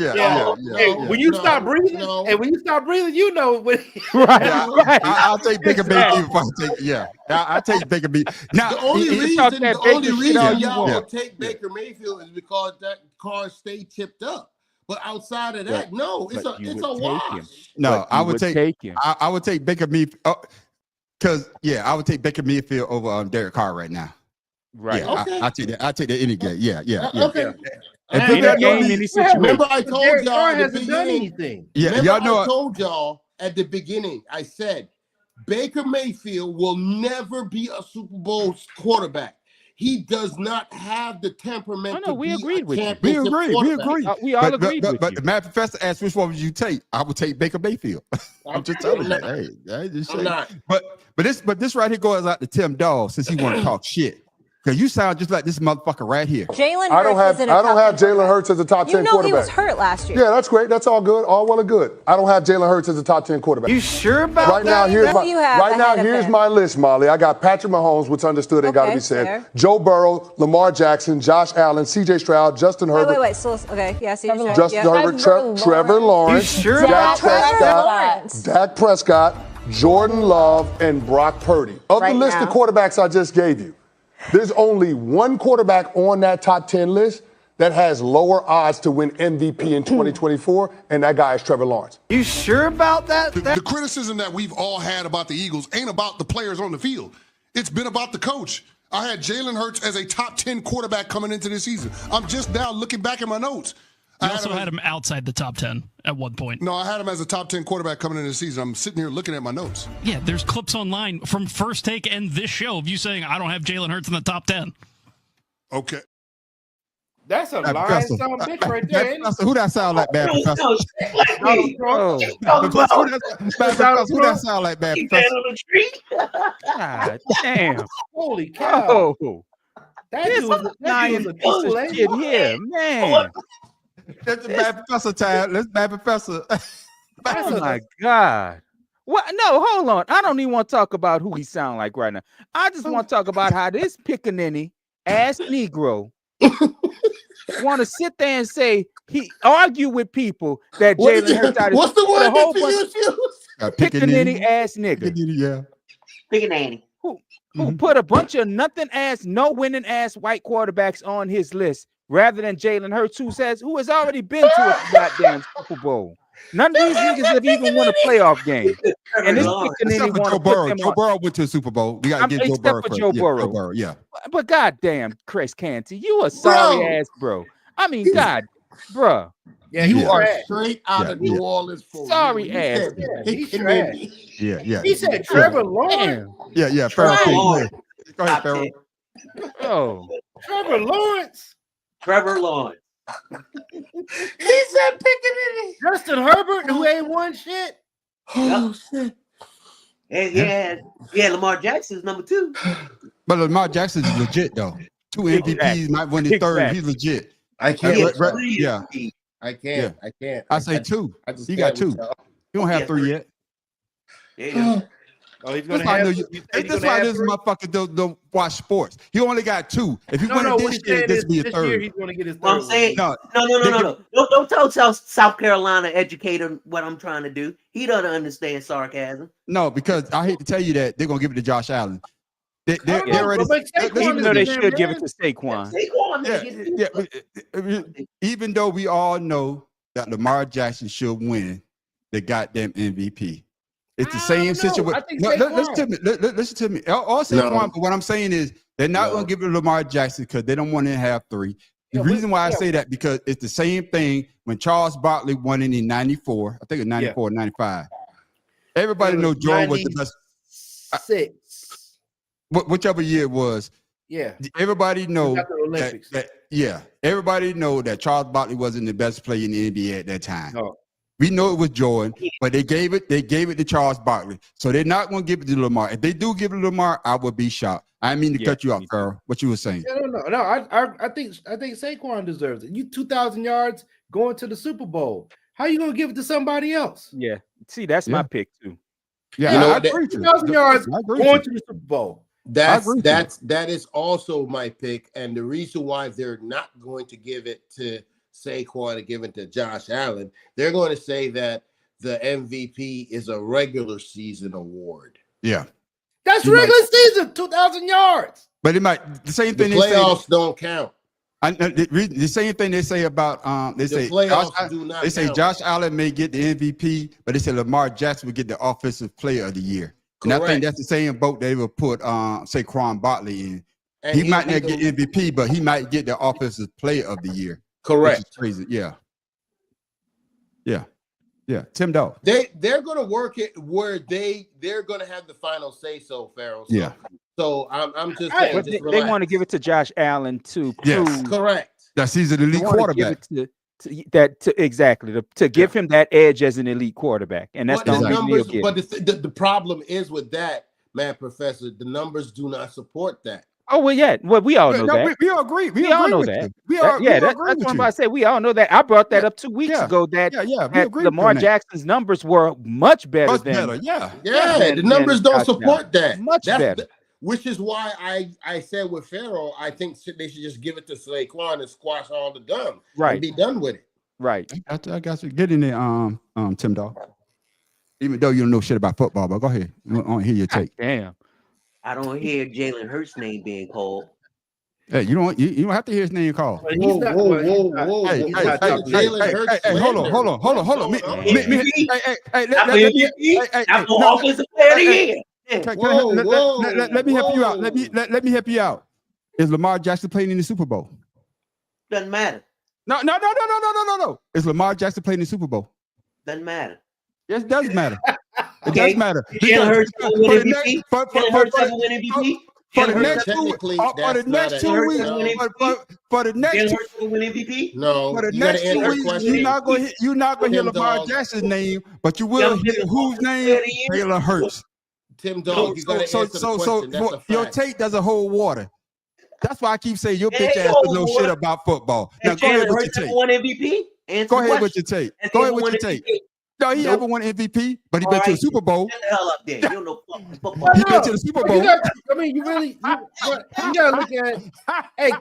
When you stop breathing, and when you stop breathing, you know when. right. I'll take Baker Mayfield. I'll take Baker Mayfield. Now, the only reason y'all will take Baker Mayfield is because that car stayed tipped up. But outside of that, no, it's a wash. No, I would take him. I would take Baker Mayfield because I would take Baker Mayfield over Derek Carr right now. Right. Yeah, okay. I take that. I take that any game. Yeah. Okay. Any game, any situation. Remember, I told y'all at the beginning. Yeah, y'all know. I told y'all at the beginning. I said Baker Mayfield will never be a Super Bowl quarterback. He does not have the temperament. We agreed with you. We agree. We all agreed with you. But the Matt Professor asked which one would you take? I would take Baker Mayfield. I'm just telling you. Hey, just I'm not. But this right here goes out to Tim Dawes since he want to talk shit. Because you sound just like this motherfucker right here. Jalen Hurts I don't have Jalen Hurts as a top 10 quarterback. You know he was hurt last year. Yeah, that's great. That's all good. All well and good. I don't have Jalen Hurts as a top 10 quarterback. You sure about that? Here's my list, Molly. I got Patrick Mahomes, which understood and got to be said. Fair. Joe Burrow, Lamar Jackson, Josh Allen, C.J. Stroud, Justin Herbert. Wait. So, okay. Yeah, C.J. Stroud. Justin Herbert, Trevor Lawrence. You sure about that? Dak Prescott, Jordan Love, and Brock Purdy. Of the list of quarterbacks I just gave you, there's only one quarterback on that top 10 list that has lower odds to win MVP in 2024, and that guy is Trevor Lawrence. You sure about that? The criticism that we've all had about the Eagles ain't about the players on the field. It's been about the coach. I had Jalen Hurts as a top 10 quarterback coming into this season. I'm just now looking back at my notes. I also had him outside the top 10 at one point. No, I had him as a top 10 quarterback coming into the season. I'm sitting here looking at my notes. Yeah, there's clips online from First Take and this show of you saying, I don't have Jalen Hurts in the top 10. Okay. That's a Bad lying Professor. son of a bitch right Bad there. Ain't it? Professor. Who that sound like, Bad Professor? No, shit like me. Oh, Bad Professor. Who that sound like, Bad He Professor? stand on the tree. God damn. Holy cow! Oh, That this dude was a lying tool, piece of ain't shit it? here, man. That's the Bad Professor time. Let's Bad Professor. Oh my God. What? No, hold on. I don't even want to talk about who he sound like right now. I just want to talk about how this pickaninny ass Negro want to sit there and say he argue with people that Jalen Hurts out. What's the word Uh, that you use? Pickaninny ass nigga Yeah. Pickaninny. who put a bunch of nothing ass, no winning ass white quarterbacks on his list rather than Jalen Hurts, who has already been to a goddamn Super Bowl. None of these niggas have even won a playoff game. And this pickaninny want to put them Joe on. Burrow went to the Super Bowl. We got to give Joe Burrow Except for credit. Joe Burrow. Yeah. But goddamn, Chris Canty, you a sorry ass bro. I mean, God, bruh. Yeah, you are trash. straight out of New Orleans for sorry real. ass. He's trash. Yeah. He said Trevor Lawrence. Yeah. Farrell, Lawrence. go ahead, Farrell. Oh, Trevor Lawrence. Trevor Lawrence. He said Pickaninny. Justin Herbert, who ain't won shit. Oh shit. And yeah, Lamar Jackson's number 2. But Lamar Jackson's legit though. 2 MVPs, might win his third. He's legit. I can't. Yeah. I can't. I can't. I say 2. I just He got can't 2. with You don't have 3 yet. Yeah. Oh, he's That's gonna why I know have. you. He's That's gonna why have this 3? motherfucker don't watch sports. He only got 2. If he win No, it what this he's year, saying this is will be a this year third. he's gonna get his What I'm third. saying, No, no. Don't tell South Carolina educator what I'm trying to do. He doesn't understand sarcasm. No, because I hate to tell you that they're gonna give it to Josh Allen. They already, even though they should give it to Saquon. Even though we all know that Lamar Jackson should win the goddamn MVP. It's the same situation. No, listen to me. Listen to me. All Saquon, but what I'm saying is they're not going to give it to Lamar Jackson because they don't want to have 3. The reason why I say that because it's the same thing when Charles Barkley won it in 94. I think it's 94 or 95. Everybody knows Jordan was the best. 6. Whichever year it was. Yeah. Everybody know Olympics. Everybody know that Charles Barkley wasn't the best player in the NBA at that time. No. We know it was Jordan, but they gave it to Charles Barkley. So they're not going to give it to Lamar. If they do give it to Lamar, I would be shocked. I didn't mean to cut you off, Carl. What you were saying? No. I think Saquon deserves it. You 2,000 yards going to the Super Bowl. How you gonna give it to somebody else? Yeah. See, that's my pick too. Yeah, You know, I agree. 2,000 yards going to the Super Bowl. That is also my pick, and the reason why they're not going to give it to Saquon and give it to Josh Allen, they're going to say that the MVP is a regular season award. Yeah, that's regular season, 2,000 yards. But it might the same thing. The playoffs don't count. The same thing they say about they say playoffs do not they say count. Josh Allen may get the MVP, but they say Lamar Jackson will get the Offensive Player of the Year. And I think that's the same boat they will put Saquon Barkley in. And he might not get MVP, but he might get the Offensive Player of the Year. Correct. Which is crazy. Yeah. Tim Dog. They're going to work it where they're going to have the final say so, Farrell. Yeah. So I'm just saying. But they want to give it to Josh Allen to prove. Yes. Correct. That he's an elite quarterback. To give him that edge as an elite quarterback, and that's the only reason he'll get. But the problem is with that, man, Professor, the numbers do not support that. Oh well, yeah. Well, we all know that. We all agree. We all know with that. you. That's what I'm about to say. We all know that. I brought that up 2 weeks ago. That Lamar Jackson's numbers were much better than. Yeah, the numbers don't support that. Much better. Which is why I said with Farrell, I think they should just give it to Saquon and squash all the gum. Right. And be done with it. Right. I got you. Get in there, Tim Dog. Even though you don't know shit about football, but go ahead. I want to hear your take. Damn. I don't hear Jalen Hurts' name being called. Hey, you don't have to hear his name called. Whoa. Hey, hold on. Let me help you out. Let me help you out. Is Lamar Jackson playing in the Super Bowl? Doesn't matter. No. Is Lamar Jackson playing in the Super Bowl? Doesn't matter. Yes, it does matter. It does matter. Jalen Hurts ever win MVP? For the Jalen next Hurts, two, technically, for the that's next not 2 a- weeks, no. for the next Jalen two, Hurts will win MVP. No, for the you gotta next 2 answer the weeks, question. you're not gonna hear Tim Lamar Dog. Jackson's name, but you Yeah, will I'm hear giving whose Offensive name? Player of the Year. Jalen Hurts. Tim Dog, you gotta answer the question. That's a Your fact. take doesn't hold water. That's why I keep saying your It bitch ain't ass hold doesn't know water. shit about football. Now Has go ahead Jalen with Hurts your ever take. won MVP? Answer Go the ahead with question. your take. Has Go he ahead ever with won your take. MVP? No, he Nope. haven't won MVP, but he All been to the right, Super Bowl. shut the hell up there. You don't know fucking football. Why He been not? to the Super You Bowl. got, I mean, you gotta look at. Hey,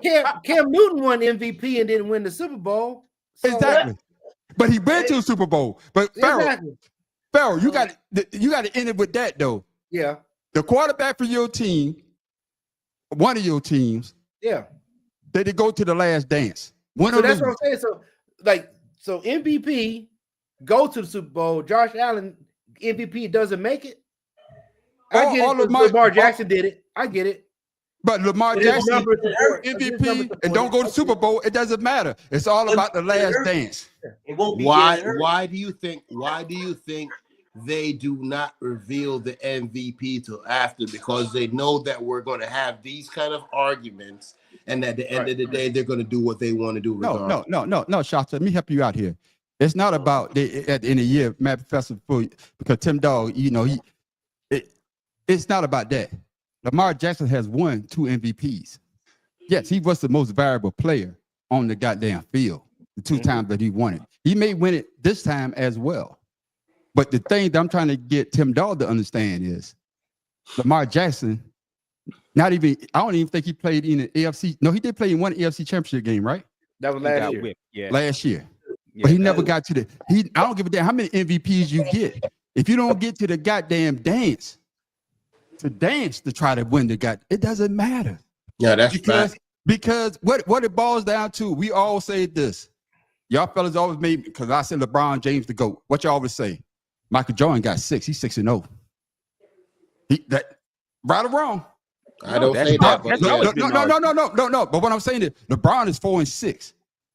Cam Newton won MVP and didn't win the Super Bowl. So, Exactly. But he been to the Super Bowl. But Exactly. Farrell, you got to end it with that though. Yeah. The quarterback for your team, one of your teams, Yeah. they go to the last dance. Win So or that's lose. what I'm saying. So MVP go to the Super Bowl. Josh Allen MVP doesn't make it. I get it. Lamar Jackson did it. I get it. But Lamar But his Jackson, numbers support- his numbers MVP, support and don't go to Super Bowl. It doesn't matter. It's all about the last dance. It won't be Why? Jalen Hurts. Why do you think they do not reveal the MVP till after? Because they know that we're going to have these kind of arguments, and at the end of the day, they're going to do what they want to do. Regardless. No, Shasta. Let me help you out here. It's not about at the end of the year, Matt Professor, because Tim Dog, it's not about that. Lamar Jackson has won 2 MVPs. Yes, he was the most valuable player on the goddamn field the 2 times that he won it. He may win it this time as well. But the thing that I'm trying to get Tim Dog to understand is Lamar Jackson, I don't even think he played in the AFC. No, he did play in one AFC championship game, right? That was last year. Yeah. Last year. But he never got to I don't give a damn how many MVPs you get. If you don't get to the goddamn dance, to try to win it doesn't matter. Yeah, that's because what it boils down to, we all say this. Y'all fellas always made, because I said LeBron James the GOAT. What y'all always say? Michael Jordan got 6. He's 6-0. Right or wrong? I don't say that. But No. But what I'm saying is LeBron is 4-6.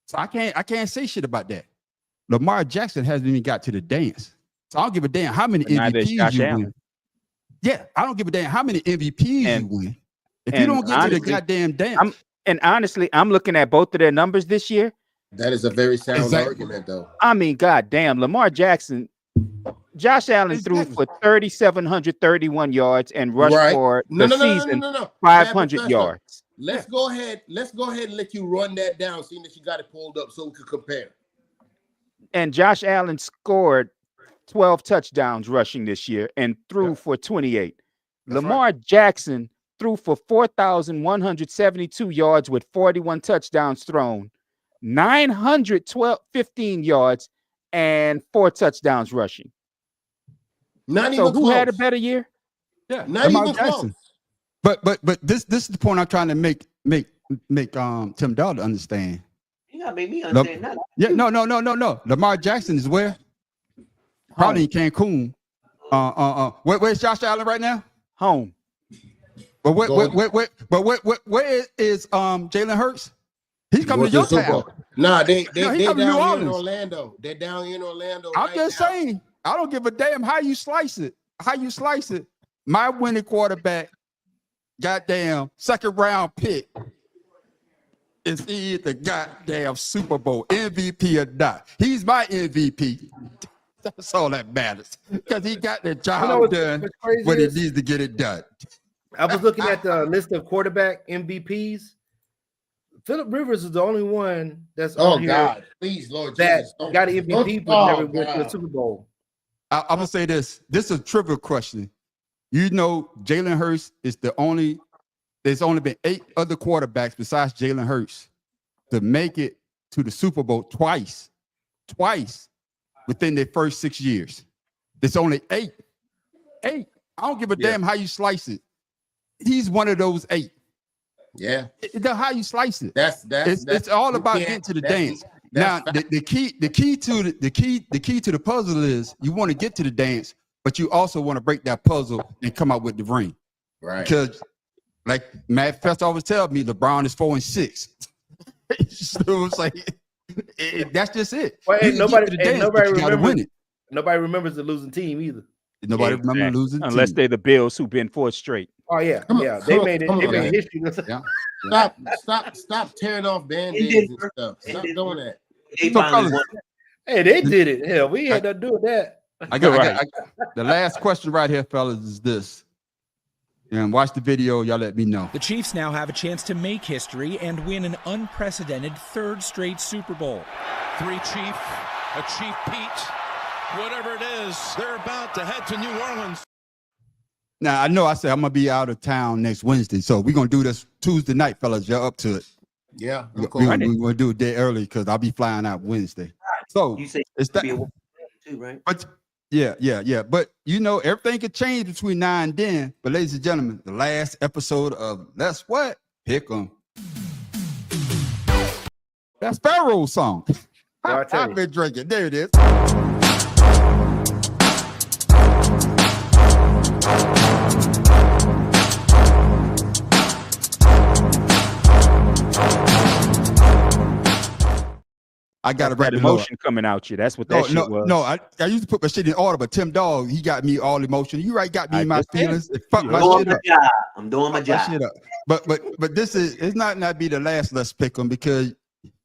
So I can't say shit about that. Lamar Jackson hasn't even got to the dance. So I don't give a damn how many MVPs you win. Yeah, I don't give a damn how many MVPs you win. If you don't get to the goddamn dance. Honestly, I'm looking at both of their numbers this year. That is a very sound argument, though. I mean, goddamn, Lamar Jackson, Josh Allen threw for 3,731 yards and rushed for the season 500 yards. Let's go ahead and let you run that down, seeing that you got it pulled up so we could compare. And Josh Allen scored 12 touchdowns rushing this year and threw for 28. Lamar Jackson threw for 4,172 yards with 41 touchdowns thrown, 915 yards, and 4 touchdowns rushing. Not so even who close. had a better year? Yeah, not Lamar even Jackson. close. But this is the point I'm trying to make Tim Dog understand. You gotta make me understand that. Yeah, no. Lamar Jackson is where? Probably in Cancun. Where's Josh Allen right now? Home. But where is Jalen Hurts? He's coming to your town. Nah, they he's down coming to New here in Orleans. Orlando. They're down here in Orlando. I'm just saying, I don't give a damn how you slice it. My winning quarterback, goddamn second round pick, is in the goddamn Super Bowl MVP or not. He's my MVP. That's all that matters, because he got the job done when he needs to get it done. I was looking at the list of quarterback MVPs. Phillip Rivers is the only one that's on here. God, please, Lord that Jesus, don't- got an MVP but never went to God. the Super Bowl. I'm gonna say this. This is a trivial question. You know, Jalen Hurts is there's only been 8 other quarterbacks besides Jalen Hurts to make it to the Super Bowl twice within their first 6 years. There's only 8. I don't give a damn how you slice it. He's one of those 8. Yeah. How you slice it. It's all about getting to the dance. Now, the key to the puzzle is you want to get to the dance, but you also want to break that puzzle and come out with the ring. Right. Because, like Matt Fest always tells me, LeBron is 4-6. So it's like that's just it. Well, You get to the dance, but you gotta win it. Nobody remembers the losing team either. Nobody remember losing unless team. they're the Bills who've been 4 straight. Oh yeah, Come on, yeah. come They on, made it. come They on, made man. history. Yeah. Stop tearing off band-aids and stuff. Stop doing that. They So, finally fellas, won. Hey, they did it. Hell, we had nothing to do with that. I got the last question right here, fellas, is this. And watch the video. Y'all let me know. The Chiefs now have a chance to make history and win an unprecedented 3rd straight Super Bowl. 3 Chief, a Chief Pete, whatever it is, they're about to head to New Orleans. Now, I know I said I'm going to be out of town next Wednesday, so we're going to do this Tuesday night, fellas. Y'all up to it. Yeah. We're going to do it a day early because I'll be flying out Wednesday. So You say it's that. too, right? But yeah. But you know, everything could change between now and then. But ladies and gentlemen, the last episode of Let's What? Pick 'em. That's Pharaoh's song. I've been drinking. There it is. I got that emotion coming out you. That's what that shit was. No, I used to put my shit in order, but Tim Dog, he got me all emotional. You right, got me in my feelings. It fucked my shit up. I'm doing my job. Shit up. But this is it's not be the last Let's Pick 'em because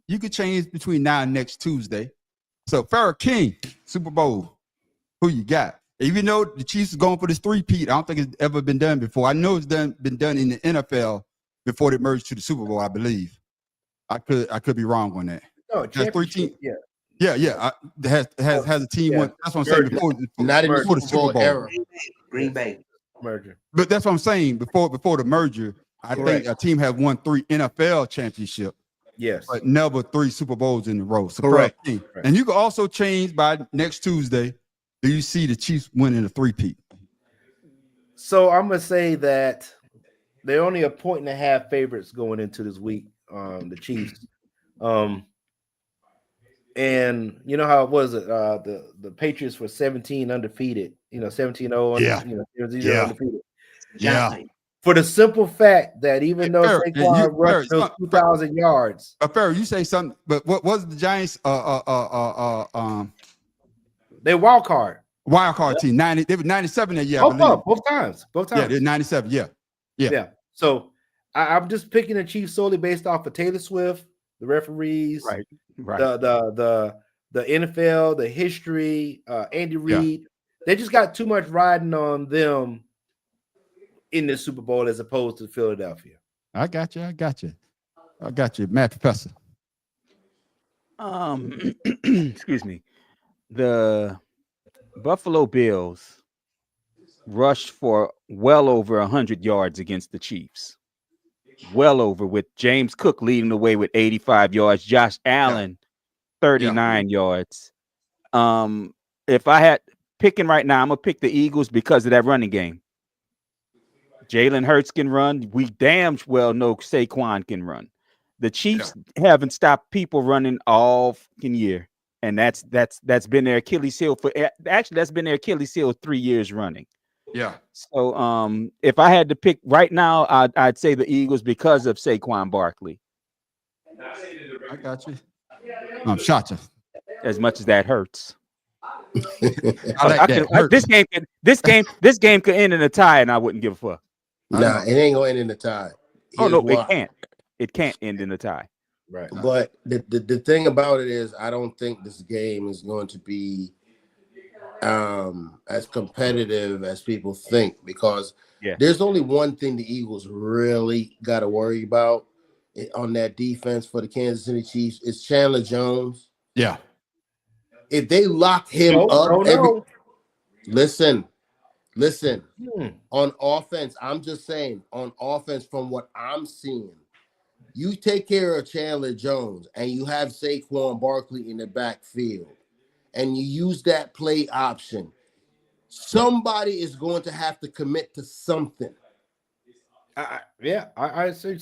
you could change between now and next Tuesday. So Pharaoh King, Super Bowl, who you got? Even though the Chiefs are going for this 3-peat, I don't think it's ever been done before. I know it's been done in the NFL before they merged to the Super Bowl, I believe. I could be wrong on that. No, That's 3 teams. Yeah. Has a team won. That's what I'm saying before. Not in the before Super Bowl era. Green Bay merger. But that's what I'm saying. Before the merger, I think a team has won 3 NFL championships. Yes. But never 3 Super Bowls in a row. So Correct. And you can also change by next Tuesday. Do you see the Chiefs winning a 3-peat? So I'm gonna say that they're only a 1.5 favorites going into this week. The Chiefs. And you know how it was the Patriots were 17 undefeated, 17-0 undefeated. Yeah. For the simple fact that even though Saquon rushed those 2,000 yards. Pharaoh, you say something, but what was the Giants they wild card. Wild card team. They were 97 that year. Both times. Yeah, they're 97. Yeah. So I'm just picking the Chiefs solely based off of Taylor Swift, the referees, right. the NFL, the history, Andy Reid. Yeah. They just got too much riding on them in the Super Bowl as opposed to Philadelphia. I got you, Matt Professor. Excuse me. The Buffalo Bills rushed for well over 100 yards against the Chiefs. Well over, with James Cook leading the way with 85 yards, Josh Allen 39 yards. If I had picking right now, I'm gonna pick the Eagles because of that running game. Jalen Hurts can run. We damn well know Saquon can run. The Chiefs haven't stopped people running all fucking year, and that's been their Achilles heel that's been their Achilles heel 3 years running. Yeah. So if I had to pick right now, I'd say the Eagles because of Saquon Barkley. I got you. Shot you. As much as that hurts. This game could end in a tie, and I wouldn't give a fuck. Nah, it ain't gonna end in a tie. It can't. It can't end in a tie. Right. But the thing about it is, I don't think this game is going to be as competitive as people think, because there's only one thing the Eagles really got to worry about on that defense for the Kansas City Chiefs. It's Chandler Jones. Yeah. If they lock him up, listen. On offense, I'm just saying, on offense, from what I'm seeing, you take care of Chandler Jones and you have Saquon Barkley in the backfield and you use that play option, somebody is going to have to commit to something. I say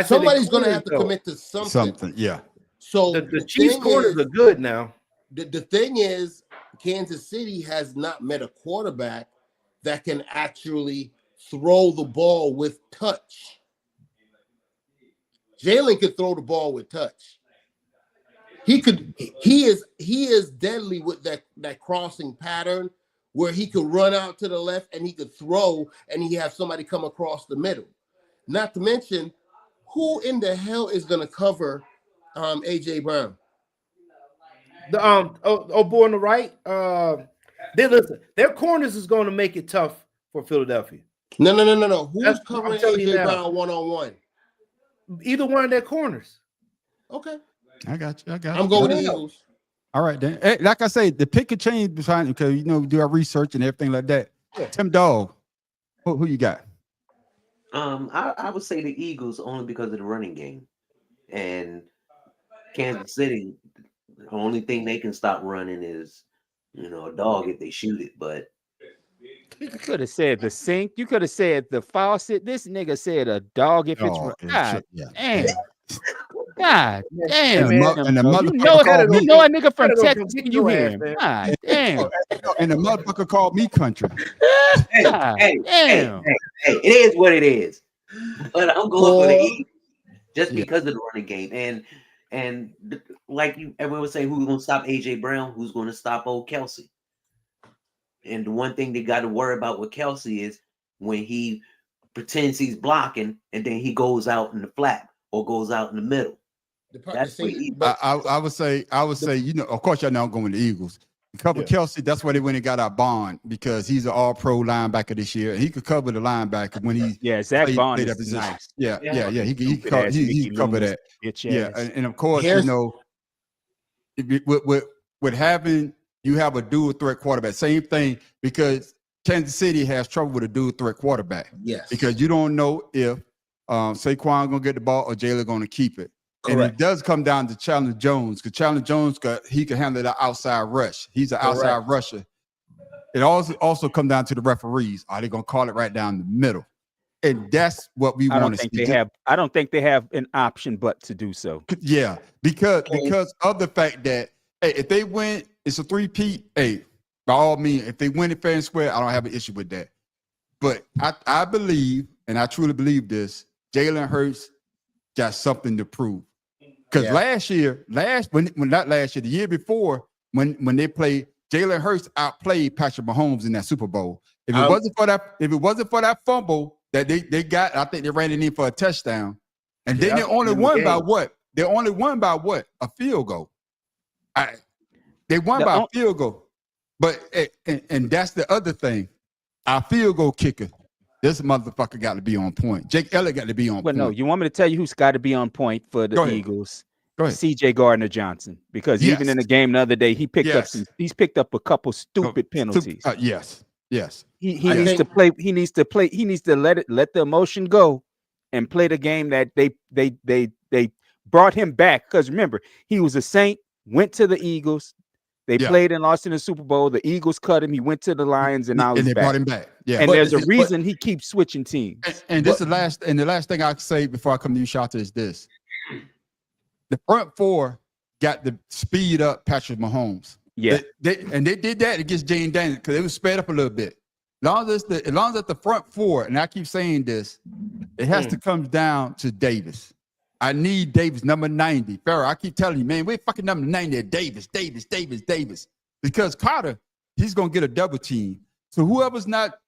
somebody's going to have to commit to something. Yeah. So the Chiefs corners are good now. The thing is, Kansas City has not met a quarterback that can actually throw the ball with touch. Jalen could throw the ball with touch. He is deadly with that crossing pattern where he could run out to the left and he could throw and he have somebody come across the middle. Not to mention, who in the hell is going to cover AJ Brown? The boy on the right. Listen, their corners is going to make it tough for Philadelphia. No. Who's covering AJ Brown one-on-one? Either one of their corners. Okay. I got you. I'm going with the Eagles. All right, then. Hey, like I say, the pick could change behind because we do our research and everything like that. Yeah. Tim Dog, who you got? I would say the Eagles only because of the running game, and Kansas City. The only thing they can stop running is, a dog if they shoot it. But you could have said the sink. You could have said the faucet. This nigga said a dog if it's God damn. God damn. And the motherfucker you know a nigga from Texas when you hear him. God damn. And the motherfucker called me country. Hey, it is what it is. But I'm going for the Eagles just because of the running game. And like everyone was saying, who's going to stop AJ Brown? Who's going to stop old Kelsey? And the one thing they got to worry about with Kelsey is when he pretends he's blocking and then he goes out in the flat or goes out in the middle. That's what I would say, of course, y'all know I'm going with the Eagles. Cover Kelsey, that's why they went and got our Bond because he's an all-pro linebacker this year. And he could cover the linebacker when he Zach Bond is nice. Yeah. He cover that. And of course, with having you have a dual threat quarterback, same thing because Kansas City has trouble with a dual threat quarterback. Yes, because you don't know if Saquon gonna get the ball or Jalen gonna keep it. Correct. And it does come down to Chandler Jones because Chandler Jones he can handle the outside rush. He's an outside rusher. It also come down to the referees. Are they gonna call it right down the middle? And that's what we want to see. I don't think they have an option but to do so. Yeah, because of the fact that if they win, it's a 3-peat. Hey, by all means, if they win it fair and square, I don't have an issue with that. But I believe, and I truly believe this, Jalen Hurts got something to prove. Because the year before, when they played, Jalen Hurts outplayed Patrick Mahomes in that Super Bowl. If it wasn't for that fumble that they got, I think they ran it in for a touchdown. And then they only won by what? They only won by what? A field goal. They won by a field goal. But and that's the other thing. Our field goal kicker, this motherfucker got to be on point. Jake Elliott got to be on point. No, you want me to tell you who's got to be on point for the Eagles? Go ahead. CJ Gardner-Johnson, because even in the game the other day, he picked up a couple stupid penalties. Yes. He needs to play. He needs to let the emotion go and play the game that they brought him back. Because remember, he was a Saint, went to the Eagles. They played and lost in the Super Bowl. The Eagles cut him. He went to the Lions, and now he's back. Brought him back. Yeah, and there's a reason he keeps switching teams. And this is the last thing I can say before I come to you, Shata, is this: the front four got to speed up Patrick Mahomes. Yeah, they did that against Jane Daniels because it was sped up a little bit. As long as the front four, and I keep saying this, it has to come down to Davis. I need Davis, number 90. Farrell, I keep telling you, man, we're fucking number 90 at Davis. Because Carter, he's going to get a double team. So whoever's got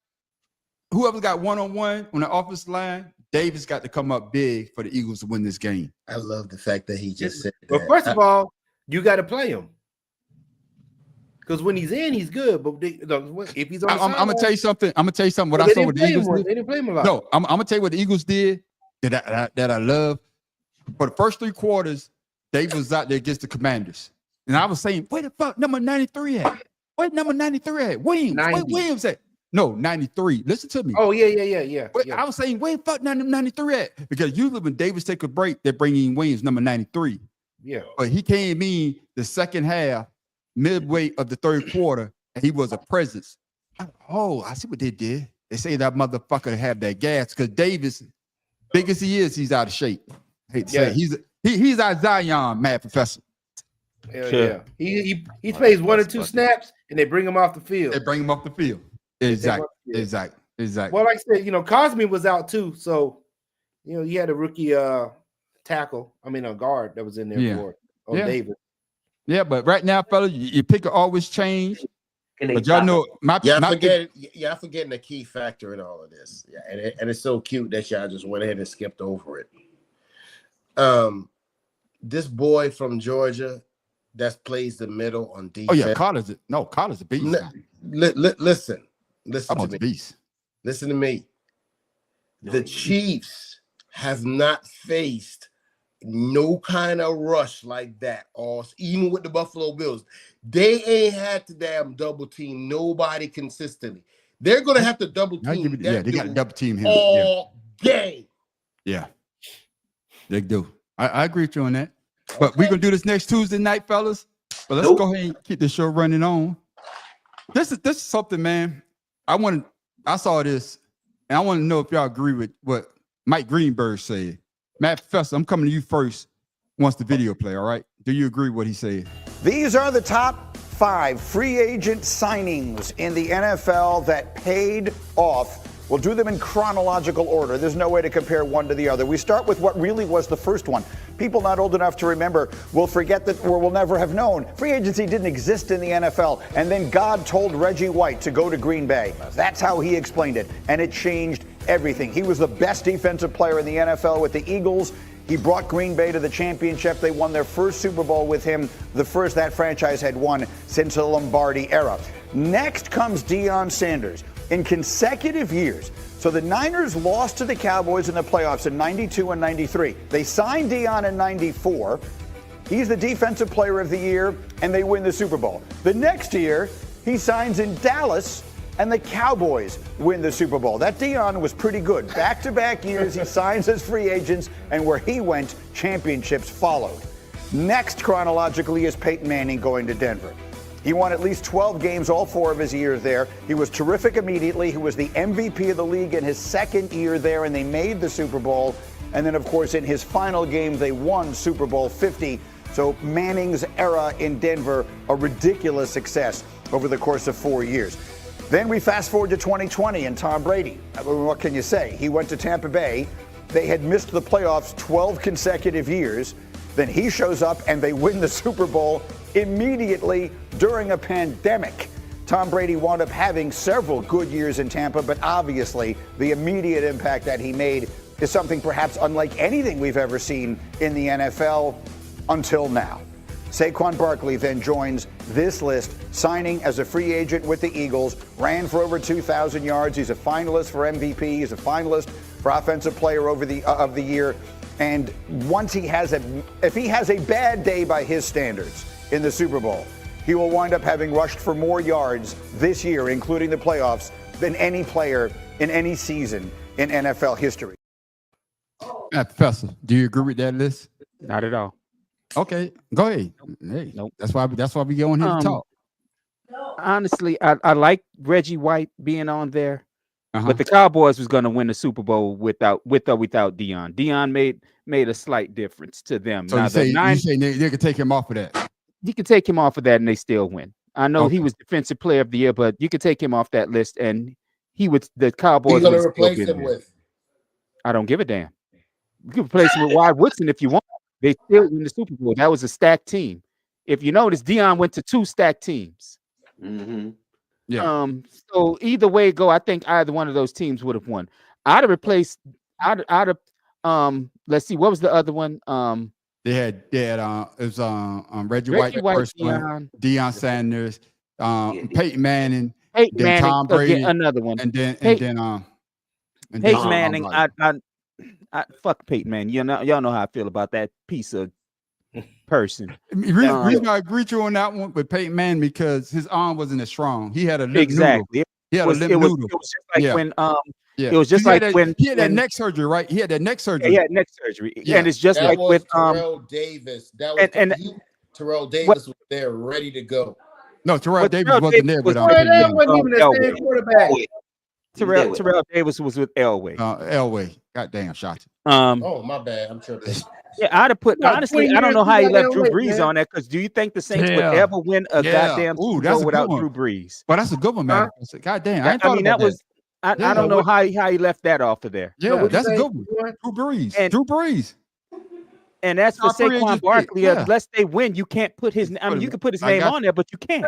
one-on-one on the offensive line, Davis got to come up big for the Eagles to win this game. I love the fact that he just said that. Well, first of all, you got to play him. Because when he's in, he's good. But if he's on I'm going to tell you something. What I saw with the Eagles did. They didn't play him a lot. No, I'm going to tell you what the Eagles did that I love. For the first 3 quarters, Davis was out there against the Commanders. And I was saying, where the fuck number 93 at? Where number 93 at? Williams. Where Williams at? No, 93. Listen to me. Oh, yeah. I was saying, where the fuck number 93 at? Because usually when Davis take a break, they bring in Williams, number 93. Yeah. But he came in the second half, midway of the 3rd quarter, and he was a presence. I see what they did. They say that motherfucker have that gas because Davis, big as he is, he's out of shape. I hate to say he's our Zion, mad professor. Yeah. He plays 1 or 2 snaps and they bring him off the field. Exactly. Well, like I said, Cosme was out too, so you had a rookie a guard that was in there for Davis. Yeah, but right now, fella, your pick will always change. But y'all know y'all forgetting a key factor in all of this. Yeah, and it's so cute that y'all just went ahead and skipped over it. This boy from Georgia that plays the middle on defense. Oh yeah, Carter's a beast. Listen I'm to me. Beast. Listen to me. The Chiefs have not faced no kind of rush like that, or even with the Buffalo Bills. They ain't had to damn double team nobody consistently. They're gonna have to double team. They got to double team him all game. Yeah, they do. I agree with you on that. But we're gonna do this next Tuesday night, fellas. But let's go ahead and keep the show running on. This is something, man. I saw this, and I want to know if y'all agree with what Mike Greenberg said. Matt Professor, I'm coming to you first once the video play, all right? Do you agree with what he said? These are the top 5 free agent signings in the NFL that paid off. We'll do them in chronological order. There's no way to compare one to the other. We start with what really was the first one. People not old enough to remember will forget that, or will never have known. Free agency didn't exist in the NFL, and then God told Reggie White to go to Green Bay. That's how he explained it, and it changed everything. He was the best defensive player in the NFL with the Eagles. He brought Green Bay to the championship. They won their first Super Bowl with him, the first that franchise had won since the Lombardi era. Next comes Deion Sanders. In consecutive years, so the Niners lost to the Cowboys in the playoffs in 92 and 93. They signed Deion in 94. He's the defensive player of the year, and they win the Super Bowl. The next year, he signs in Dallas, and the Cowboys win the Super Bowl. That Deion was pretty good. Back-to-back years, he signs as free agents, and where he went, championships followed. Next, chronologically, is Peyton Manning going to Denver. He won at least 12 games all 4 of his years there. He was terrific immediately. He was the MVP of the league in his second year there, and they made the Super Bowl. And then, of course, in his final game, they won Super Bowl 50. So Manning's era in Denver, a ridiculous success over the course of 4 years. Then we fast forward to 2020 and Tom Brady. What can you say? He went to Tampa Bay. They had missed the playoffs 12 consecutive years. Then he shows up and they win the Super Bowl immediately during a pandemic. Tom Brady wound up having several good years in Tampa, but obviously the immediate impact that he made is something perhaps unlike anything we've ever seen in the NFL until now. Saquon Barkley then joins this list, signing as a free agent with the Eagles, ran for over 2,000 yards. He's a finalist for MVP. He's a finalist for Offensive Player of the Year. And once if he has a bad day by his standards in the Super Bowl, he will wind up having rushed for more yards this year, including the playoffs, than any player in any season in NFL history. Professor, do you agree with that list? Not at all. Okay, go ahead. Hey, Nope. That's why we go on here to talk. Honestly, I like Reggie White being on there. But the Cowboys was going to win the Super Bowl with or without Deion. Deion made a slight difference to them. So now, you say they could take him off of that? You can take him off of that and they still win. I know he was Defensive Player of the Year, but you could take him off that list and the Cowboys. You're going to replace him with? I don't give a damn. You can replace him with Wyatt Woodson if you want. They still win the Super Bowl. That was a stacked team. If you notice, Deion went to 2 stacked teams. Mm-hmm. Yeah. So either way it go, I think either one of those teams would have won. I'd have replaced. Let's see, what was the other one? They had it was Reggie White, the first one, Deion Sanders, Peyton Manning, then Tom Brady, again, another one, and then Peyton Manning. I fuck Peyton Manning. Y'all know how I feel about that piece of person. Reason I agree with you on that one with Peyton Manning because his arm wasn't as strong. He had a limp noodle. He had a limp noodle. It was just like when it was just like when he had that neck surgery, right? He had that neck surgery. He had neck surgery, and it's just like with Terrell Davis. That was Terrell Davis was there, ready to go. No, Terrell Davis wasn't there, but that wasn't even the same quarterback. Terrell Davis was with Elway. Elway, goddamn shot. Oh my bad, I'm tripping. Yeah, I'd have put honestly. I don't know how he left Drew Brees on that because do you think the Saints would ever win a goddamn Super Bowl without Drew Brees? But that's a good one, man. Goddamn, I mean that was. I don't know how he left that off of there. Yeah, that's a good one. Drew Brees. And that's for Top free Saquon agent pick, Barkley. yeah. Unless they win, you can't put his. I mean, you can put his I name got on you. there, but you can't.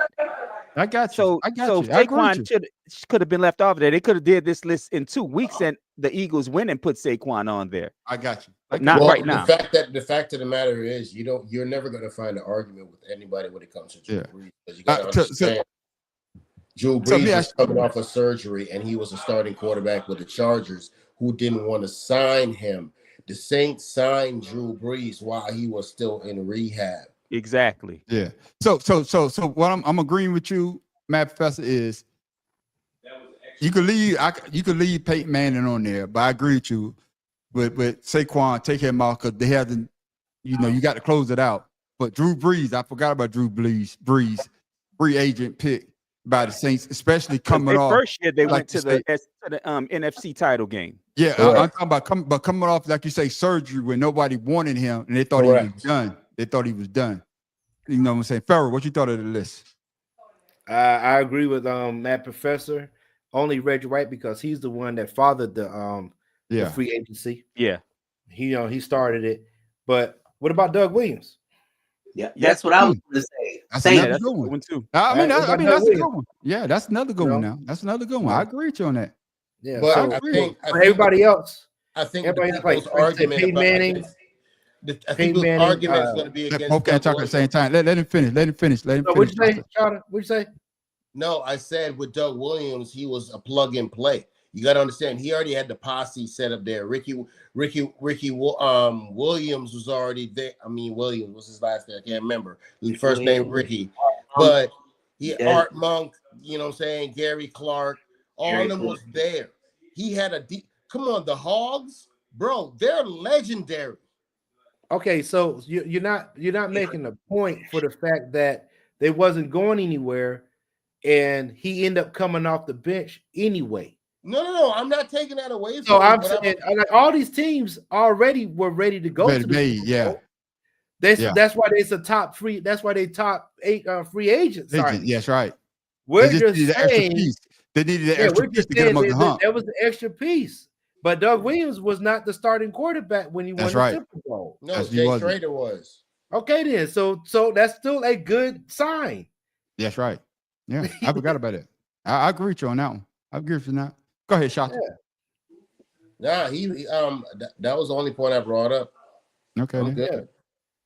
I got you. So, I got so you. I agree with you. Saquon could have been left off there. They could have did this list in 2 weeks, and the Eagles win and put Saquon on there. I got you. But not Well, right now. The fact of the matter is, you're never going to find an argument with anybody when it comes to Drew Brees, because you got to understand. Drew Brees was coming off of surgery, and he was a starting quarterback with the Chargers, who didn't want to sign him. The Saints signed Drew Brees while he was still in rehab. Exactly. Yeah. So what I'm agreeing with you, Matt Professor, is you could leave Peyton Manning on there, but I agree with you with Saquon, take him off because they haven't, you got to close it out. But Drew Brees, I forgot about Drew Brees, free agent pick by the Saints, especially coming off. First year they like went to the NFC title game. Yeah, I'm talking about coming off, like you say, surgery when nobody wanted him and they thought he was done. They thought he was done. You know what I'm saying? Farrell, what you thought of the list? I agree with Matt Professor. Only Reggie White because he's the one that fathered the free agency. Yeah. He started it. But what about Doug Williams? Yeah, that's what I was going to say. That's another good one too. I mean, that's a good one. Yeah, that's another good one now. That's another good one. I agree with you on that. Yeah, but so I think everybody else. I think everybody people's argument Peyton Manning. I think the argument is going to be against. Both can't talk at the same time. Let him finish. Let him finish. What'd you say, Charter? What'd you say? No, I said with Doug Williams, he was a plug and play. You got to understand, he already had the posse set up there. Ricky Williams was already there. I mean, Williams was his last name. I can't remember. His first name Ricky, but Art Monk. You know what I'm saying? Gary Clark. All of them was there. He had a deep. Come on, the Hogs, bro. They're legendary. Okay, so you're not making a point for the fact that they wasn't going anywhere, and he ended up coming off the bench anyway. No. I'm not taking that away from So him. I'm saying, like, all these teams already were ready to go. That's why there's a top free. That's why they top 8 free agents. Yes, right. We're they just needed saying they needed the extra piece to get them up the hump. That was the extra piece. But Doug Williams was not the starting quarterback when he won the Super Bowl. No, Jay Schrader was. Okay, then. So that's still a good sign. That's right. Yeah, I forgot about it. I agree with you on that one. I agree with you now. Go ahead, Shot. Nah, that was the only point I brought up. Okay. Good.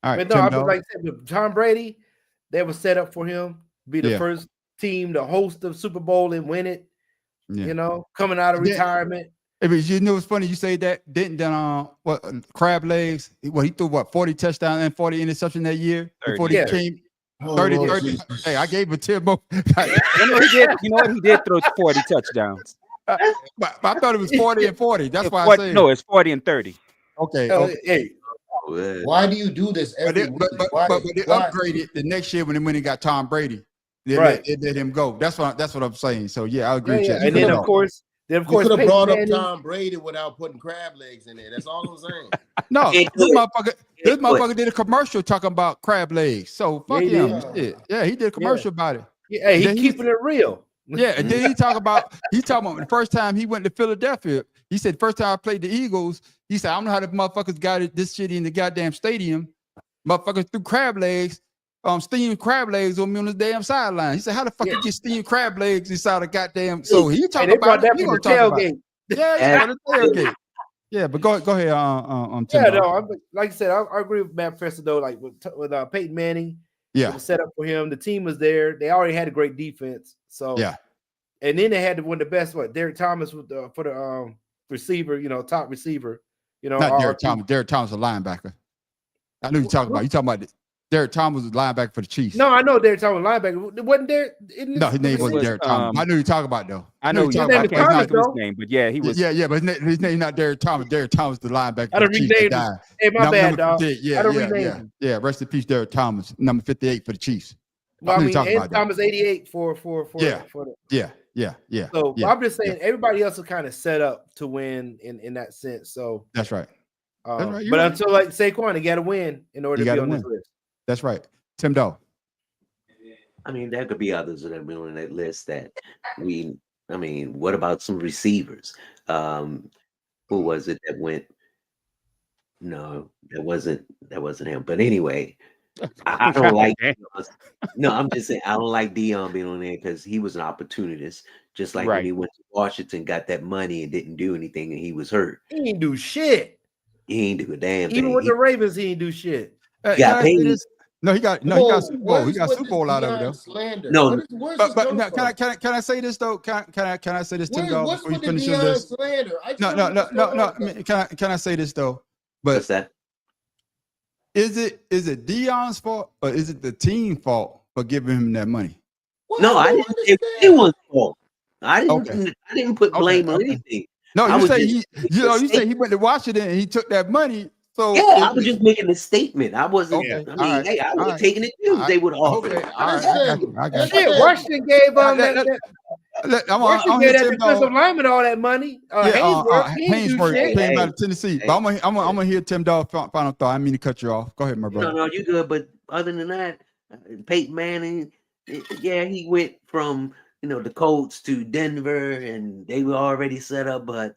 All right. But no, I was like with Tom Brady, they were set up for him be the first team to host the Super Bowl and win it. Yeah. Coming out of retirement. You know, it's funny you say that. Didn't Crab Legs? Well, he threw 40 touchdowns and 40 interceptions that year before he came. 30. Hey, I gave him 10 more. You know what? He did throw 40 touchdowns. But I thought it was 40 and 40. That's why I said no, it's 40 and 30. Okay. Hey, why do you do this every week? But they upgraded the next year when they got Tom Brady. They let him go. That's what I'm saying. So yeah, I agree with you. And then of course, you could have brought up Tom Brady without putting crab legs in there. That's all I'm saying. No, this motherfucker did a commercial talking about crab legs. So fuck him. Yeah, he did a commercial about it. Yeah, he's keeping it real. Yeah, and then he talking about the first time he went to Philadelphia. He said first time I played the Eagles, he said I don't know how the motherfuckers got this shit in the goddamn stadium. Motherfuckers threw crab legs, steamed crab legs on me on the damn sideline. He said, how the fuck you get steamed crab legs inside a goddamn? So he talking about that from the tailgate. Yeah, the tailgate. Yeah, but go ahead. Like I said, I agree with Matt Professor though. Like with Peyton Manning, it was set up for him. The team was there. They already had a great defense. So and then they had one of the best. Derek Thomas for the receiver, top receiver. Not Derek Thomas. Derek Thomas, a linebacker. I knew you talking about. You talking about Derek Thomas was a linebacker for the Chiefs. No, I know Derek Thomas was linebacker. It wasn't Derek. No, his name wasn't Derek Thomas. I knew you talking about though. I know you talking about his name, but yeah, he was. Yeah, but his name not Derek Thomas. Derek Thomas, the linebacker. I don't rename him. Hey, my bad, dog. Yeah. Rest in peace, Derek Thomas, number 58 for the Chiefs. Well, I mean, and Thomas 88 for Yeah. So I'm just saying, everybody else is kind of set up to win in that sense. So that's right. But until like Saquon, they got to win in order to be on this list. That's right. Tim Doe. I mean, there could be others that have been on that list that what about some receivers? Who was it that went? No, that wasn't him. But anyway, I don't like. No, I'm just saying I don't like Deion being on there because he was an opportunist. Just like when he went to Washington, got that money and didn't do anything, and he was hurt. He didn't do shit. He ain't do a damn thing. Even with the Ravens, he didn't do shit. Got paid. No, he got Super Bowl. He got Super Bowl out of it though. Slander? No, but now, can I say this though? Can I say this, Tim? What's Before you with the finish Deion this? slander? No. Can I say this though? But what's that? Is it Deion's fault or is it the team fault for giving him that money? No, I didn't say anyone's fault. I didn't put blame on anything. No, you say he went to Washington and he took that money. So I was just making a statement. I wasn't. I mean, hey, I was taking it too. They would offer it. I got you. Washington gave that. Washington gave that defensive lineman all that money. Haynesworth came out of Tennessee. But I'm gonna hear Tim Dog final thought. I mean to cut you off. Go ahead, my brother. No, you good. But other than that, Peyton Manning, he went from the Colts to Denver, and they were already set up. But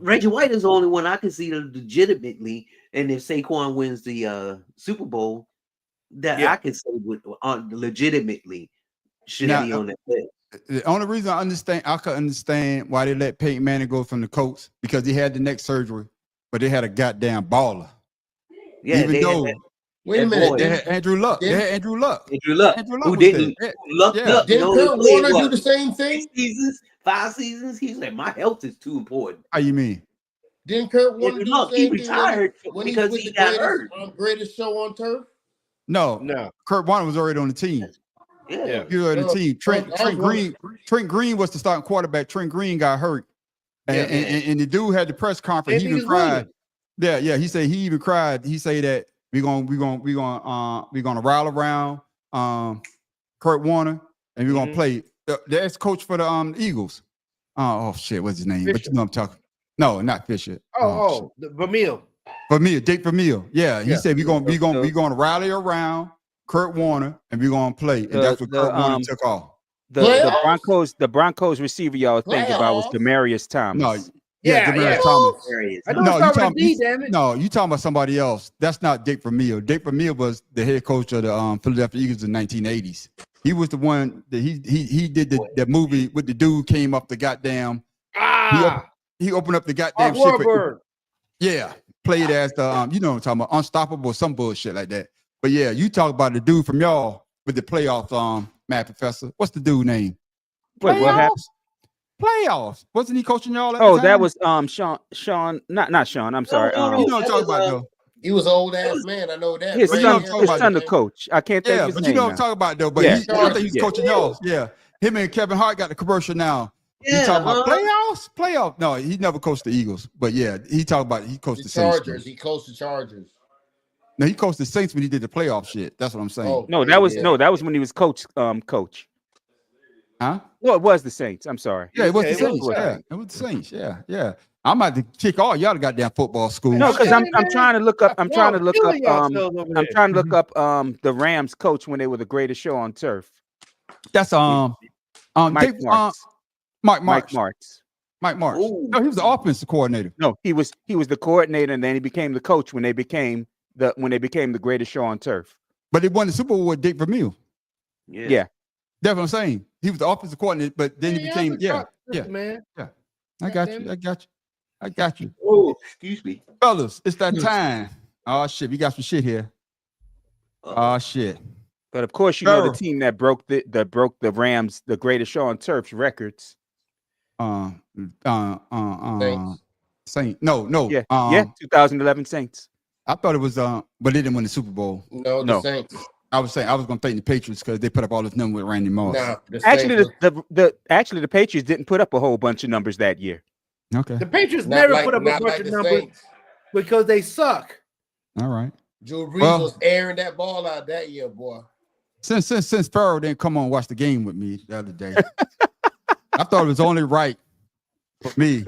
Reggie White is the only one I can see legitimately. And if Saquon wins the Super Bowl, I can say legitimately should be on that list. The only reason I could understand why they let Peyton Manning go from the Colts because he had the neck surgery, but they had a goddamn baller. Yeah, wait a minute. They had Andrew Luck. They had Andrew Luck. Who didn't? Didn't Kurt Warner do the same thing? 5 seasons. He's like, my health is too important. How you mean? Didn't Kurt Warner do the same he retired when because he got hurt. Greatest show on turf? No. Kurt Warner was already on the team. Yeah. You were on the team. Trent Green was the starting quarterback. Trent Green got hurt. And the dude had the press conference. He even cried. Yeah. He said he even cried. He said that we're gonna rally around Kurt Warner and we're gonna play. The ex-coach for the Eagles. Oh shit, what's his name? Fisher. But you know I'm talking. No, not Fisher. Vermeil. Dick Vermeil. Yeah, he said we're gonna rally around Kurt Warner and we're gonna play. And that's what Kurt Warner took off. The Broncos receiver y'all thinking about was Demaryius Thomas. No, Demaryius Thomas. I know you talking about somebody else. That's not Dick Vermeil. Dick Vermeil was the head coach of the Philadelphia Eagles in the 1980s. He was the one that he did that movie with the dude came up the goddamn. He opened up the goddamn shit. Played as the you know what I'm talking about, Unstoppable, some bullshit like that. But yeah, you talk about the dude from y'all with the playoffs, Matt Professor. What's the dude name? What happened? Playoffs. Wasn't he coaching y'all? That was Sean. Not Sean. I'm sorry. You know what I'm talking about though. He was an old ass man. I know that. His son the coach. I can't think of his name. But you know what I'm talking about though. But I think he's coaching y'all. Yeah. Him and Kevin Hart got the commercial now. He talking about playoffs. No, he never coached the Eagles. But yeah, he coached the Saints. Chargers. He coached the Chargers. No, he coached the Saints when he did the playoff shit. That's what I'm saying. That was when he was coach. Huh? No, it was the Saints. I'm sorry. Yeah, it was the Saints. It was the Saints. Yeah. I'm about to kick all y'all goddamn football schools. No, because I'm trying to look up. I'm trying to look up the Rams coach when they were the greatest show on turf. That's Mike Martz. Mike Martz. No, he was the offensive coordinator. No, he was the coordinator, and then he became the coach when they became the greatest show on turf. But they won the Super Bowl with Dick Vermeil. Yeah. That's what I'm saying. He was the offensive coordinator, but then he became man. Yeah. I got you. Oh, excuse me. Fellas, it's that time. Oh shit, we got some shit here. Oh shit. But of course, you know the team that broke the Rams, the greatest show on turf's records. Saints. No. Yeah, 2011 Saints. I thought it was but they didn't win the Super Bowl. No, the Saints. I was gonna thank the Patriots because they put up all this number with Randy Moss. Actually, the Patriots didn't put up a whole bunch of numbers that year. Okay. The Patriots never put up a bunch of numbers because they suck. All right. Drew Brees was airing that ball out that year, boy. Since Farrell didn't come on and watch the game with me the other day, I thought it was only for me.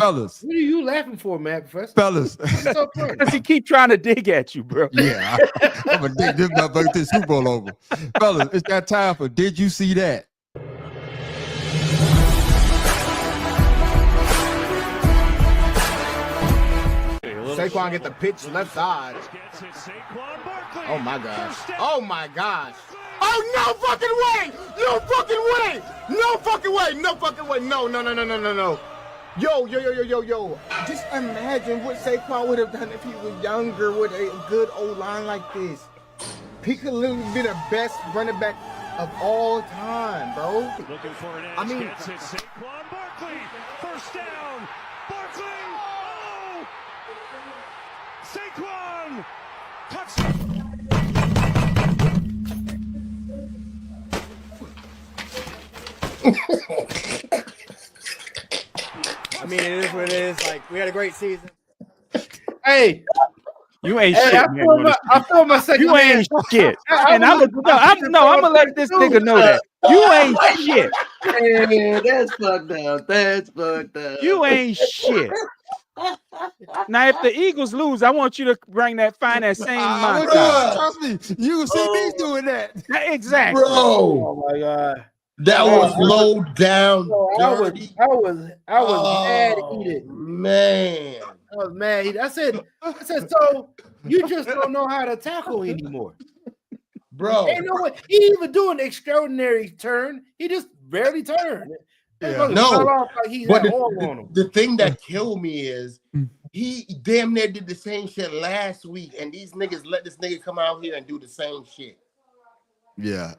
Fellas. What are you laughing for, man, Professor? Fellas. Because he keep trying to dig at you, bro. Yeah. I'm going to dig this motherfucker to the Super Bowl over. Fellas, it's that time for Did You See That? Saquon get the pitch left side. Oh my gosh. Oh my gosh. Oh, no fucking way! No fucking way! No fucking way! No fucking way! No. Yo. Just imagine what Saquon would have done if he was younger with a good O-line like this. He could literally be the best running back of all time, bro. Looking for an edge. I mean, Gets it. Saquon Barkley. First down. Barkley. Oh! Saquon. I mean, it is what it is. Like, we had a great season. Hey, you ain't hey, shit. I feel my second. You ain't shit. And I'm gonna let this nigga know that you ain't shit. Man, that's fucked up. That's fucked up. You ain't shit. Now, if the Eagles lose, I want you to bring that same montage. Trust me, you will see me doing that. Exactly, Bro. Oh my god. That was low down. I was mad to eat it. Man. I was mad. I said, so you just don't know how to tackle anymore. Bro. Ain't no way. He even do an extraordinary turn. He just barely turned. Yeah. No, like he's but on him. the thing that killed me is he damn near did the same shit last week, and these niggas let this nigga come out here and do the same shit. Yeah.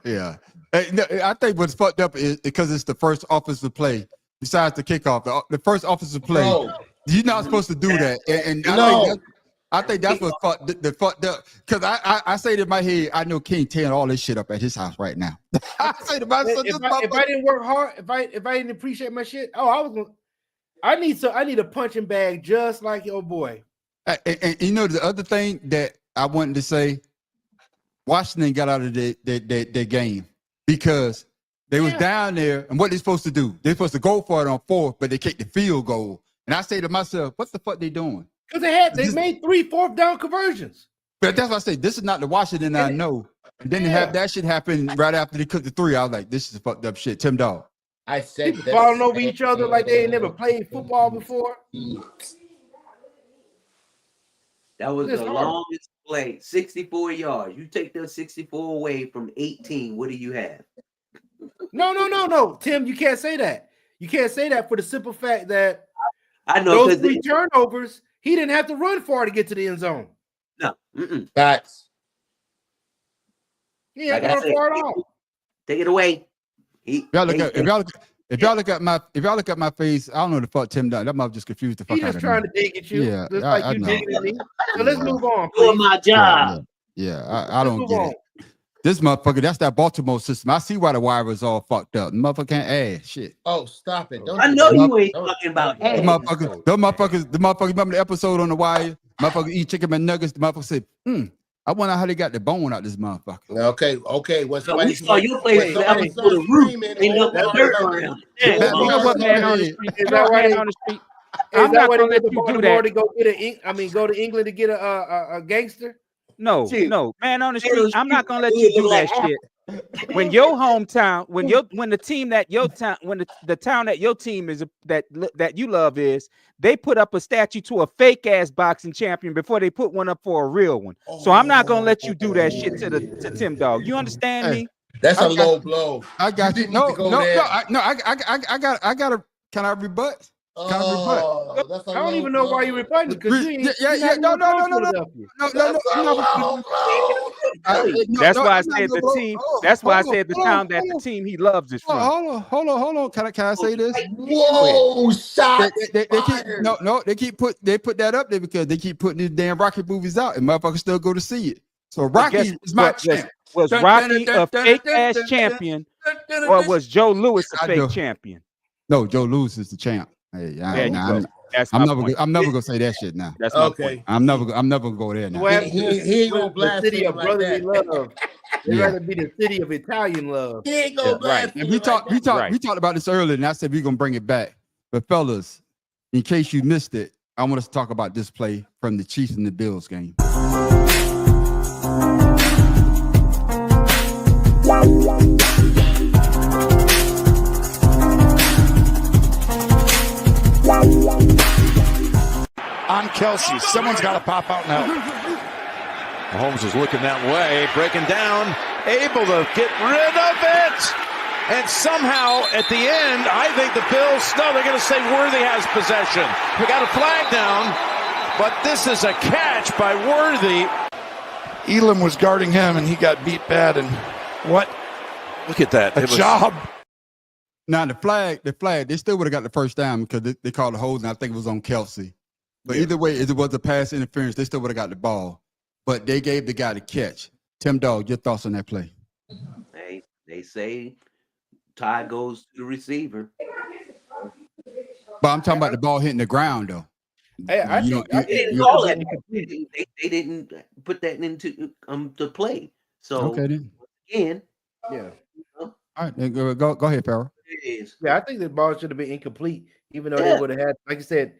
Hey, no, I think what's fucked up is because it's the first offensive play. Besides the kickoff, the first offensive play, you're not supposed to do that. And I think that's what fucked up. Because I say to my head, I know King tearing all this shit up at his house right now. I say to myself, if I didn't work hard, if I didn't appreciate my shit, I need a punching bag just like your boy. And you know the other thing that I wanted to say, Washington got out of their game because they was down there, and what they supposed to do? They're supposed to go for it on fourth, but they kicked the field goal. And I say to myself, what the fuck they doing? Because they made 3 4th down conversions. But that's why I say this is not the Washington I know. And then to have that shit happen right after they cooked the 3, I was like, this is fucked up shit. Tim Dog. I said people falling over each other like they ain't never played football before. That was the longest play, 64 yards. You take those 64 away from 18, what do you have? No. Tim, you can't say that. You can't say that for the simple fact that I know those 3 turnovers, he didn't have to run far to get to the end zone. No. Facts. He had to run far at all. Take it away. If y'all look at my face, I don't know the fuck Tim done. That mother just confused the fuck out of me. He's just trying to dig at you. Yeah, just I like you know. digging at me. So let's move on. Doing my job. Yeah, I don't get it. This motherfucker, that's that Baltimore system. I see why the wire was all fucked up. The motherfucker can't add shit. Oh, stop it. I know you ain't talking about The motherfuckers, remember the episode on the wire? Motherfucker eat chicken McNuggets. The motherfucker said, I wonder how they got the bone out this motherfucker. Okay. When somebody saw you play the roof, ain't no dirt around. Is that why they went to Baltimore to go get go to England to get a gangster? No, man on the street. I'm not gonna let you do that shit. When your hometown, when the team that your town, when the town that your team is that you love is, they put up a statue to a fake ass boxing champion before they put one up for a real one. So I'm not gonna let you do that shit to Tim Dog. You understand me? That's a low blow. I got you. No. I got to. Can I rebut? I don't even know why you're rebutting because No. That's why I said the team. That's why I said the town that the team he loves is from. Hold on. Can I say this? Whoa, shot. They put that up there because they keep putting these damn Rocky movies out, and motherfuckers still go to see it. So Rocky is my champ. Was Rocky a fake ass champion, or was Joe Louis a fake champion? No, Joe Louis is the champ. Hey, I'm never gonna say that shit now. That's okay. I'm never gonna go there now. He ain't gonna blast the city of brotherly like love. They'd rather be the city of Italian love. He ain't gonna blast. And we talked about this earlier, and I said we're gonna bring it back. But fellas, in case you missed it, I want us to talk about this play from the Chiefs and the Bills game. On Kelsey. Someone's got to pop out now. Mahomes is looking that way, breaking down, able to get rid of it. And somehow, at the end, I think the Bills, no, they're going to say Worthy has possession. We got a flag down, but this is a catch by Worthy. Elam was guarding him, and he got beat bad. And what? Look at that. A job. Now, the flag, they still would have got the first down because they called the hold, and I think it was on Kelsey. But either way, if it was a pass interference, they still would have got the ball. But they gave the guy the catch. Tim Dog, your thoughts on that play? They say tie goes to the receiver. But I'm talking about the ball hitting the ground, though. They didn't call it. They didn't put that into the play. So Okay, then. again, Yeah. All right, then go ahead, Farrell. it is. Yeah, I think the ball should have been incomplete, even though they would have had, like you said,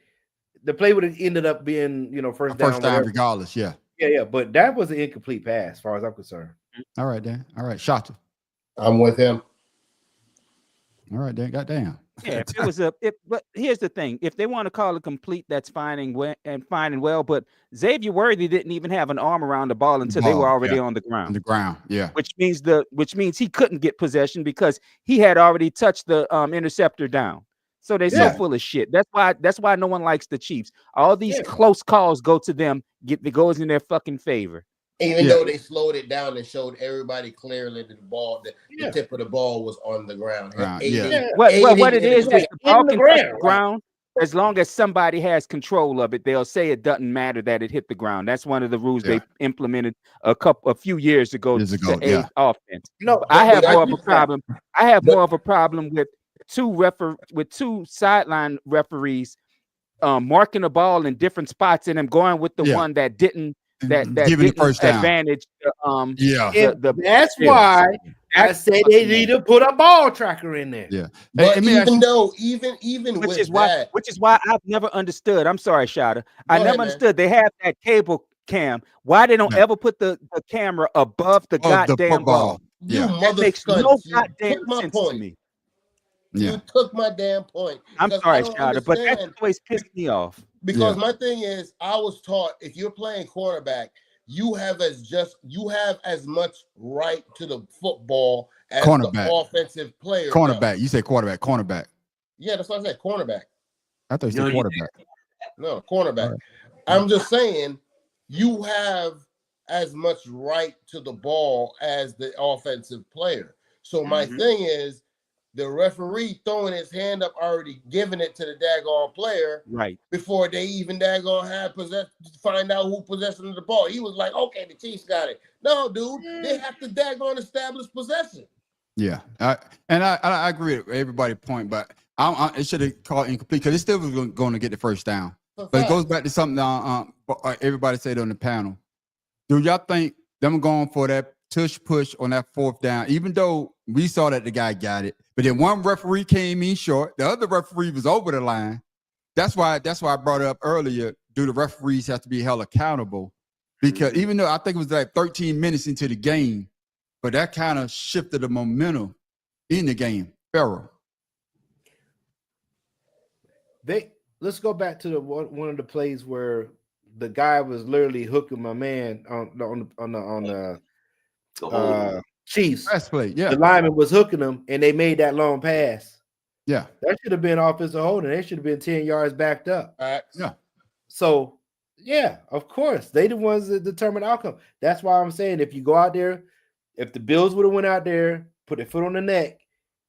the play would have ended up being, first down. First down, regardless, yeah. Yeah, but that was an incomplete pass, as far as I'm concerned. All right, Dan. All right, Shota. I'm with him. All right, Dan. Goddamn. Yeah, if it was but here's the thing: if they want to call it complete, that's fine and well. But Xavier Worthy didn't even have an arm around the ball until they were already on the ground. On the ground, yeah. Which means he couldn't get possession because he had already touched the interceptor down. So they're so full of shit. That's why no one likes the Chiefs. All these close calls go to them. It goes in their fucking favor. Even though they slowed it down and showed everybody clearly that the tip of the ball was on the ground. What it is the ball can touch the ground as long as somebody has control of it. They'll say it doesn't matter that it hit the ground. That's one of the rules they implemented a few years ago to aid offense. No, I have more of a problem. I have more of a problem with two sideline referees marking the ball in different spots and them going with the one that didn't. That giving the first down advantage. That's why I say they need to put a ball tracker in there. Yeah, but even which is why I've never understood. I'm sorry, Shada. I never understood. They have that cable cam. Why they don't ever put the camera above the goddamn ball? Yeah, that makes no goddamn sense to me. Yeah. You took my damn point. I'm sorry, Shada, but that always pissed me off. Because my thing is, I was taught if you're playing quarterback, you have as much right to the football as the offensive player. Cornerback. does. You say quarterback, cornerback. Yeah, that's what I said. Cornerback. I thought you said quarterback. No, cornerback. Right. I'm just saying you have as much right to the ball as the offensive player. So my thing is, the referee throwing his hand up, already giving it to the daggone player, right before they even daggone have find out who possession of the ball. He was like, "Okay, the Chiefs got it." No, dude, they have to daggone establish possession. Yeah, I agree with everybody's point, but it should have called incomplete because it still was going to get the first down. But it goes back to something everybody said on the panel. Do y'all think them going for that tush push on that fourth down, even though we saw that the guy got it, but then one referee came in short, the other referee was over the line. That's why I brought it up earlier. Do the referees have to be held accountable? Because even though I think it was like 13 minutes into the game, but that kind of shifted the momentum in the game. Farrell. Let's go back to one of the plays where the guy was literally hooking my man on the Chiefs. Last play, yeah. The lineman was hooking them, and they made that long pass. Yeah, that should have been offensive holding. They should have been 10 yards backed up. Yeah. So, yeah, of course, they the ones that determine the outcome. That's why I'm saying if you go out there, if the Bills would have went out there, put their foot on the neck,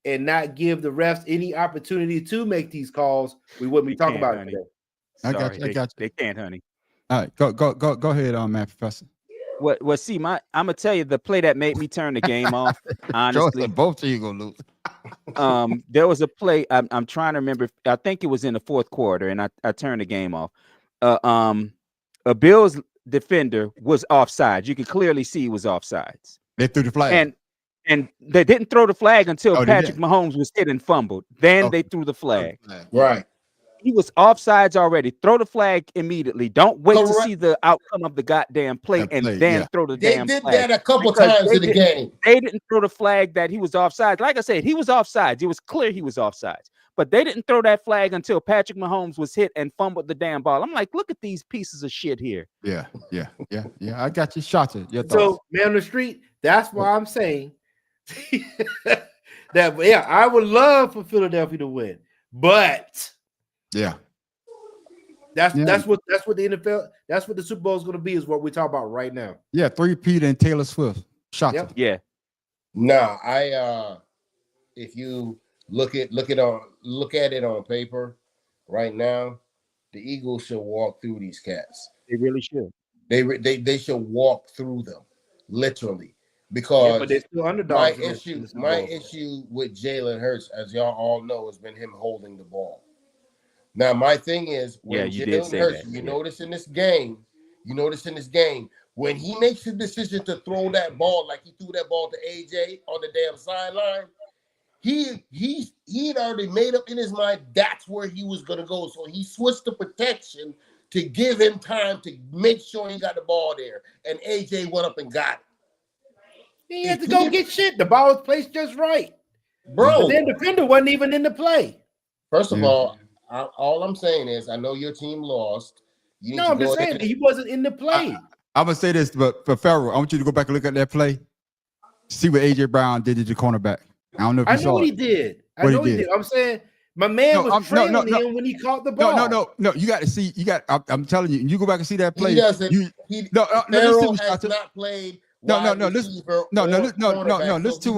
and not give the refs any opportunity to make these calls, we wouldn't be talking about it today. I got you. They can't, honey. All right, go ahead, man, Professor. See, I'm gonna tell you the play that made me turn the game off. Honestly, both of you gonna lose. There was a play. I'm trying to remember. I think it was in the fourth quarter, and I turned the game off. A Bills defender was offsides. You could clearly see he was offsides. They threw the flag, and they didn't throw the flag until Patrick Mahomes was hit and fumbled. Then they threw the flag. Right. he was offsides already. Throw the flag immediately. Don't wait to Correct. see the outcome of the goddamn play and then throw the They damn did flag. that a couple Because times in the game. They didn't throw the flag that he was offsides. Like I said, he was offsides. It was clear he was offsides. But they didn't throw that flag until Patrick Mahomes was hit and fumbled the damn ball. I'm like, look at these pieces of shit here. Yeah. I got you shot. Your thoughts. So, man on the street, that's why I'm saying that, yeah, I would love for Philadelphia to win. But yeah. That's what the NFL, that's what the Super Bowl is going to be, is what we're talking about right now. Yeah, 3-peat and Taylor Swift. Shot. Yep. Yeah. No, if you look at it on paper right now, the Eagles should walk through these cats. They really should. They should walk through them, literally, because but they're still underdogs. My issue with Jalen Hurts, as y'all all know, has been him holding the ball. Now, my thing is, when Jalen Hurts, you notice in this game, when he makes the decision to throw that ball, like he threw that ball to AJ on the damn sideline, he'd already made up in his mind that's where he was going to go. So he switched the protection to give him time to make sure he got the ball there. And AJ went up and got it. He had to go get shit. The ball was placed just right. Bro. The defender wasn't even in the play. First of all I'm saying is, I know your team lost. I'm just saying he wasn't in the play. I'm going to say this, but for Farrell, I want you to go back and look at that play. See what A.J. Brown did to the cornerback. I don't know if you saw it. He did. I know he did. I'm saying my man was trailing him when he caught the ball. No. You got to see. I'm telling you. You go back and see that play. He doesn't. Farrell has not played. Listen to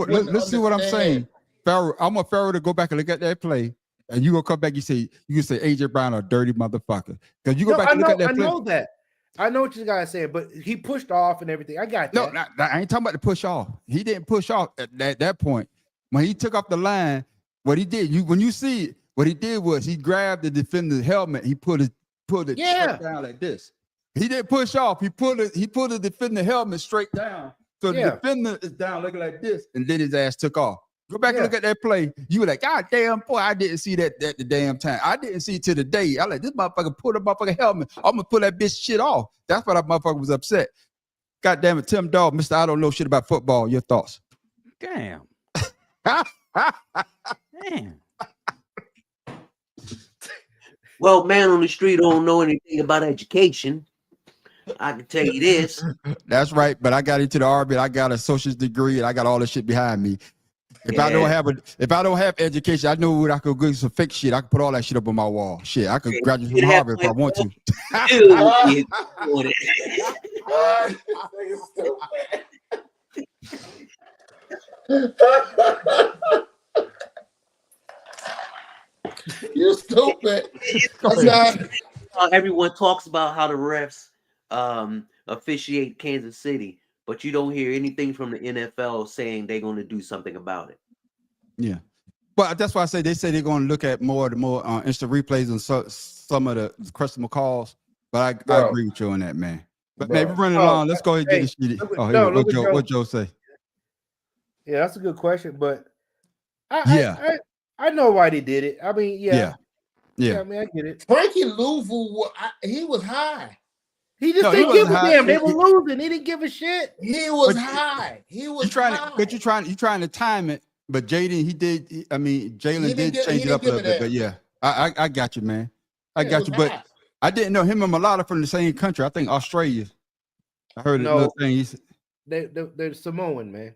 what I'm saying. Farrell, I want Farrell to go back and look at that play, and you gonna come back. You say AJ Brown a dirty motherfucker because you go back and look at that play. I know that. I know what you guys saying, but he pushed off and everything. I got that. No, I ain't talking about the push off. He didn't push off at that point. When he took off the line, what he did, when you see it, what he did was he grabbed the defender's helmet. He pulled it straight down like this. He didn't push off. He pulled the defender helmet straight down. So the defender is down looking like this, and then his ass took off. Go back and look at that play. You were like, God damn, boy, I didn't see that the damn time. I didn't see it to the day. I like, this motherfucker pulled a motherfucking helmet. I'm going to pull that bitch shit off. That's why that motherfucker was upset. God damn it, Tim Dog, Mr. I don't know shit about football. Your thoughts? Damn. Damn. Well, man on the street don't know anything about education. I can tell you this. That's right, but I got into the Army. I got a associate's degree, and I got all this shit behind me. If I don't have education, I know what I could do some fake shit. I could put all that shit up on my wall. Shit, I could graduate from Harvard if I want to. You're stupid. Everyone talks about how the refs officiate Kansas City, but you don't hear anything from the NFL saying they're going to do something about it. Yeah, but that's why they say they're going to look at more instant replays and some of the questionable calls. But I agree with you on that, man. But man, we're running along. Let's go ahead and get this shit. What Joe say? Yeah, that's a good question, but I know why they did it. I mean, yeah. I mean, I get it. Frankie Louisville, he was high. He just didn't give a damn. They were losing. He didn't give a shit. He was high. He was high. But you're trying to time it. But Jalen did change it up a little bit. But yeah, I got you, man. I got you. But I didn't know him and Mulata from the same country. I think Australia. I heard another thing. They're Samoan, man.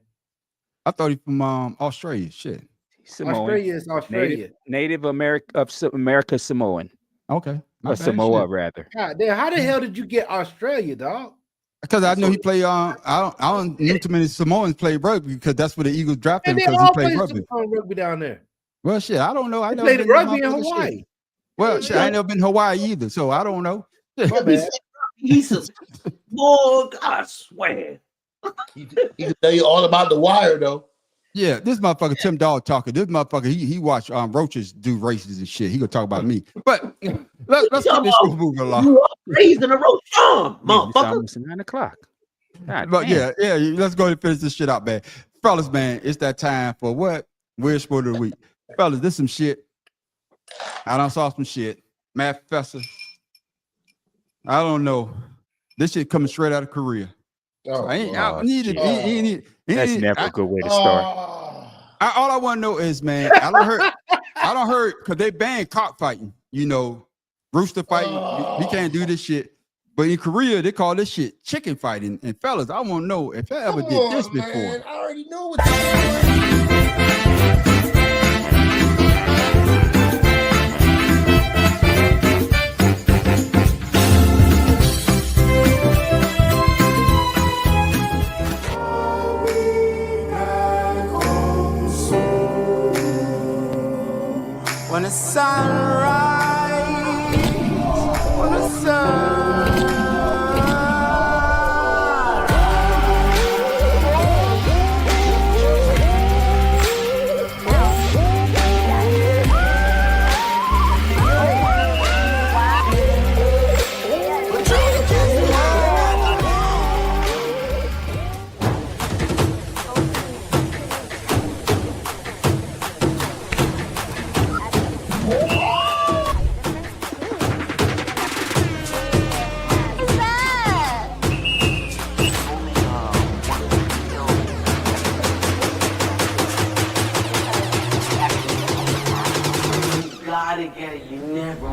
I thought he from Australia. Shit. Samoan. Australia is Australia. Native America Samoan. Okay. Or Samoa, rather. God damn, how the hell did you get Australia, dog? Because I know he played. I don't know too many Samoans play rugby because that's where the Eagles drafted him because he played rugby down there. Well, shit, I don't know. I played the rugby in Hawaii. Shit. Well, shit, I ain't never been to Hawaii either, so I don't know. He's a Lord, I swear. He can tell you all about the Wire, though. Yeah, this motherfucker Tim Dog talking. This motherfucker he watch roaches do races and shit. He gonna talk about me. But let's get this moving along. Raising a roach farm, motherfucker. Almost 9 o'clock. But yeah, let's go ahead and finish this shit out, man. Fellas, man, it's that time for what? Weird Sport of the Week. Fellas, this some shit. I done saw some shit. Math Professor. I don't know. This shit coming straight out of Korea. Oh, I need it. That's never a good way to start. All I want to know is, man, I don't heard because they banned cockfighting. You know, rooster fighting. We can't do this shit. But in Korea, they call this shit chicken fighting. And fellas, I want to know if I ever did this before. Man, I already know what you're doing. When the sun rises, when the sun gotta get it. You never.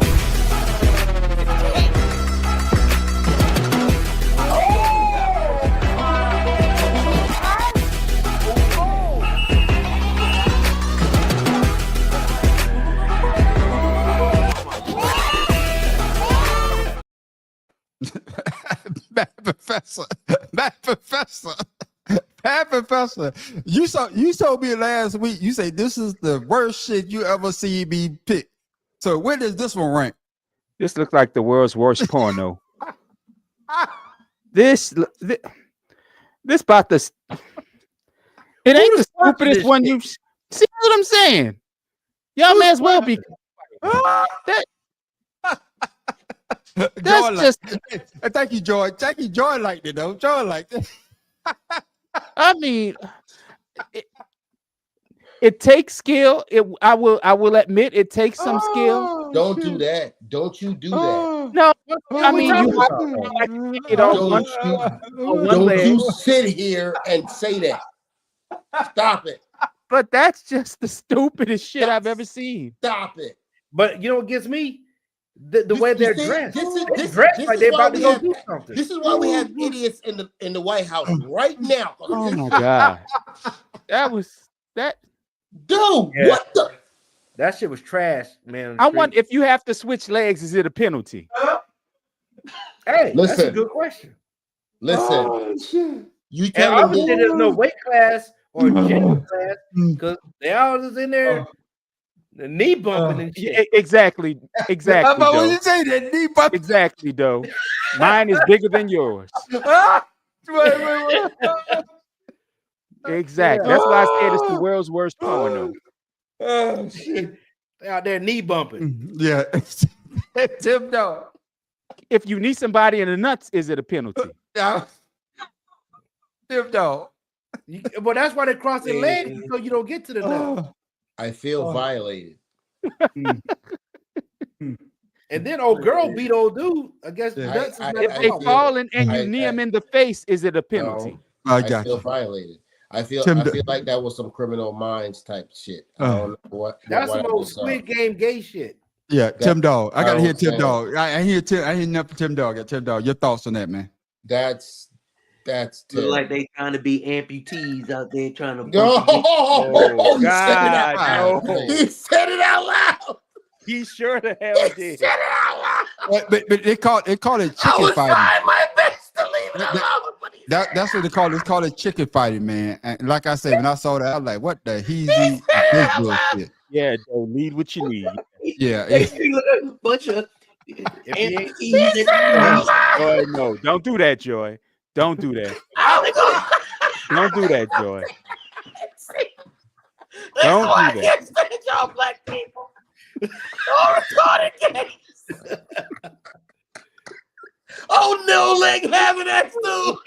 Math Professor. You told me last week. You say this is the worst shit you ever see me pick. So where does this one rank? This looks like the world's worst porno. This about the. It ain't the stupidest one you see what I'm saying. Y'all may as well be. That's just. Thank you, Joy. Thank you, Joy. Liked it though. Joy liked it. I mean, it takes skill. I will admit it takes some skill. Don't do that. Don't you do that. No, I mean Don't you sit here and say that. Stop it. But that's just the stupidest shit I've ever seen. Stop it. But you know what gets me? The way they're dressed. This Like they're about to go do something. This is why we have idiots in the White House right now. Oh my god, that. Dude, Yeah. what the? That shit was trash, man. I wonder if you have to switch legs, is it a penalty? Hey, that's a Listen. good question. Listen, you And tell me obviously there's no weight class or gender class because they all is in there. The knee bumping and shit. Exactly. How about when Doe. you say that knee bump? Exactly, though. Mine is bigger than yours. Wait. Exactly. That's why I said it's the world's worst porno. Oh shit! They out there knee bumping. Yeah. Tim Dog. If you need somebody in the nuts, is it a penalty? Tim Dog. Well, that's why they cross their legs so you don't get to the nuts. I feel violated. And then old girl beat old dude. I guess the nuts is not If they a fall and you knee them in the face, is it a penalty? I feel violated. I feel like that was some Criminal Minds type shit. I don't know what. That's what some old Squid Game gay shit. Yeah, Tim Dog. I gotta hear Tim saying. Dog. I hear enough for Tim Dog. Tim Dog. Your thoughts on that, man? That's Look like they trying to be amputees out there trying to. No, Oh, he said it out God, loud. no. He said it out loud. He sure the hell did. Said it out loud. But they call it I chicken was fighting. trying my best to leave it alone. But he That's what they call it. It's called it chicken fighting, man. And like I said, when I saw that, I was like, "What the heezy this bullshit?" Yeah, don't need what you need. Yeah. They look like a bunch of amputees. Joy, no, don't do that, Joy. Don't do that. Don't do that, Joy. Don't do that. stand y'all black people. All retarded gays. Oh, no leg having that too.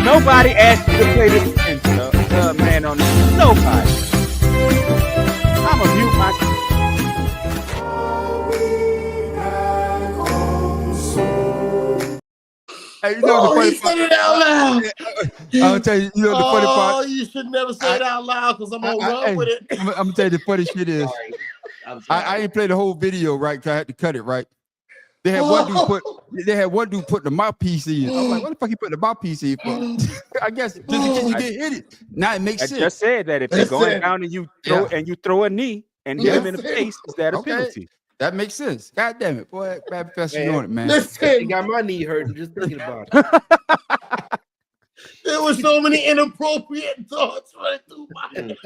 Nobody asked you to play this man. stand on this. Nobody. I'm gonna mute myself. Hey, you know the funny he said it out loud. I'll tell you, you know the funny part. Oh, you should never say it out loud because I'm gonna run with it. I'm gonna tell you the funny shit is. I ain't played the whole video right because I had to cut it right. They had one dude put the mouthpiece in. I'm like, what the fuck he put the mouthpiece in for? I guess just in case you get hit it. Now it makes sense. I just said that if they're going down and you throw a knee and hit him in the face, is that a penalty? That makes sense. God damn it, boy. Bad Professor, you on it, man. Listen, got my knee hurting just thinking about it. There were so many inappropriate thoughts running through my head.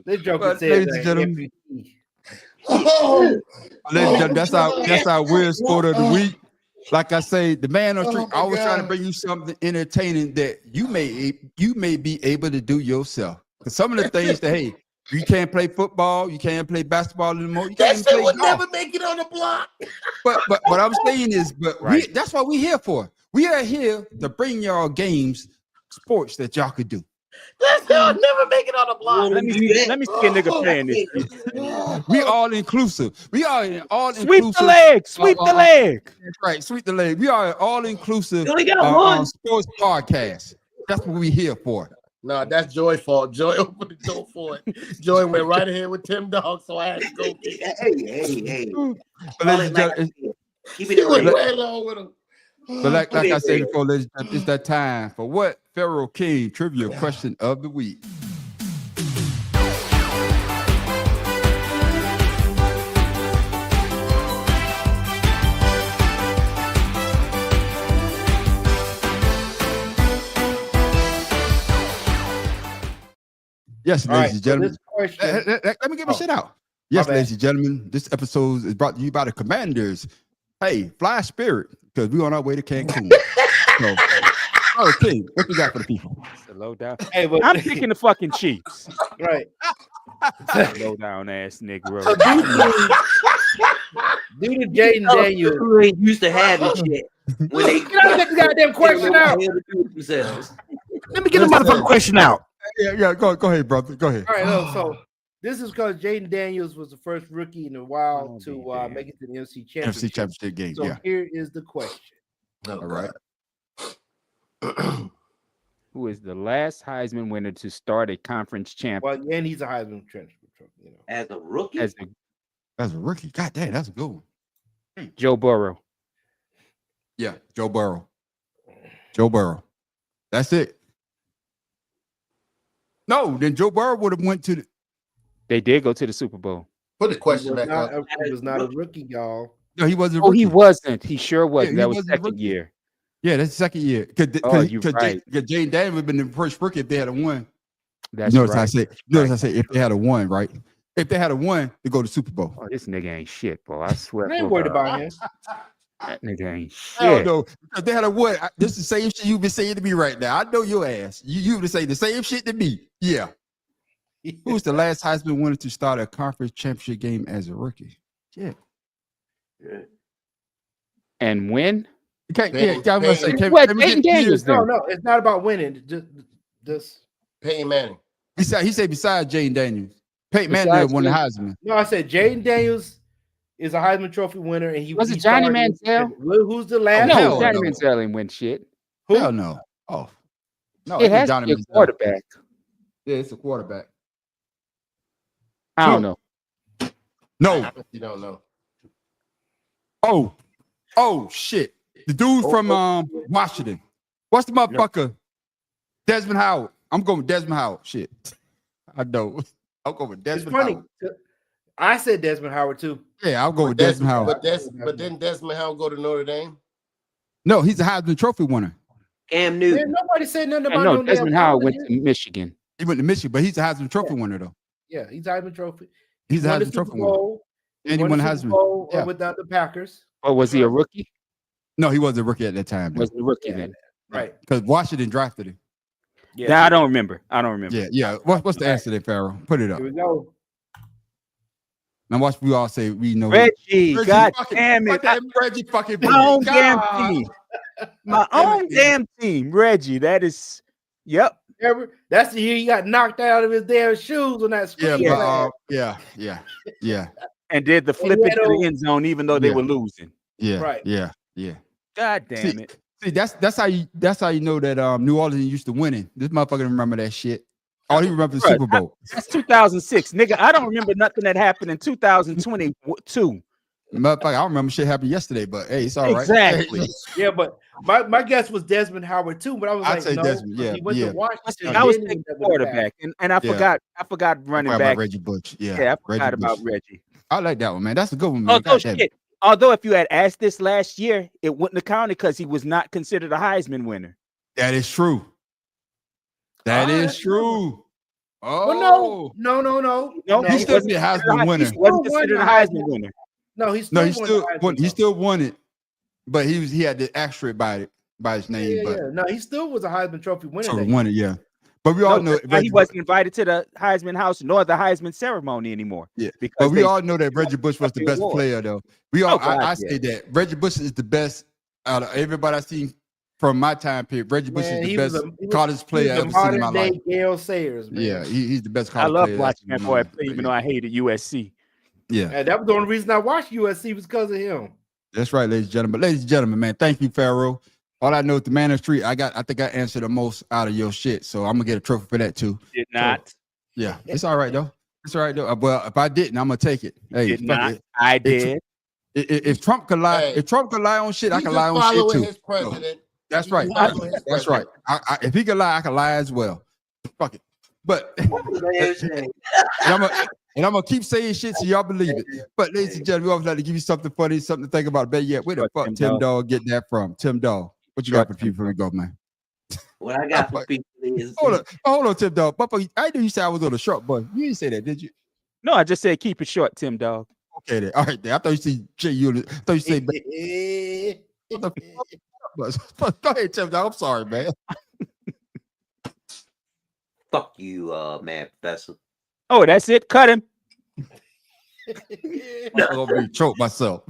This joke But, said ladies and gentlemen, that's our weird sport of the week. Like I say, the man on the street always trying to bring you something entertaining that you may be able to do yourself. Because some of the things that you can't play football, you can't play basketball anymore. You can't That shit play would golf. never make it on the block. But what I'm saying is, that's what we're here for. We are here to bring y'all games, sports that y'all could do. That shit would never make it on the block. Let me see a nigga playing this. We all inclusive. We are all Sweep inclusive. the leg. Sweep the leg. That's right. Sweep the leg. We are all inclusive You only got one. sports podcast. That's what we here for. No, that's Joy's fault. Joy opened the door for it. Joy went right ahead with Tim Dog, so I had to go get it. Hey. But ladies and gentlemen, Keep He it went real. right along with him. but like I said before, ladies and gentlemen, it's that time for what Pharaoh King trivia question of the week. Yes, All ladies right, and so gentlemen. this question- Let me get my shit out. Yes, bad. ladies and gentlemen, this episode is brought to you by the Commanders. Hey, fly Spirit, because we're on our way to Cancun. So, okay, what you got for the people? Low down. Hey, but I'm picking the fucking Chiefs. right. Low down ass nigga. So due to Jaden Daniels, Who ain't used to having shit when they get this goddamn question out. themselves. Let me get the motherfucking question out. Yeah, go ahead, brother. Go ahead. All right, look, so this is because Jaden Daniels was the first rookie in a while to make it to the NFC Championship. NFC Championship game, So yeah. here is the question. All right. Who is the last Heisman winner to start a conference champion? Well, and he's a Heisman Trophy, you know. As a rookie? As That's a rookie. God damn, that's a good one. Joe Burrow. Yeah, Joe Burrow. Joe Burrow. That's it. No, then Joe Burrow would have went to the. They did go to the Super Bowl. Put the question He was back not up. he was not a rookie, y'all. No, he wasn't. A Oh, rookie. he wasn't. He sure wasn't. he That was wasn't a second rookie. year. Yeah, that's the second year. Oh, you're right. Because Jane Daniels would have been the first rookie if they had a one. That's Notice right. I say. Notice I say if they had a one, right? If they had a one, to go to Super Bowl. Oh, this nigga ain't shit, boy. I swear. I ain't for worried God. about him. That nigga ain't I don't shit. know. If they had a one, this is the same shit you've been saying to me right now. I know your ass. You would say the same shit to me. Yeah. Who's the last Heisman winner to start a conference championship game as a rookie? Yeah. And when? I'm gonna say, What? can we Peyton get Daniels years? No, then? no, it's not about winning. Just Peyton Manning. He said besides Jane Daniels. Peyton Manning Besides won the Jane- Heisman. no. I said Jaden Daniels is a Heisman Trophy winner, and he Was it he Johnny started- Manziel? Who's the last? Oh, hell No, Johnny no. Manziel ain't win shit. Hell no. Oh. No, It it's has Johnny to be a Manziel. quarterback. Yeah, it's a quarterback. I don't know. No. You don't know. Oh shit. The dude from Washington. What's the motherfucker? Desmond Howard. I'm going with Desmond Howard. Shit. I know. I'll go with It's Desmond funny. Howard. I said Desmond Howard too. Yeah, I'll go with Desmond Howard. But didn't Desmond Howard go to Notre Dame? No, he's a Heisman Trophy winner. Cam Man, Newton. nobody said nothing I about know no Desmond damn Howard went college. to Michigan. He went to Michigan, but he's a Heisman Trophy winner though. Yeah, he's Heisman Trophy. He's a Won the Heisman Super Trophy winner. Bowl. And he won the the Super Heisman. Bowl Yeah. without the Packers. Or was he a rookie? No, he wasn't a rookie at that time. Was he a rookie then? Right. Because Washington drafted him. Yeah. Nah, I don't remember. I don't remember. Yeah. What's the answer there, Pharaoh? Put it up. Here we go. Now watch we all say we know. Reggie, God damn it. Reggie fucking My own God. damn team. My own damn team. Reggie. That is, yep. Ever? That's the year he got knocked out of his damn shoes on that screen. Yeah. And did the flip into the end zone even though they were losing. Yeah. Right. Yeah. God damn it. See, that's how you know that New Orleans used to winning. This motherfucker remember that shit. All he remember the Super Bowl. That's 2006, nigga. I don't remember nothing that happened in 2022. Motherfucker, I don't remember shit happened yesterday, but hey, it's all right. Exactly. Yeah, but my guess was Desmond Howard too. But I was I'd like, say no, Desmond, he went to Washington. I was then he thinking ended up with a quarterback, and I forgot running About back. Reggie Bush. I Reggie forgot about Bush. Reggie. I like that one, man. That's a good one, man. Although if you had asked this last year, it wouldn't have counted because he was not considered a Heisman winner. That is true. That is true. Well, no. He still be a Heisman winner. He wasn't considered a Heisman winner. No, he still won it, but he had the asterisk by his name. No, he still was a Heisman Trophy winner. So won it, yeah. But we all know he wasn't invited to the Heisman house nor the Heisman ceremony anymore. Yeah, because but we all know that Reggie Bush was the best player, though. I say that Reggie Bush is the best out of everybody I've seen from my time period. Reggie Bush is the best college player I've ever seen in my life. Gale Sayers, man. Yeah, he's the best college I love player. watching that boy play, even though I hated USC. Yeah, and that was the only reason I watched USC was because of him. That's right, ladies and gentlemen. Ladies and gentlemen, man, thank you, Pharaoh. All I know is the man on the street. I think I answered the most out of your shit, so I'm gonna get a trophy for that too. Did not. So, yeah, it's all right though. It's all right though. Well, if I didn't, I'm gonna take it. Hey, Did not. I did. If Trump could lie, if Trump could lie on shit, I can lie on shit too. His president. That's right. That's right. If he can lie, I can lie as well. Fuck it. But and I'm gonna keep saying shit so y'all believe it. But ladies and gentlemen, we always like to give you something funny, something to think about. Better yet, where the fuck Tim Dog get that from? Tim Dog, what you got for people to go, man? What I got for people is hold on, Tim Dog. I knew you said I was on a short boy. You didn't say that, did you? No, I just said keep it short, Tim Dog. Okay, then. All right, then. I thought you said I thought you said. Go ahead, Tim Dog. I'm sorry, man. Fuck you, man, Professor. Oh, that's it. Cut him. I'm gonna be choked myself.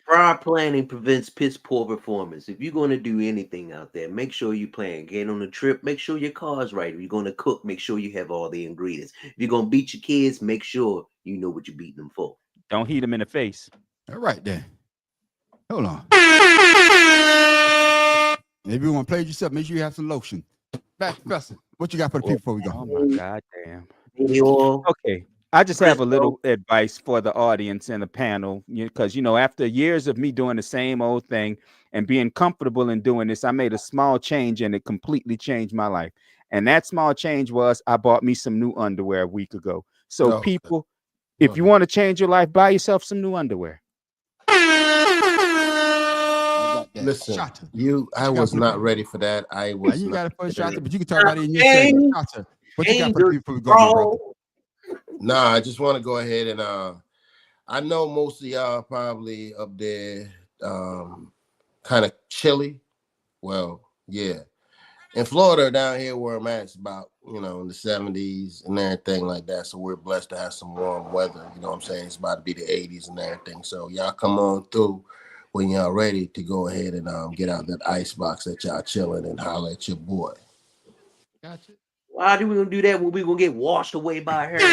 Prior planning prevents piss poor performance. If you're going to do anything out there, make sure you plan. Get on a trip, make sure your car's right. If you're going to cook, make sure you have all the ingredients. If you're going to beat your kids, make sure you know what you're beating them for. Don't heat them in the face. All right, then. Hold on. Maybe you want to play yourself. Make sure you have some lotion. Back, Professor. What you got for the people before we go? Oh, my God damn. Okay. I just have a little advice for the audience and the panel, because, after years of me doing the same old thing and being comfortable in doing this, I made a small change and it completely changed my life. And that small change was I bought me some new underwear a week ago. So people, if you want to change your life, buy yourself some new underwear. Listen, I was not ready for that. I was. You got a first shot, but you can talk about it in your segment. What you got for the people before we go, bro? Nah, I just want to go ahead and I know most of y'all probably up there kind of chilly. Well, yeah. In Florida, down here where I'm at, it's about, in the 70s and everything like that. So we're blessed to have some warm weather. You know what I'm saying? It's about to be the 80s and everything. So y'all come on through when y'all ready to go ahead and get out that ice box that y'all chilling and holler at your boy. Gotcha. Why do we gonna do that when we gonna get washed away by a hurricane?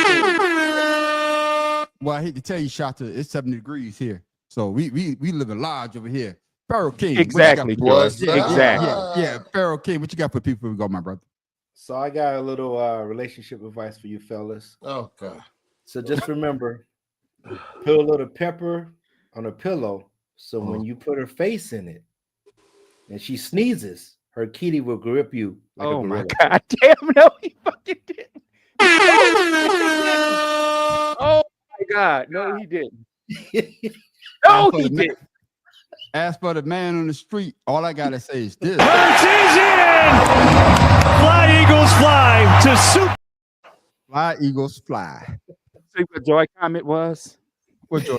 Well, I hate to tell you, Shata, it's 70 degrees here. So we live in lodge over here. Pharaoh King. Exactly. Yeah, Pharaoh King. What you got for people before we go, my brother? So I got a little relationship advice for you fellas. Oh, God. So just remember, put a little pepper on a pillow. So when you put her face in it and she sneezes, her kitty will grip you. Like oh my God! Damn, no, he fucking didn't. Oh my God! No, he didn't. No, he didn't. As for the man on the street, all I gotta say is this: Hurts is in. Fly Eagles fly to Super. Fly Eagles fly. See what Joy comment was? What Joy?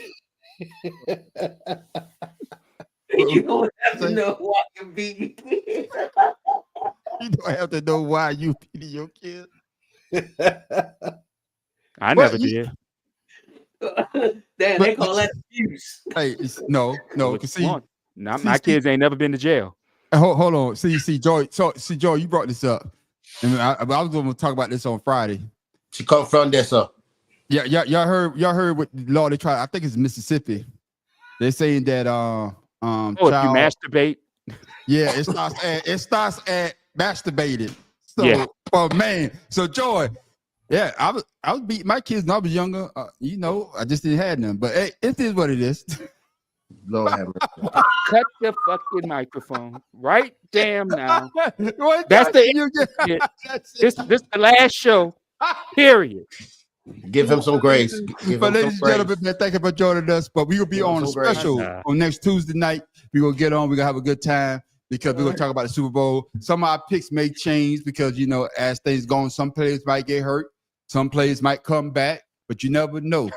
You don't have to know why you beat your kid. You don't have to know why you beating your kid. I never did. Damn, they call that abuse. Hey, no. See, my kids ain't never been to jail. Hold on. See, Joy. So, Joy, you brought this up. And I was going to talk about this on Friday. She come from there, sir. Yeah, y'all heard what law they try. I think it's Mississippi. They're saying that if you masturbate. Yeah, it starts at masturbating. So, Yeah. oh man. So Joy, yeah, I was beating my kids when I was younger. I just didn't have them. But hey, it is what it is. Lord have mercy. Cut the fucking microphone right damn now. What That's the you get? this the last show. Period. Give him some grace. Give But him ladies and some grace. gentlemen, man, thank you for joining us. But we will be Give on him a some grace. special on next Tuesday night. We're gonna get on. We're gonna have a good time because we're gonna talk about the Super Bowl. Some of our picks may change because as things going, some players might get hurt, some players might come back, but you never know.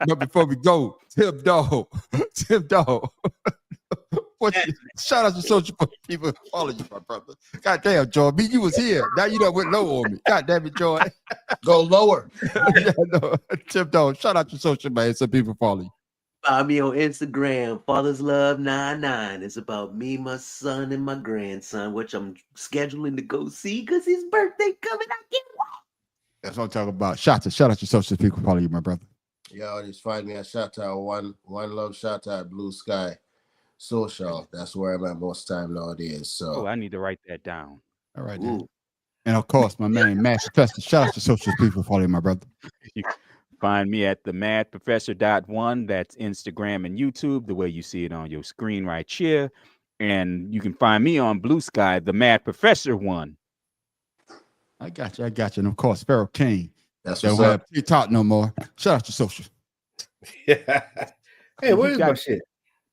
but before we go, Tip Dog. Shout out to social people who follow you, my brother. God damn, Joy. You was here. Now you done went low on me. God damn it, Joy. Go lower. Tip Dog. Shout out to social, man. Some people follow you. Follow me on Instagram, Father's Love 99. It's about me, my son, and my grandson, which I'm scheduling to go see because his birthday coming. I can't wait. That's what I'm talking about. Shout out to social people follow you, my brother. Yo, just find me at Shout Out One Love Shout Out Blue Sky Social. That's where I'm at most time nowadays. So I need to write that down. All right, then. And of course, my man, Master Professor. Shout out to social people follow you, my brother. You find me at the madprofessor.1. That's Instagram and YouTube, the way you see it on your screen right here. And you can find me on Blue Sky, the Mad Professor 1. I got you. And of course, Pharaoh King. That's Don't what's have up. TikTok no more. Shout out to social. Hey, where's my shit?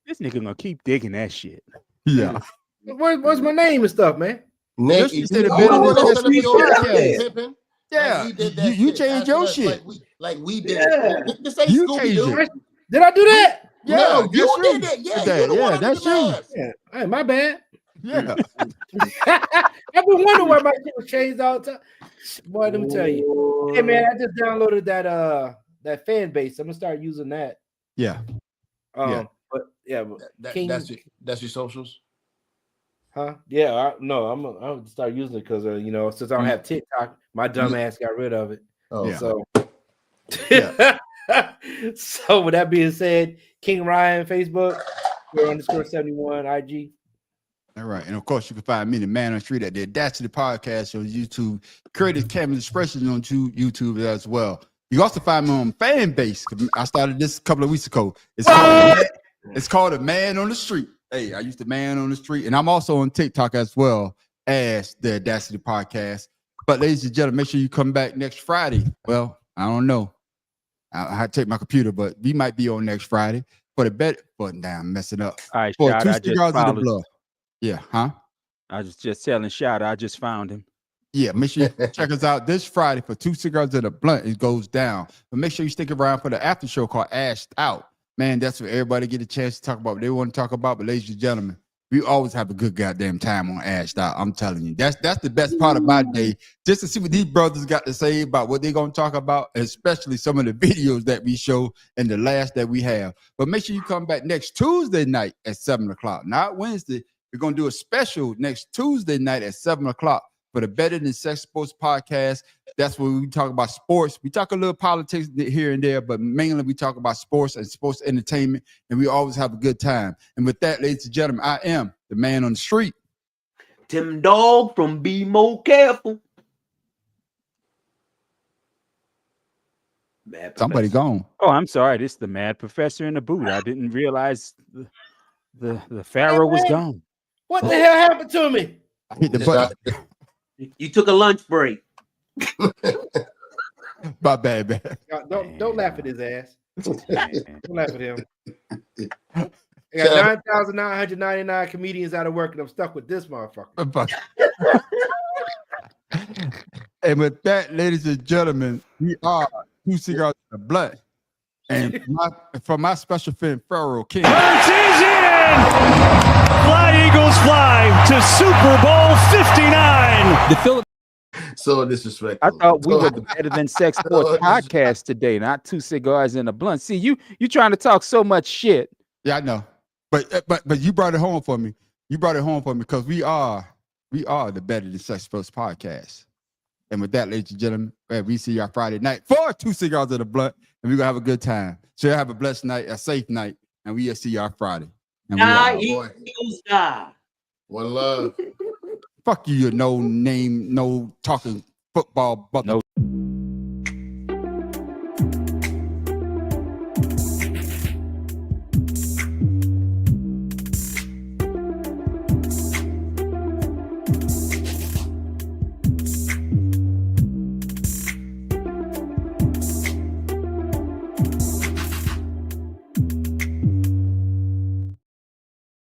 This nigga gonna keep digging that shit. Yeah. Where's my name and stuff, man? Nick, You said it better than that. Yeah, we did that you shit. changed your That's shit. Like we did. Yeah. This ain't You Scooby changed Doo. it. Did I do that? Yeah, No, that's you you. did it. Yeah, That- you the yeah, one that's under the you. mask. Yeah. Hey, my bad. Yeah. I've been wondering why my shit was changed all the time. Boy, let me tell you. Hey man, I just downloaded that fan base. I'm gonna start using that. Yeah. Yeah. But yeah, King, That's your socials. huh? Yeah, I'm gonna start using it because since I don't have TikTok, my dumb ass got rid of it. Oh, Yeah. So Yeah. so with that being said, King Ryan, Facebook, _71, IG. All right. And of course, you can find me, the man on the street, at the Audacity Podcast on YouTube, Creative Cameron Expressions on YouTube as well. You can also find me on Fanbase. I started this a couple of weeks ago. It's called A Man on the Street. Hey, I used to Man on the Street. And I'm also on TikTok as well as the Audacity Podcast. But ladies and gentlemen, make sure you come back next Friday. Well, I don't know. I had to take my computer, but we might be on next Friday for the bet. But now I'm messing up. All right, For Shad, 2 I just cigars in the followed. blood. Yeah, huh? I was just telling Shad, I just found him. Yeah, make sure you check us out this Friday for 2 cigars and a blunt. It goes down. But make sure you stick around for the after show called Ashed Out. Man, that's where everybody get a chance to talk about what they want to talk about. But ladies and gentlemen, we always have a good goddamn time on Ashed Out. I'm telling you. That's the best part of my day. Just to see what these brothers got to say about what they're going to talk about, especially some of the videos that we show and the last that we have. But make sure you come back next Tuesday night at 7 o'clock. Not Wednesday. We're going to do a special next Tuesday night at 7 o'clock for the Better Than Sex Sports Podcast. That's where we talk about sports. We talk a little politics here and there, but mainly we talk about sports and sports entertainment, and we always have a good time. And with that, ladies and gentlemen, I am the man on the street. Tim Dog from Be More Careful. Mad Somebody Professor. gone. Oh, I'm sorry. This is the Mad Professor in the boot. I didn't realize the Pharaoh was gone. What the hell happened to me? I hit the button. You took a lunch break. My bad, man. Don't laugh at his ass. Don't laugh at him. I Shut got up. 9,999 comedians out of work, and I'm stuck with this motherfucker. And with that, ladies and gentlemen, we are 2 cigars and a blunt. And for my special friend, Pharaoh King. Burns is in! Fly Eagles fly to Super Bowl 59. So disrespectful. I thought we were the Better Than Sex Sports Podcast today, not 2 cigars and a blunt. See, you trying to talk so much shit. Yeah, I know. But you brought it home for me. You brought it home for me because we are We are the Better Than Sex Sports podcast. And with that, ladies and gentlemen, we see y'all Friday night for 2 cigars of the blunt, and we're going to have a good time. So y'all have a blessed night, a safe night, and we'll see y'all Friday. And One love. Fuck you, no name, no talking football, No